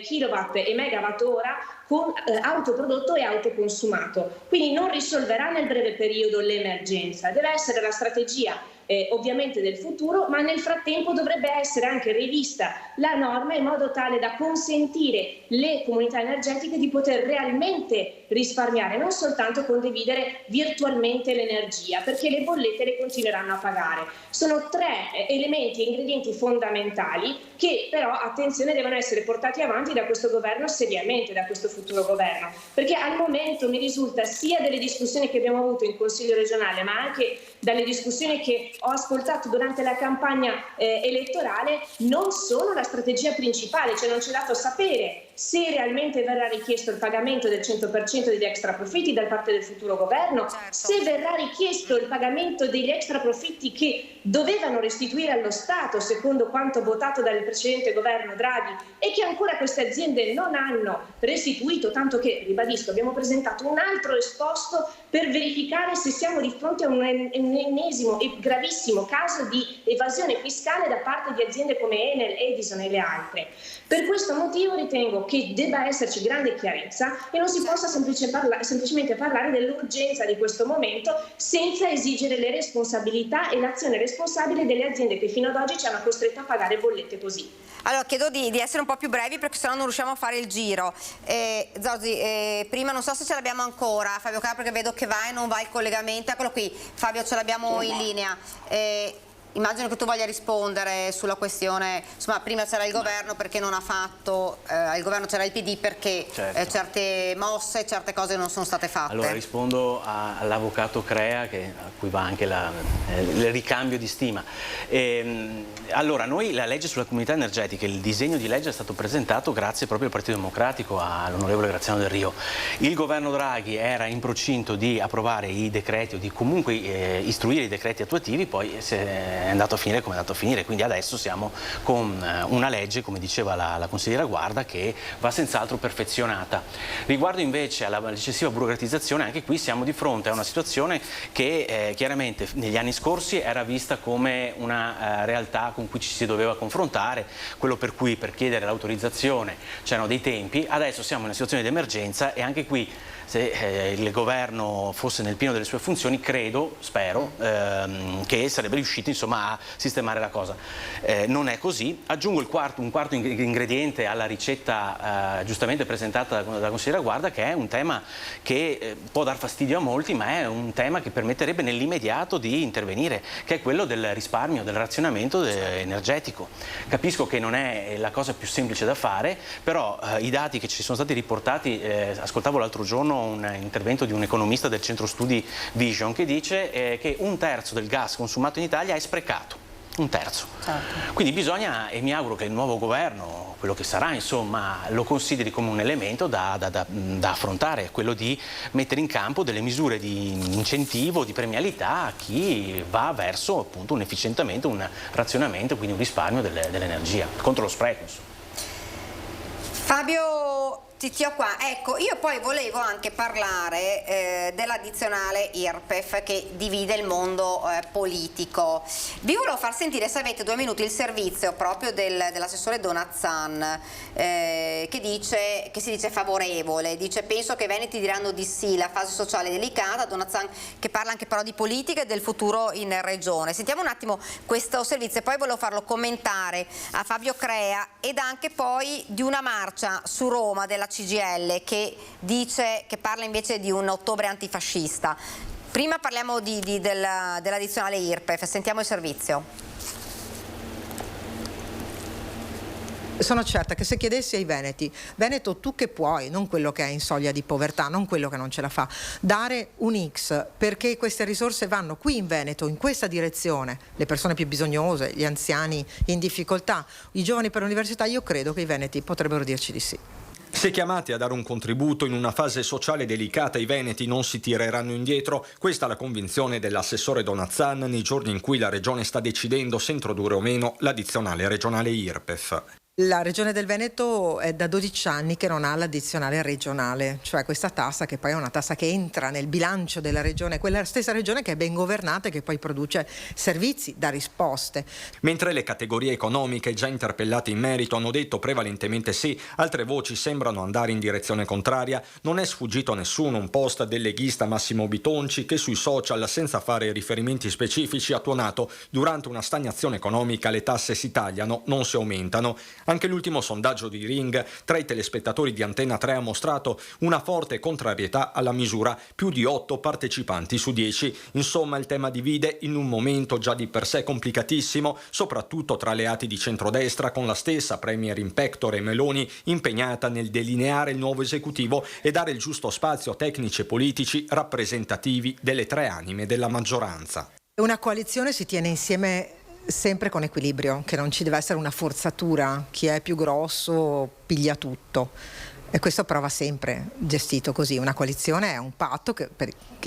kilowatt e megawatt ora con autoprodotto e autoconsumato. Quindi non risolverà nel breve periodo l'emergenza, deve essere la strategia ovviamente del futuro, ma nel frattempo dovrebbe essere anche rivista la norma in modo tale da consentire le comunità energetiche di poter realmente risparmiare, non soltanto condividere virtualmente l'energia, perché le bollette le continueranno a pagare. Sono 3 elementi e ingredienti fondamentali che però, attenzione, devono essere portati avanti da questo governo seriamente, da questo futuro governo, perché al momento mi risulta sia delle discussioni che abbiamo avuto in Consiglio regionale, ma anche dalle discussioni che ho ascoltato durante la campagna elettorale, non sono la strategia principale, cioè non c'è dato sapere se realmente verrà richiesto il pagamento del 100% degli extra profitti da parte del futuro governo, se verrà richiesto il pagamento degli extra profitti che dovevano restituire allo Stato secondo quanto votato dal precedente governo Draghi e che ancora queste aziende non hanno restituito, tanto che, ribadisco, abbiamo presentato un altro esposto per verificare se siamo di fronte a un ennesimo e gravissimo caso di evasione fiscale da parte di aziende come Enel, Edison e le altre. Per questo motivo ritengo che debba esserci grande chiarezza e non si possa semplicemente parlare dell'urgenza di questo momento senza esigere le responsabilità e l'azione responsabile delle aziende che fino ad oggi ci hanno costretto a pagare bollette così. Allora chiedo di essere un po' più brevi perché sennò non riusciamo a fare il giro. Zorzi, prima non so se ce l'abbiamo ancora, Fabio Crea, perché vedo che va e non va il collegamento. Eccolo qui, Fabio, ce l'abbiamo in linea. Immagino che tu voglia rispondere sulla questione, insomma prima c'era il governo perché non ha fatto, il governo c'era il PD perché certe mosse, certe cose non sono state fatte. Allora rispondo all'avvocato Crea, a cui va anche il ricambio di stima. Allora noi la legge sulla comunità energetica, il disegno di legge è stato presentato grazie proprio al Partito Democratico, all'onorevole Graziano Del Rio. Il governo Draghi era in procinto di approvare i decreti o di comunque istruire i decreti attuativi, poi è andato a finire come è andato a finire, quindi adesso siamo con una legge, come diceva la consigliera Guarda, che va senz'altro perfezionata. Riguardo invece all'eccessiva burocratizzazione, anche qui siamo di fronte a una situazione che chiaramente negli anni scorsi era vista come una realtà con cui ci si doveva confrontare, quello per cui per chiedere l'autorizzazione c'erano dei tempi. Adesso siamo in una situazione di emergenza e anche qui, se il governo fosse nel pieno delle sue funzioni, spero che sarebbe riuscito insomma a sistemare la cosa. Non è così. Aggiungo un quarto ingrediente alla ricetta giustamente presentata dalla consigliera Guarda, che è un tema che può dar fastidio a molti, ma è un tema che permetterebbe nell'immediato di intervenire, che è quello del risparmio, del razionamento energetico. Capisco che non è la cosa più semplice da fare, però i dati che ci sono stati riportati, ascoltavo l'altro giorno un intervento di un economista del centro studi Vision che dice che 1/3 del gas consumato in Italia è sprecato. 1/3. Certo. Quindi bisogna, e mi auguro che il nuovo governo, quello che sarà, insomma, lo consideri come un elemento da affrontare, quello di mettere in campo delle misure di incentivo, di premialità a chi va verso appunto un efficientamento, un razionamento, quindi un risparmio dell'energia, contro lo spreco. Insomma. Fabio, ti ho qua. Ecco, io poi volevo anche parlare dell'addizionale IRPEF che divide il mondo politico. Vi volevo far sentire, se avete 2 minuti, il servizio proprio dell'assessore Donazzan che si dice favorevole, dice penso che i veneti diranno di sì, la fase sociale è delicata. Donazzan che parla anche però di politica e del futuro in regione. Sentiamo un attimo questo servizio e poi volevo farlo commentare a Fabio Crea ed anche poi di una marcia su Roma della CGIL che parla invece di un ottobre antifascista. Prima parliamo dell'addizionale IRPEF, sentiamo il servizio. Sono certa che se chiedessi ai veneti, Veneto tu che puoi, non quello che è in soglia di povertà, non quello che non ce la fa, dare un X perché queste risorse vanno qui in Veneto, in questa direzione, le persone più bisognose, gli anziani in difficoltà, i giovani per l'università, io credo che i veneti potrebbero dirci di sì. Se chiamati a dare un contributo in una fase sociale delicata, i veneti non si tireranno indietro. Questa è la convinzione dell'assessore Donazzan nei giorni in cui la regione sta decidendo se introdurre o meno l'addizionale regionale IRPEF. La Regione del Veneto è da 12 anni che non ha l'addizionale regionale, cioè questa tassa che poi è una tassa che entra nel bilancio della regione, quella stessa regione che è ben governata e che poi produce servizi, dà risposte. Mentre le categorie economiche già interpellate in merito hanno detto prevalentemente sì, altre voci sembrano andare in direzione contraria. Non è sfuggito a nessuno un post del leghista Massimo Bitonci che sui social, senza fare riferimenti specifici, ha tuonato: durante una stagnazione economica le tasse si tagliano, non si aumentano. Anche l'ultimo sondaggio di Ring tra i telespettatori di Antenna 3 ha mostrato una forte contrarietà alla misura, più di 8 partecipanti su 10. Insomma, il tema divide in un momento già di per sé complicatissimo, soprattutto tra alleati di centrodestra, con la stessa Premier in pectore Meloni impegnata nel delineare il nuovo esecutivo e dare il giusto spazio a tecnici e politici rappresentativi delle tre anime della maggioranza. Una coalizione si tiene insieme sempre con equilibrio, che non ci deve essere una forzatura, chi è più grosso piglia tutto, e questo prova sempre gestito così. Una coalizione è un patto che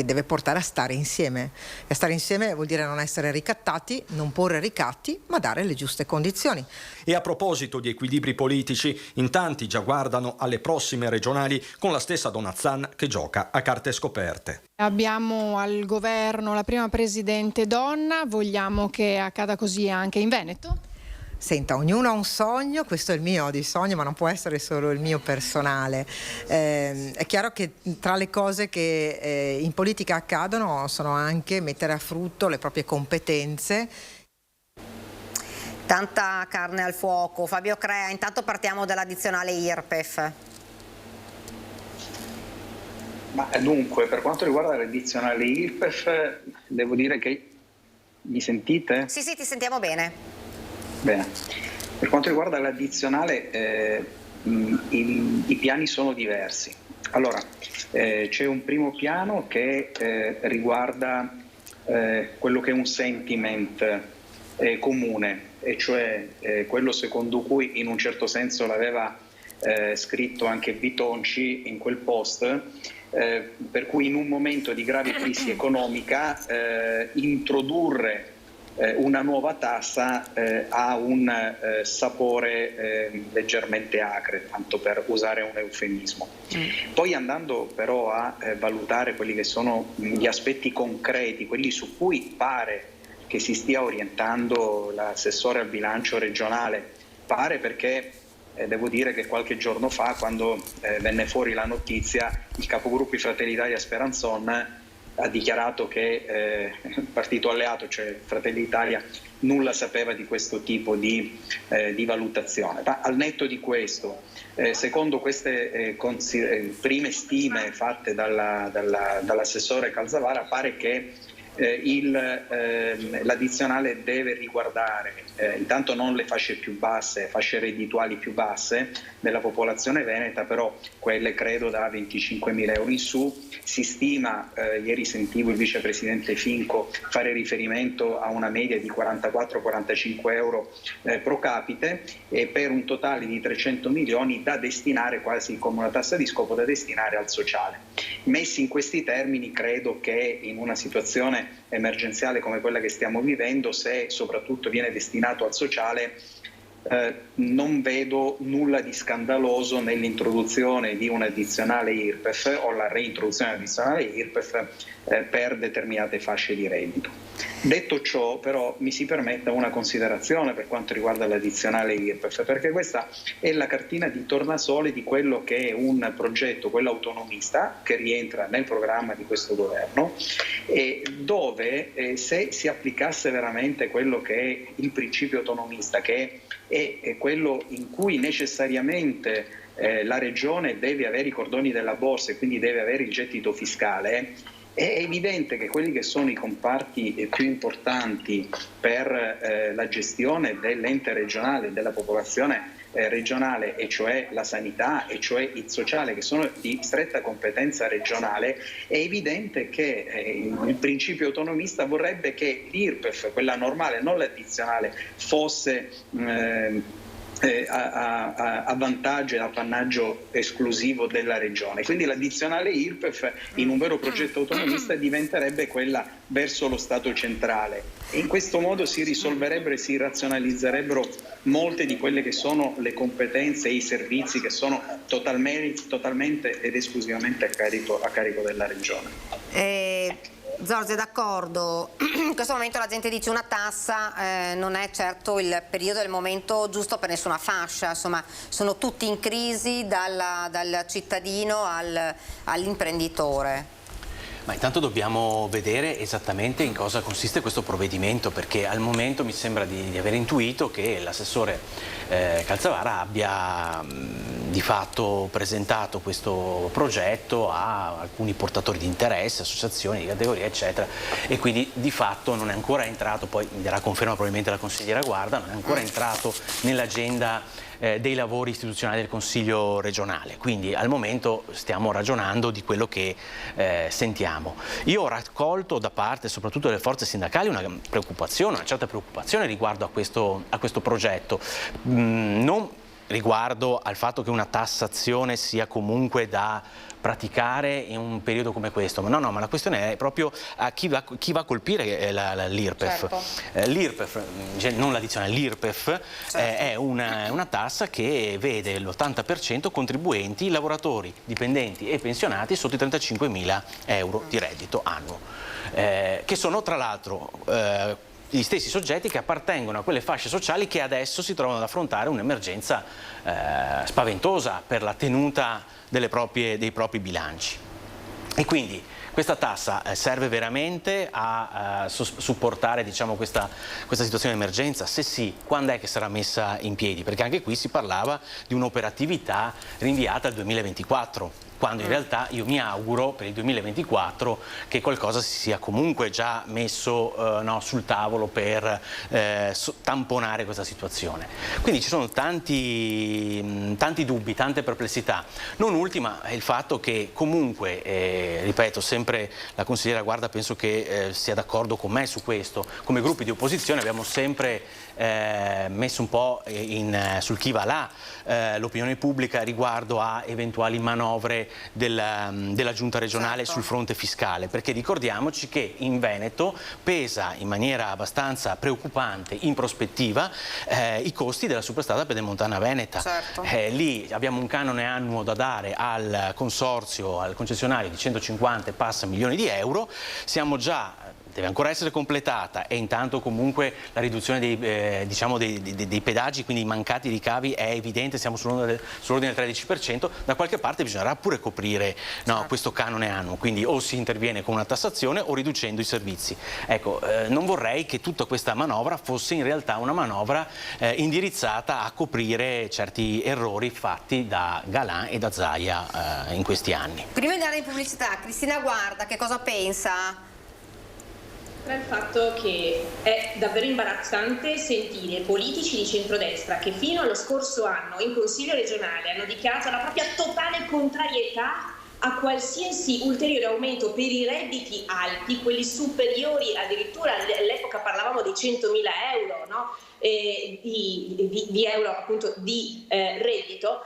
deve portare a stare insieme, e stare insieme vuol dire non essere ricattati, non porre ricatti, ma dare le giuste condizioni. E a proposito di equilibri politici, in tanti già guardano alle prossime regionali con la stessa Donazzan che gioca a carte scoperte. Abbiamo al governo la prima presidente donna, vogliamo che accada così anche in Veneto? Senta, ognuno ha un sogno, questo è il mio di sogno, ma non può essere solo il mio personale. È chiaro che tra le cose che in politica accadono sono anche mettere a frutto le proprie competenze. Tanta carne al fuoco. Fabio Crea, intanto partiamo dall'addizionale IRPEF. Ma dunque, per quanto riguarda l'addizionale IRPEF, devo dire che... Mi sentite? Sì, ti sentiamo bene. Bene. Per quanto riguarda l'addizionale, i piani sono diversi. Allora, c'è un primo piano che riguarda quello che è un sentiment comune, e cioè quello secondo cui in un certo senso l'aveva scritto anche Bitonci in quel post, per cui in un momento di grave crisi economica introdurre una nuova tassa ha un sapore leggermente acre, tanto per usare un eufemismo. Poi andando però a valutare quelli che sono gli aspetti concreti, quelli su cui pare che si stia orientando l'assessore al bilancio regionale, pare perché devo dire che qualche giorno fa, quando venne fuori la notizia, il capogruppo di Fratelli d'Italia Speranzon ha dichiarato che il partito alleato, cioè Fratelli d'Italia, nulla sapeva di questo tipo di valutazione. Ma al netto di questo, secondo queste prime stime fatte dall'assessore Calzavara, pare che l'addizionale deve riguardare intanto non le fasce più basse, fasce reddituali più basse della popolazione veneta, però quelle credo da 25.000 euro in su. Si stima, ieri sentivo il vicepresidente Finco fare riferimento a una media di 44-45 euro pro capite, e per un totale di 300 milioni da destinare, quasi come una tassa di scopo, da destinare al sociale. Messi in questi termini, credo che in una situazione emergenziale come quella che stiamo vivendo, se soprattutto viene destinato al sociale, non vedo nulla di scandaloso nell'introduzione di un'addizionale IRPEF o la reintroduzione dell'addizionale IRPEF per determinate fasce di reddito. Detto ciò, però, mi si permetta una considerazione per quanto riguarda l'addizionale IRPEF, perché questa è la cartina di tornasole di quello che è un progetto, quello autonomista, che rientra nel programma di questo governo, e dove se si applicasse veramente quello che è il principio autonomista, che è quello in cui necessariamente la regione deve avere i cordoni della borsa e quindi deve avere il gettito fiscale, è evidente che quelli che sono i comparti più importanti per la gestione dell'ente regionale e della popolazione regionale, e cioè la sanità, e cioè il sociale, che sono di stretta competenza regionale, è evidente che il principio autonomista vorrebbe che l'IRPEF, quella normale, non l'addizionale, fosse a vantaggio e appannaggio esclusivo della regione. Quindi l'addizionale IRPEF in un vero progetto autonomista diventerebbe quella verso lo Stato centrale, e in questo modo si risolverebbero e si razionalizzerebbero molte di quelle che sono le competenze e i servizi che sono totalmente ed esclusivamente a carico della regione. Giorgio è d'accordo, in questo momento la gente dice una tassa non è certo il periodo del momento giusto per nessuna fascia, insomma sono tutti in crisi dal cittadino all'imprenditore. Ma intanto dobbiamo vedere esattamente in cosa consiste questo provvedimento, perché al momento mi sembra di aver intuito che l'assessore Calzavara abbia di fatto presentato questo progetto a alcuni portatori di interesse, associazioni di categoria eccetera, e quindi di fatto non è ancora entrato, poi mi darà conferma probabilmente la consigliera Guarda, non è ancora entrato nell'agenda dei lavori istituzionali del Consiglio regionale, quindi al momento stiamo ragionando di quello che sentiamo. Io ho raccolto da parte soprattutto delle forze sindacali una certa preoccupazione riguardo a questo progetto, non riguardo al fatto che una tassazione sia comunque da praticare in un periodo come questo, ma no, ma la questione è proprio a chi va a colpire l'IRPEF. Certo. L'IRPEF, non l'addizionale, l'IRPEF certo. È una tassa che vede l'80% contribuenti, lavoratori, dipendenti e pensionati sotto i 35.000 euro di reddito annuo, che sono tra l'altro gli stessi soggetti che appartengono a quelle fasce sociali che adesso si trovano ad affrontare un'emergenza spaventosa per la tenuta dei propri bilanci. E quindi questa tassa serve veramente a supportare, diciamo, questa situazione di emergenza? Se sì, quando è che sarà messa in piedi? Perché anche qui si parlava di un'operatività rinviata al 2024. Quando in realtà io mi auguro per il 2024 che qualcosa si sia comunque già messo sul tavolo per tamponare questa situazione. Quindi ci sono tanti dubbi, tante perplessità. Non ultima è il fatto che comunque, ripeto, sempre la consigliera Guarda penso che sia d'accordo con me su questo, come gruppi di opposizione abbiamo sempre messo un po' sul chi va là l'opinione pubblica riguardo a eventuali manovre della giunta regionale certo. sul fronte fiscale, perché ricordiamoci che in Veneto pesa in maniera abbastanza preoccupante in prospettiva i costi della superstrada pedemontana veneta. Certo. Lì abbiamo un canone annuo da dare al consorzio, al concessionario di 150 e passa milioni di euro, siamo già deve ancora essere completata e intanto comunque la riduzione dei pedaggi, quindi i mancati ricavi è evidente, siamo sull'ordine del 13%, da qualche parte bisognerà pure coprire questo canone annuo, quindi o si interviene con una tassazione o riducendo i servizi. Ecco, non vorrei che tutta questa manovra fosse in realtà una manovra indirizzata a coprire certi errori fatti da Galan e da Zaia in questi anni. Prima di andare in pubblicità, Cristina Guarda, che cosa pensa? Il fatto che è davvero imbarazzante sentire politici di centrodestra che fino allo scorso anno in Consiglio regionale hanno dichiarato la propria totale contrarietà a qualsiasi ulteriore aumento per i redditi alti, quelli superiori addirittura, all'epoca parlavamo dei 100.000 euro, no? di euro appunto di reddito,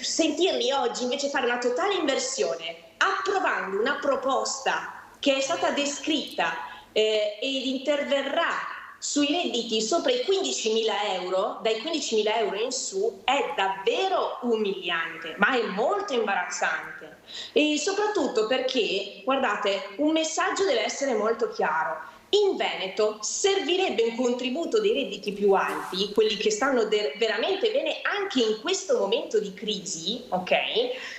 sentirli oggi invece fare una totale inversione, approvando una proposta che è stata descritta ed interverrà sui redditi sopra i 15.000 euro, dai 15.000 euro in su, è davvero umiliante, ma è molto imbarazzante. E soprattutto perché, guardate, un messaggio deve essere molto chiaro. In Veneto servirebbe un contributo dei redditi più alti, quelli che stanno veramente bene anche in questo momento di crisi, ok?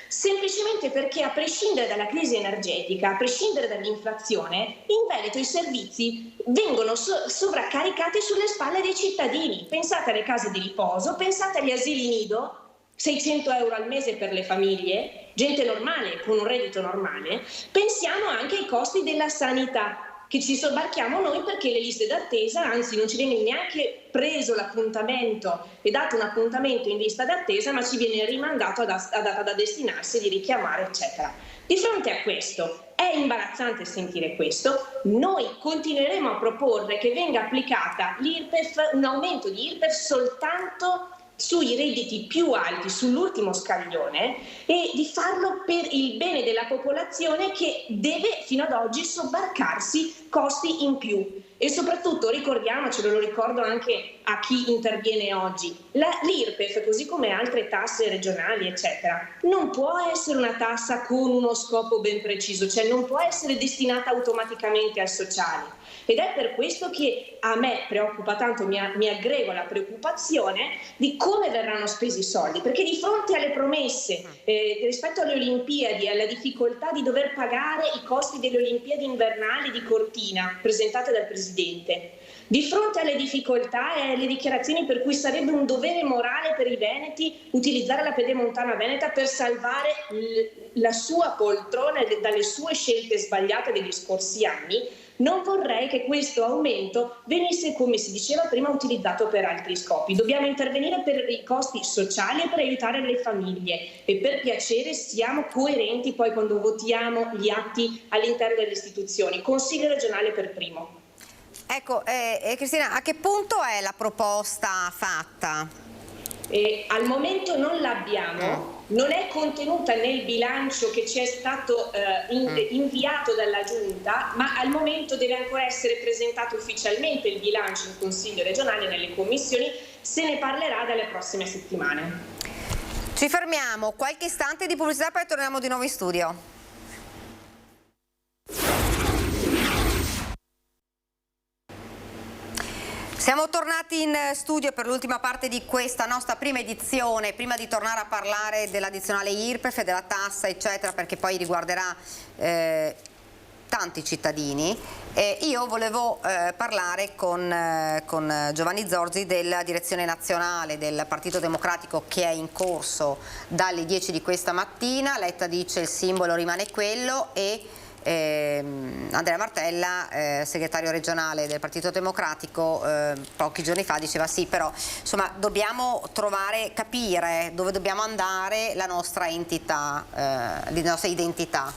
Semplicemente perché a prescindere dalla crisi energetica, a prescindere dall'inflazione, in Veneto i servizi vengono sovraccaricati sulle spalle dei cittadini. Pensate alle case di riposo, pensate agli asili nido, 600 euro al mese per le famiglie, gente normale con un reddito normale. Pensiamo anche ai costi della sanità, che ci sobbarchiamo noi perché le liste d'attesa, anzi non ci viene neanche preso l'appuntamento e dato un appuntamento in lista d'attesa, ma ci viene rimandato a data da destinarsi, di richiamare, eccetera. Di fronte a questo è imbarazzante sentire questo. Noi continueremo a proporre che venga applicata l'IRPEF, un aumento di IRPEF soltanto sui redditi più alti, sull'ultimo scaglione, e di farlo per il bene della popolazione che deve fino ad oggi sobbarcarsi costi in più. E soprattutto ricordiamocelo, lo ricordo anche a chi interviene oggi, l'IRPEF, così come altre tasse regionali eccetera, non può essere una tassa con uno scopo ben preciso, cioè non può essere destinata automaticamente al sociale. Ed è per questo che a me preoccupa tanto, mi aggrego alla preoccupazione di come verranno spesi i soldi, perché di fronte alle promesse rispetto alle Olimpiadi, alla difficoltà di dover pagare i costi delle Olimpiadi invernali di Cortina presentate dal Presidente, di fronte alle difficoltà e alle dichiarazioni per cui sarebbe un dovere morale per i veneti utilizzare la pedemontana veneta per salvare la sua poltrona dalle sue scelte sbagliate degli scorsi anni, non vorrei che questo aumento venisse, come si diceva prima, utilizzato per altri scopi. Dobbiamo intervenire per i costi sociali e per aiutare le famiglie, e per piacere siamo coerenti poi quando votiamo gli atti all'interno delle istituzioni, Consiglio regionale per primo. Ecco, Cristina, a che punto è la proposta fatta? Al momento non l'abbiamo, non è contenuta nel bilancio che ci è stato inviato dalla Giunta, ma al momento deve ancora essere presentato ufficialmente il bilancio in Consiglio regionale, nelle commissioni, se ne parlerà dalle prossime settimane. Ci fermiamo, qualche istante di pubblicità, poi torniamo di nuovo in studio. Siamo tornati in studio per l'ultima parte di questa nostra prima edizione, prima di tornare a parlare dell'addizionale IRPEF e della tassa eccetera, perché poi riguarderà tanti cittadini. Io volevo parlare con Giovanni Zorzi della direzione nazionale del Partito Democratico, che è in corso dalle 10 di questa mattina. Letta dice il simbolo rimane quello, e Andrea Martella, segretario regionale del Partito Democratico, pochi giorni fa diceva sì, però insomma dobbiamo capire dove dobbiamo andare, la nostra entità, le nostre identità.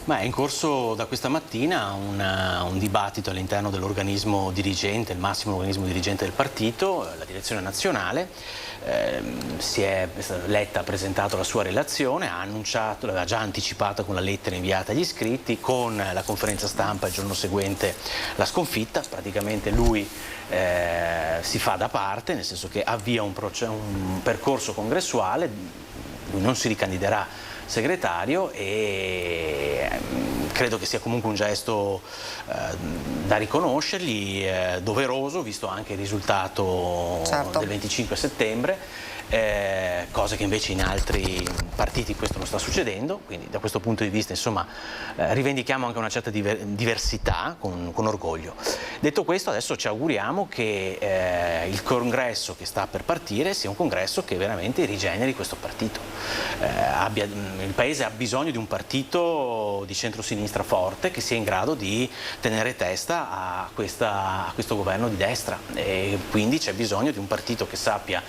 Ma è in corso da questa mattina un dibattito all'interno dell'organismo dirigente, il massimo organismo dirigente del partito, la direzione nazionale. Letta ha presentato la sua relazione, ha annunciato, l'aveva già anticipata con la lettera inviata agli iscritti, con la conferenza stampa il giorno seguente la sconfitta. Praticamente lui si fa da parte, nel senso che avvia un percorso congressuale, lui non si ricandiderà segretario, e credo che sia comunque un gesto da riconoscergli, doveroso, visto anche il risultato del 25 settembre, cosa che invece in altri partiti questo non sta succedendo, quindi da questo punto di vista insomma rivendichiamo anche una certa diversità con orgoglio. Detto questo, adesso ci auguriamo che il congresso che sta per partire sia un congresso che veramente rigeneri questo partito. Il Paese ha bisogno di un partito di centrosinistra forte, che sia in grado di tenere testa a questo governo di destra, e quindi c'è bisogno di un partito che sappia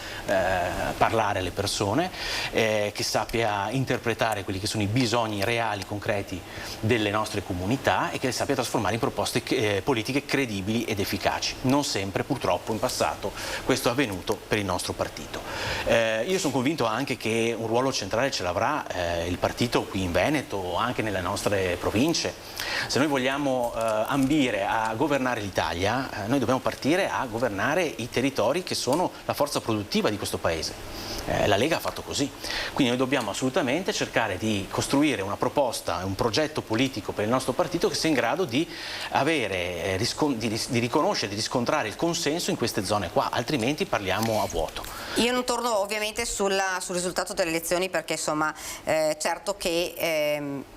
parlare alle persone, che sappia interpretare quelli che sono i bisogni reali, concreti delle nostre comunità, e che le sappia trasformare in proposte politiche credibili ed efficaci. Non sempre, purtroppo, in passato questo è avvenuto per il nostro partito. Io sono convinto anche che un ruolo centrale ce l'avrà il partito qui in Veneto, anche nelle nostre province. Se noi vogliamo ambire a governare l'Italia, noi dobbiamo partire a governare i territori che sono la forza produttiva di questo Paese. La Lega ha fatto così, quindi noi dobbiamo assolutamente cercare di costruire una proposta, un progetto politico per il nostro partito che sia in grado di avere, di riconoscere, di riscontrare il consenso in queste zone qua, altrimenti parliamo a vuoto. Io non torno ovviamente sul risultato delle elezioni, perché insomma certo che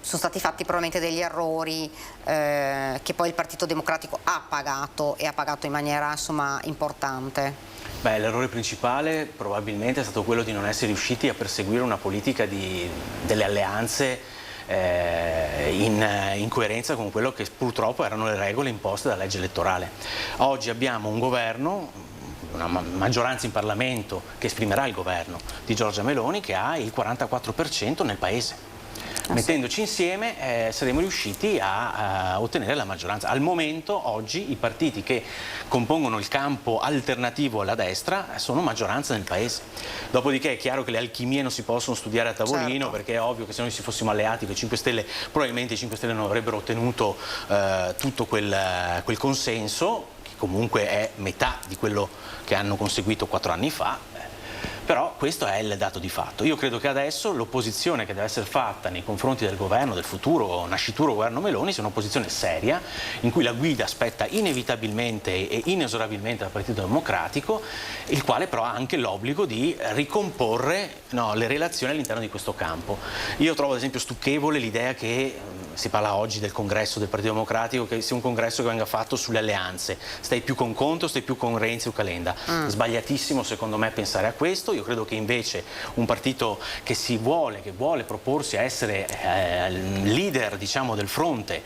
sono stati fatti probabilmente degli errori che poi il Partito Democratico ha pagato, e ha pagato in maniera insomma importante. Beh, l'errore principale probabilmente è stato quello di non essere riusciti a perseguire una politica delle alleanze in coerenza con quello che purtroppo erano le regole imposte dalla legge elettorale. Oggi abbiamo un governo, una maggioranza in Parlamento che esprimerà il governo di Giorgia Meloni, che ha il 44% nel Paese. Mettendoci insieme saremo riusciti a ottenere la maggioranza. Al momento, oggi, i partiti che compongono il campo alternativo alla destra sono maggioranza nel Paese. Dopodiché è chiaro che le alchimie non si possono studiare a tavolino, perché è ovvio che se noi ci fossimo alleati con i 5 Stelle, probabilmente i 5 Stelle non avrebbero ottenuto tutto quel consenso, che comunque è metà di quello che hanno conseguito 4 anni fa. Però questo è il dato di fatto. Io credo che adesso l'opposizione che deve essere fatta nei confronti del governo, del futuro, nascituro governo Meloni, sia un'opposizione seria, in cui la guida aspetta inevitabilmente e inesorabilmente dal Partito Democratico, il quale però ha anche l'obbligo di ricomporre le relazioni all'interno di questo campo. Io trovo ad esempio stucchevole l'idea che si parla oggi del congresso del Partito Democratico, che sia un congresso che venga fatto sulle alleanze. Stai più con Conte o stai più con Renzi o Calenda? Sbagliatissimo secondo me pensare a questo. Io credo che invece un partito che vuole proporsi a essere leader, diciamo, del fronte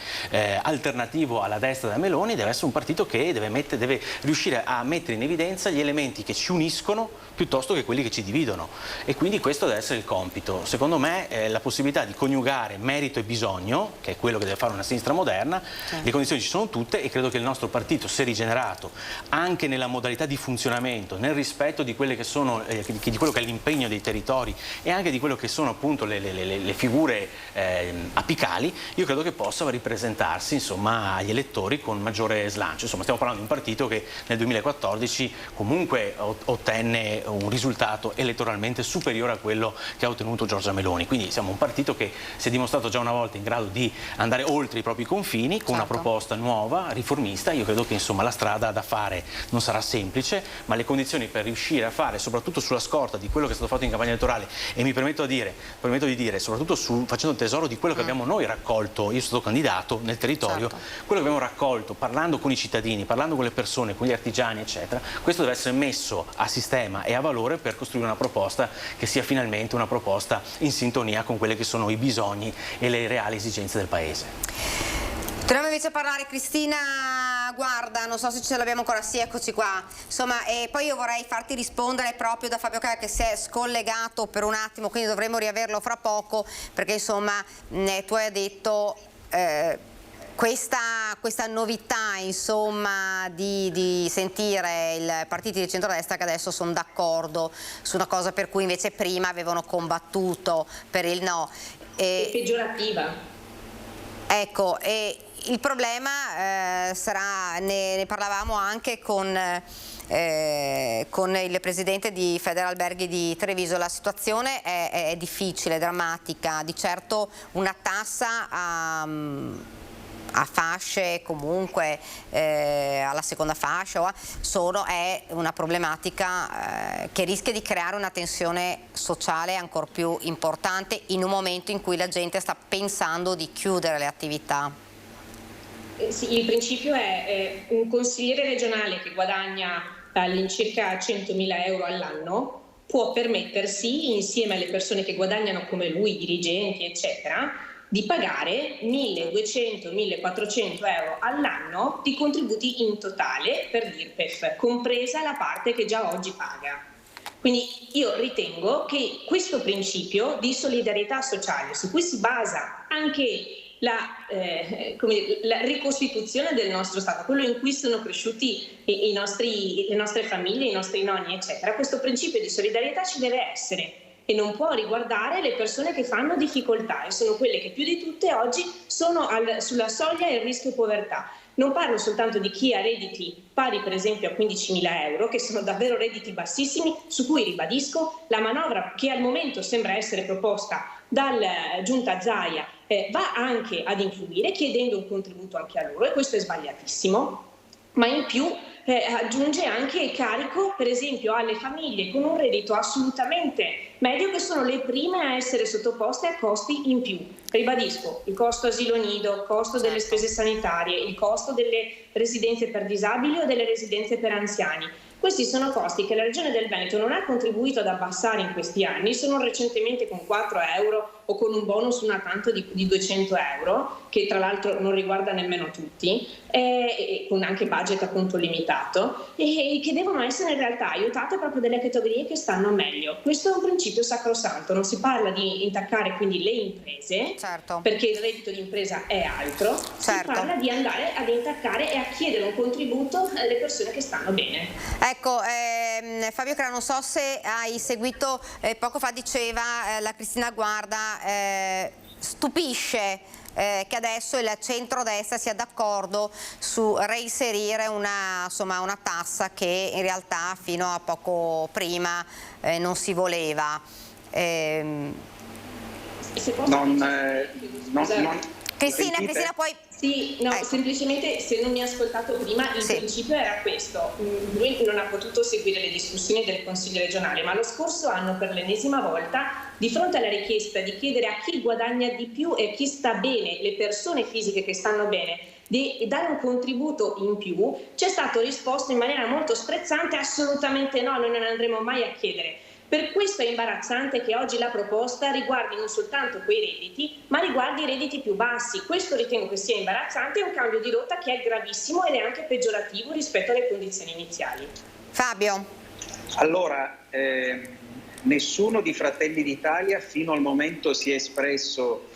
alternativo alla destra da Meloni, deve essere un partito che deve riuscire a mettere in evidenza gli elementi che ci uniscono piuttosto che quelli che ci dividono, e quindi questo deve essere il compito. Secondo me la possibilità di coniugare merito e bisogno, che è quello che deve fare una sinistra moderna, le condizioni ci sono tutte, e credo che il nostro partito, se rigenerato anche nella modalità di funzionamento, nel rispetto di quelle che sono di quello che è l'impegno dei territori e anche di quello che sono appunto le figure apicali, io credo che possa ripresentarsi, insomma, agli elettori con maggiore slancio. Insomma, stiamo parlando di un partito che nel 2014 comunque ottenne un risultato elettoralmente superiore a quello che ha ottenuto Giorgia Meloni, quindi siamo un partito che si è dimostrato già una volta in grado di andare oltre i propri confini con una proposta nuova, riformista. Io credo che insomma la strada da fare non sarà semplice, ma le condizioni per riuscire a fare, soprattutto sulla scorta di quello che è stato fatto in campagna elettorale, e mi permetto di dire soprattutto facendo tesoro di quello che abbiamo noi raccolto, io sono stato candidato nel territorio, quello che abbiamo raccolto parlando con i cittadini, parlando con le persone, con gli artigiani eccetera, questo deve essere messo a sistema e a valore per costruire una proposta che sia finalmente una proposta in sintonia con quelle che sono i bisogni e le reali esigenze del Paese. Torniamo invece a parlare, Cristina Guarda, non so se ce l'abbiamo ancora, sì, eccoci qua. Insomma, e poi io vorrei farti rispondere proprio da Fabio Caia, che si è scollegato per un attimo, quindi dovremo riaverlo fra poco, perché insomma tu hai detto questa novità, insomma, di sentire i partiti di centrodestra che adesso sono d'accordo su una cosa per cui invece prima avevano combattuto per il no. È peggiorativa. Ecco, e il problema sarà, ne parlavamo anche con il presidente di Federalberghi di Treviso, la situazione è difficile, drammatica, di certo una tassa a fasce, comunque alla seconda fascia è una problematica che rischia di creare una tensione sociale ancora più importante in un momento in cui la gente sta pensando di chiudere le attività. Sì, il principio è un consigliere regionale che guadagna all'incirca 100.000 euro all'anno può permettersi, insieme alle persone che guadagnano come lui, dirigenti eccetera, di pagare 1.200-1.400 euro all'anno di contributi in totale per l'IRPEF, compresa la parte che già oggi paga. Quindi io ritengo che questo principio di solidarietà sociale, su cui si basa anche la ricostituzione del nostro Stato, quello in cui sono cresciuti le nostre famiglie, i nostri nonni, eccetera, questo principio di solidarietà ci deve essere e non può riguardare le persone che fanno difficoltà, e sono quelle che più di tutte oggi sono sulla soglia del rischio povertà. Non parlo soltanto di chi ha redditi pari per esempio a 15.000 euro, che sono davvero redditi bassissimi, su cui ribadisco la manovra che al momento sembra essere proposta dalla giunta Zaia va anche ad influire, chiedendo un contributo anche a loro, e questo è sbagliatissimo, ma in più aggiunge anche carico per esempio alle famiglie con un reddito assolutamente medio, che sono le prime a essere sottoposte a costi in più. Ribadisco, il costo asilo nido, il costo delle spese sanitarie, il costo delle residenze per disabili o delle residenze per anziani. Questi sono costi che la Regione del Veneto non ha contribuito ad abbassare in questi anni, sono recentemente con 4 euro o con un bonus una tanto di 200 euro, che tra l'altro non riguarda nemmeno tutti, e con anche budget appunto limitato. aiutato e che devono essere in realtà aiutate proprio delle categorie che stanno meglio. Questo è un principio sacrosanto, non si parla di intaccare quindi le imprese, perché il reddito di impresa è altro, si parla di andare ad intaccare e a chiedere un contributo alle persone che stanno bene. Ecco, Fabio Crea, non so se hai seguito, poco fa diceva la Cristina Guarda, stupisce che adesso il centrodestra sia d'accordo su reinserire una tassa che in realtà fino a poco prima non si voleva. Cristina, poi... Sì, no, semplicemente se non mi ha ascoltato prima, il principio era questo. Lui non ha potuto seguire le discussioni del Consiglio regionale, ma lo scorso anno per l'ennesima volta, di fronte alla richiesta di chiedere a chi guadagna di più e a chi sta bene, le persone fisiche che stanno bene, di dare un contributo in più, c'è stato risposto in maniera molto sprezzante: assolutamente no, noi non andremo mai a chiedere. Per questo è imbarazzante che oggi la proposta riguardi non soltanto quei redditi, ma riguardi i redditi più bassi. Questo ritengo che sia imbarazzante, è un cambio di rotta che è gravissimo ed è anche peggiorativo rispetto alle condizioni iniziali. Fabio. Allora, nessuno di Fratelli d'Italia fino al momento si è espresso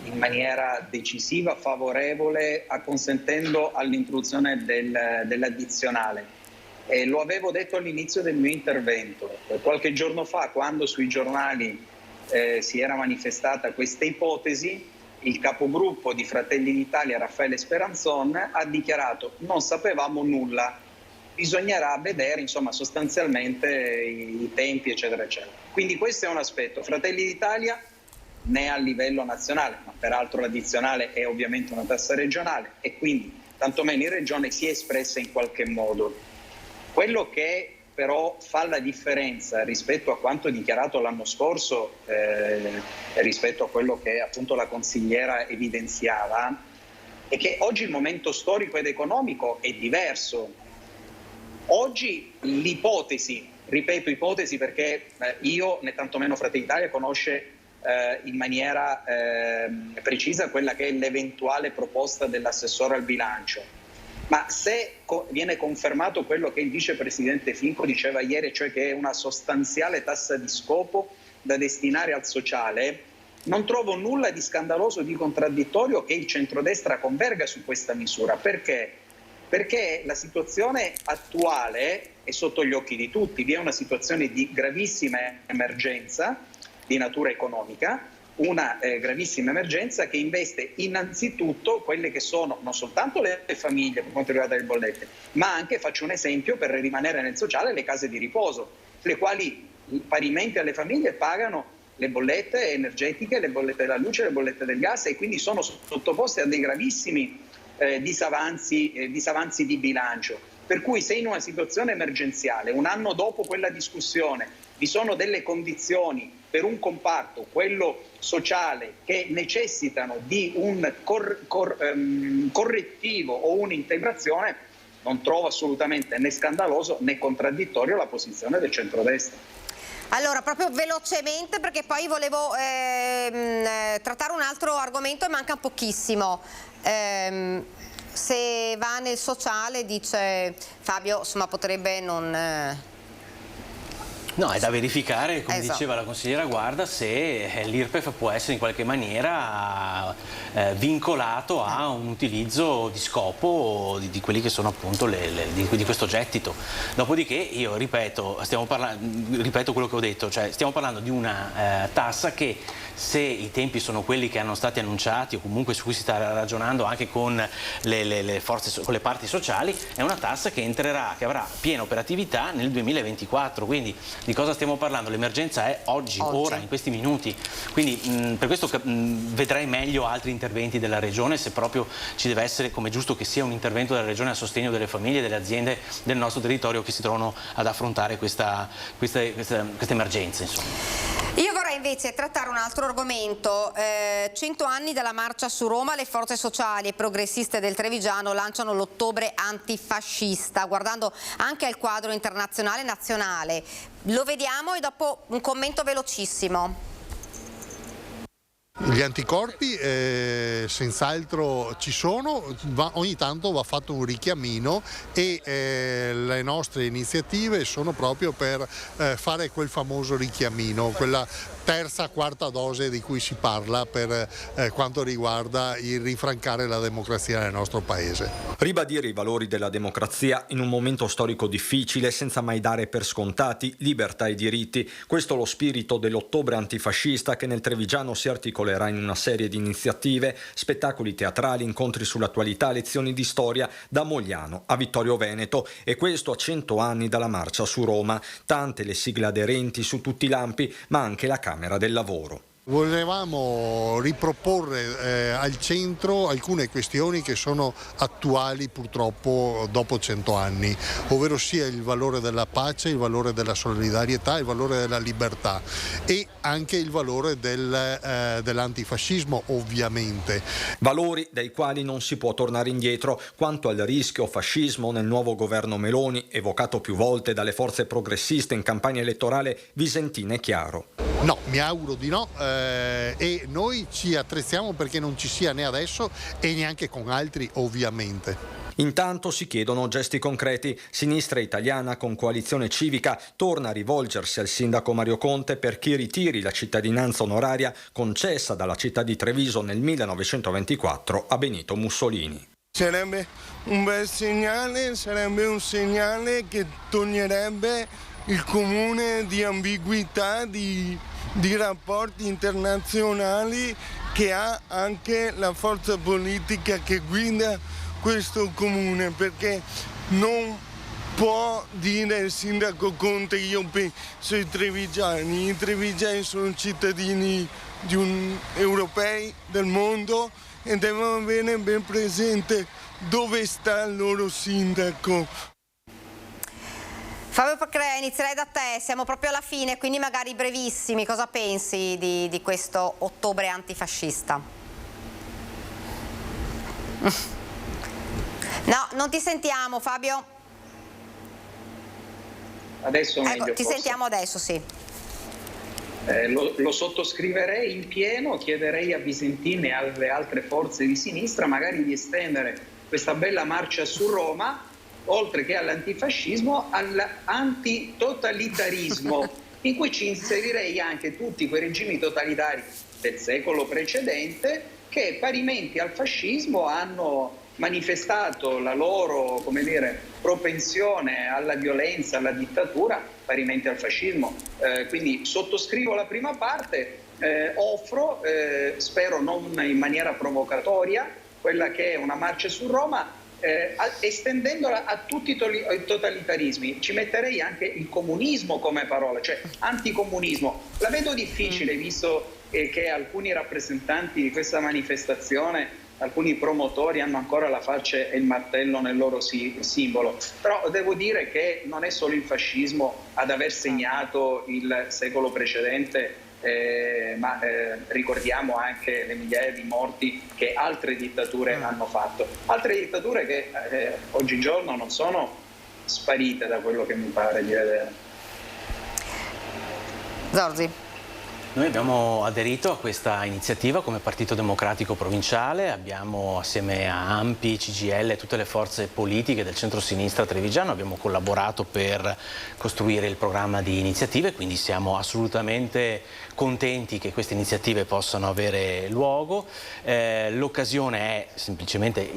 in maniera decisiva, favorevole, acconsentendo all'introduzione dell'addizionale. Lo avevo detto all'inizio del mio intervento. Qualche giorno fa, quando sui giornali si era manifestata questa ipotesi, il capogruppo di Fratelli d'Italia, Raffaele Speranzon, ha dichiarato: non sapevamo nulla, bisognerà vedere sostanzialmente i tempi, eccetera, eccetera. Quindi questo è un aspetto. Fratelli d'Italia, né a livello nazionale, ma peraltro l'addizionale è ovviamente una tassa regionale e quindi tantomeno in regione si è espressa in qualche modo. Quello che però fa la differenza rispetto a quanto dichiarato l'anno scorso, rispetto a quello che appunto la consigliera evidenziava, è che oggi il momento storico ed economico è diverso. Oggi l'ipotesi, ripeto ipotesi perché io né tantomeno Fratelli d'Italia conosce in maniera precisa quella che è l'eventuale proposta dell'assessore al bilancio. Ma se viene confermato quello che il vicepresidente Finco diceva ieri, cioè che è una sostanziale tassa di scopo da destinare al sociale, non trovo nulla di scandaloso, di contraddittorio che il centrodestra converga su questa misura. Perché? Perché la situazione attuale è sotto gli occhi di tutti, vi è una situazione di gravissima emergenza di natura economica, una gravissima emergenza che investe innanzitutto quelle che sono non soltanto le famiglie per quanto riguarda le bollette, ma anche, faccio un esempio per rimanere nel sociale, le case di riposo, le quali parimenti alle famiglie pagano le bollette energetiche, le bollette della luce, le bollette del gas e quindi sono sottoposte a dei gravissimi disavanzi di bilancio. Per cui se in una situazione emergenziale, un anno dopo quella discussione, vi sono delle condizioni per un comparto, quello sociale, che necessitano di un correttivo o un'integrazione, non trovo assolutamente né scandaloso né contraddittorio la posizione del centrodestra. Allora, proprio velocemente, perché poi volevo trattare un altro argomento e manca pochissimo. Se va nel sociale, dice Fabio, potrebbe non... No, è da verificare, come diceva la consigliera Guarda, se l'IRPEF può essere in qualche maniera vincolato a un utilizzo di scopo di quelli che sono appunto di questo gettito. Dopodiché io ripeto quello che ho detto, cioè stiamo parlando di una tassa che, se i tempi sono quelli che hanno stati annunciati o comunque su cui si sta ragionando anche con con le parti sociali, è una tassa che entrerà, che avrà piena operatività nel 2024, quindi di cosa stiamo parlando? L'emergenza è oggi, ora, in questi minuti, quindi per questo vedrei meglio altri interventi della Regione, se proprio ci deve essere, come giusto che sia, un intervento della Regione a sostegno delle famiglie e delle aziende del nostro territorio che si trovano ad affrontare questa emergenza, insomma. Io vorrei invece trattare un altro argomento. 100 anni dalla marcia su Roma, le forze sociali e progressiste del Trevigiano lanciano l'ottobre antifascista, guardando anche al quadro internazionale e nazionale. Lo vediamo e dopo un commento velocissimo. Gli anticorpi senz'altro ci sono, ogni tanto va fatto un richiamino e le nostre iniziative sono proprio per fare quel famoso richiamino, quella terza, quarta dose di cui si parla per quanto riguarda il rinfrancare la democrazia nel nostro paese. Ribadire i valori della democrazia in un momento storico difficile senza mai dare per scontati libertà e diritti. Questo è lo spirito dell'ottobre antifascista che nel Trevigiano si articolerà in una serie di iniziative, spettacoli teatrali, incontri sull'attualità, lezioni di storia da Mogliano a Vittorio Veneto, e questo a 100 anni dalla marcia su Roma. Tante le sigle aderenti su tutti i lampi, ma anche la Camera del Lavoro. Volevamo riproporre al centro alcune questioni che sono attuali purtroppo dopo 100 anni, ovvero sia il valore della pace, il valore della solidarietà, il valore della libertà e anche il valore dell'antifascismo, ovviamente. Valori dai quali non si può tornare indietro. Quanto al rischio fascismo nel nuovo governo Meloni, evocato più volte dalle forze progressiste in campagna elettorale, Visentin è chiaro. No, mi auguro di no, e noi ci attrezziamo perché non ci sia né adesso e neanche con altri, ovviamente. Intanto si chiedono gesti concreti. Sinistra Italiana con Coalizione Civica torna a rivolgersi al sindaco Mario Conte perché ritiri la cittadinanza onoraria concessa dalla città di Treviso nel 1924 a Benito Mussolini. Sarebbe un bel segnale, sarebbe un segnale che toglierebbe il comune di ambiguità, di rapporti internazionali che ha anche la forza politica che guida questo comune, perché non può dire il sindaco Conte io penso ai trevigiani. I trevigiani sono cittadini europei del mondo e devono avere ben presente dove sta il loro sindaco. Fabio Pacrea, inizierei da te, siamo proprio alla fine, quindi magari brevissimi, cosa pensi di questo ottobre antifascista? No, non ti sentiamo Fabio. Adesso meglio, ecco, ti forse. sentiamo adesso, sì. Lo sottoscriverei in pieno, chiederei a Visentin e alle altre forze di sinistra magari di estendere questa bella marcia su Roma, oltre che all'antifascismo, all'antitotalitarismo, in cui ci inserirei anche tutti quei regimi totalitari del secolo precedente che parimenti al fascismo hanno manifestato la loro, propensione alla violenza, alla dittatura, parimenti al fascismo. Quindi sottoscrivo la prima parte, offro, spero non in maniera provocatoria, quella che è una marcia su Roma, estendendola a tutti i totalitarismi. Ci metterei anche il comunismo come parola, cioè anticomunismo. La vedo difficile, visto che alcuni rappresentanti di questa manifestazione, alcuni promotori, hanno ancora la falce e il martello nel loro simbolo. Però devo dire che non è solo il fascismo ad aver segnato il secolo precedente, ma ricordiamo anche le migliaia di morti che altre dittature hanno fatto. Altre dittature che oggigiorno non sono sparite, da quello che mi pare di vedere. Zorzi. Noi abbiamo aderito a questa iniziativa come Partito Democratico Provinciale, abbiamo assieme a ANPI, CGIL e tutte le forze politiche del centro-sinistra trevigiano abbiamo collaborato per costruire il programma di iniziative, quindi siamo assolutamente contenti che queste iniziative possano avere luogo. L'occasione è semplicemente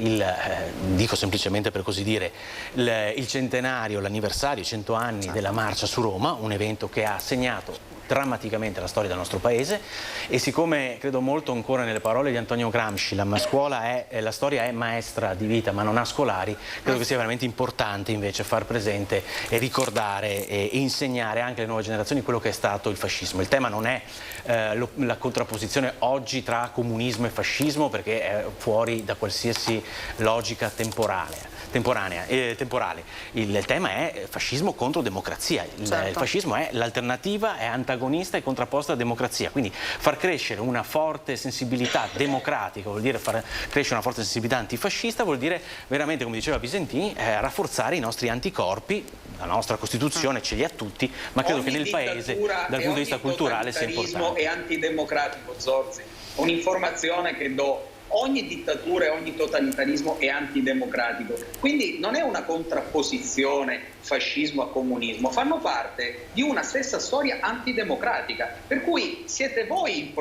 dico semplicemente per così dire, il centenario, l'anniversario, i 100 anni della Marcia su Roma, un evento che ha segnato drammaticamente la storia del nostro paese, e siccome credo molto ancora nelle parole di Antonio Gramsci, la storia è maestra di vita ma non ha scolari, credo che sia veramente importante invece far presente e ricordare e insegnare anche alle nuove generazioni quello che è stato il fascismo. Il tema non è la contrapposizione oggi tra comunismo e fascismo, perché è fuori da qualsiasi logica temporale. Il tema è fascismo contro democrazia. Il fascismo è l'alternativa, è antagonista e contrapposta alla democrazia. Quindi far crescere una forte sensibilità democratica vuol dire far crescere una forte sensibilità antifascista, vuol dire veramente, come diceva Visentin, rafforzare i nostri anticorpi. La nostra Costituzione ce li ha tutti, ma credo che nel Paese, dal punto di vista culturale, sia importante. È antidemocratico, Zorzi. un'informazione che do: ogni dittatura e ogni totalitarismo è antidemocratico. Quindi non è una contrapposizione fascismo a comunismo, fanno parte di una stessa storia antidemocratica, per cui siete voi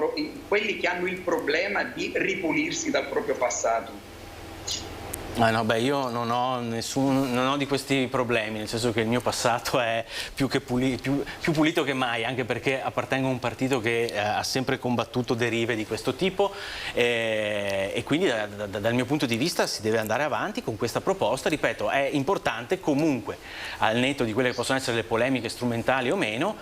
quelli che hanno il problema di ripulirsi dal proprio passato. No, beh, io non ho di questi problemi, nel senso che il mio passato è più pulito che mai, anche perché appartengo a un partito che ha sempre combattuto derive di questo tipo e quindi dal mio punto di vista si deve andare avanti con questa proposta. Ripeto, è importante comunque, al netto di quelle che possono essere le polemiche strumentali o meno,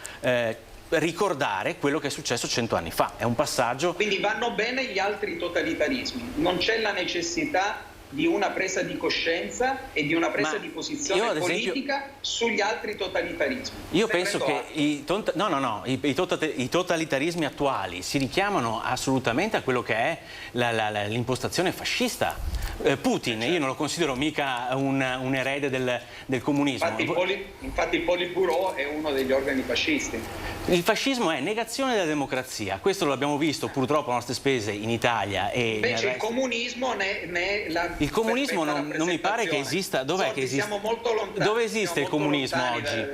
ricordare quello che è successo 100 anni fa. È un passaggio. Quindi vanno bene gli altri totalitarismi, non c'è la necessità di una presa di coscienza e di una presa di posizione politica sugli altri totalitarismi. Io penso che i totalitarismi attuali si richiamano assolutamente a quello che è l'impostazione fascista. Putin, io non lo considero mica un erede del comunismo. Infatti il Politburo è uno degli organi fascisti. Il fascismo è negazione della democrazia, questo lo abbiamo visto purtroppo a nostre spese in Italia. Invece il comunismo il comunismo non mi pare che esista. Dov'è che esiste? Siamo molto lontani. Dove esiste il comunismo oggi?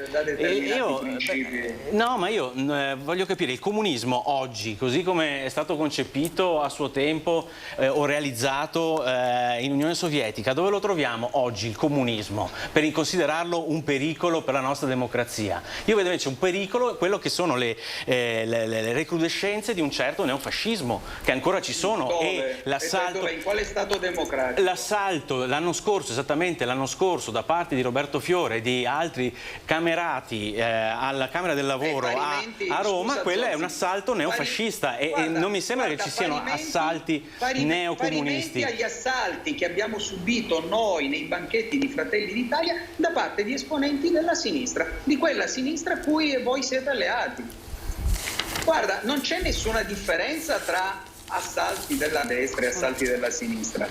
No, ma io voglio capire, il comunismo oggi, così come è stato concepito a suo tempo o realizzato in Unione Sovietica, dove lo troviamo oggi il comunismo per considerarlo un pericolo per la nostra democrazia? Io vedo invece un pericolo quello che sono le recrudescenze di un certo neofascismo che ancora ci sono. E l'assalto, in quale stato democratico? L'assalto l'anno scorso, esattamente l'anno scorso, da parte di Roberto Fiore e di altri camerati alla Camera del Lavoro a Roma, quello è un assalto neofascista e non mi sembra che ci siano assalti neocomunisti. Parimenti agli assalti che abbiamo subito noi nei banchetti di Fratelli d'Italia da parte di esponenti della sinistra, di quella sinistra a cui voi siete alleati. Guarda, non c'è nessuna differenza tra assalti della destra e assalti della sinistra.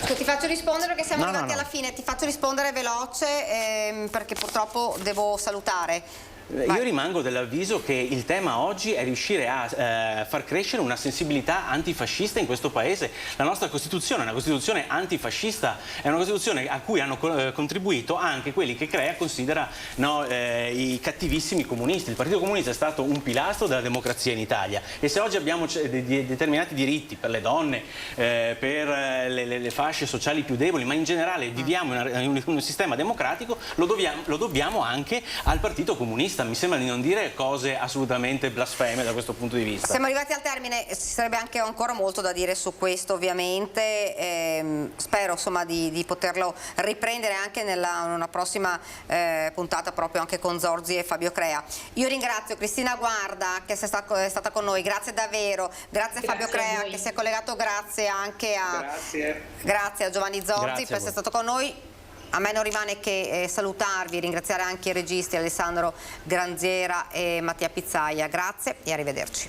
Ti faccio rispondere perché siamo arrivati alla fine, ti faccio rispondere veloce perché purtroppo devo salutare. Io rimango dell'avviso che il tema oggi è riuscire a far crescere una sensibilità antifascista in questo paese. La nostra Costituzione è una Costituzione antifascista, è una Costituzione a cui hanno contribuito anche quelli che considera i cattivissimi comunisti. Il Partito Comunista è stato un pilastro della democrazia in Italia e se oggi abbiamo determinati diritti per le donne, per le fasce sociali più deboli, ma in generale viviamo in un sistema democratico, lo dobbiamo anche al Partito Comunista. Mi sembra di non dire cose assolutamente blasfeme da questo punto di vista. Siamo arrivati al termine, ci sarebbe anche ancora molto da dire su questo ovviamente, spero insomma di poterlo riprendere anche una prossima puntata proprio anche con Zorzi e Fabio Crea. Io ringrazio Cristina Guarda che è stata con noi, grazie davvero, grazie a Fabio Crea che si è collegato, grazie anche a Giovanni Zorzi per essere stato con noi. A me non rimane che salutarvi, ringraziare anche i registi Alessandro Granziera e Mattia Pizzaia. Grazie e arrivederci.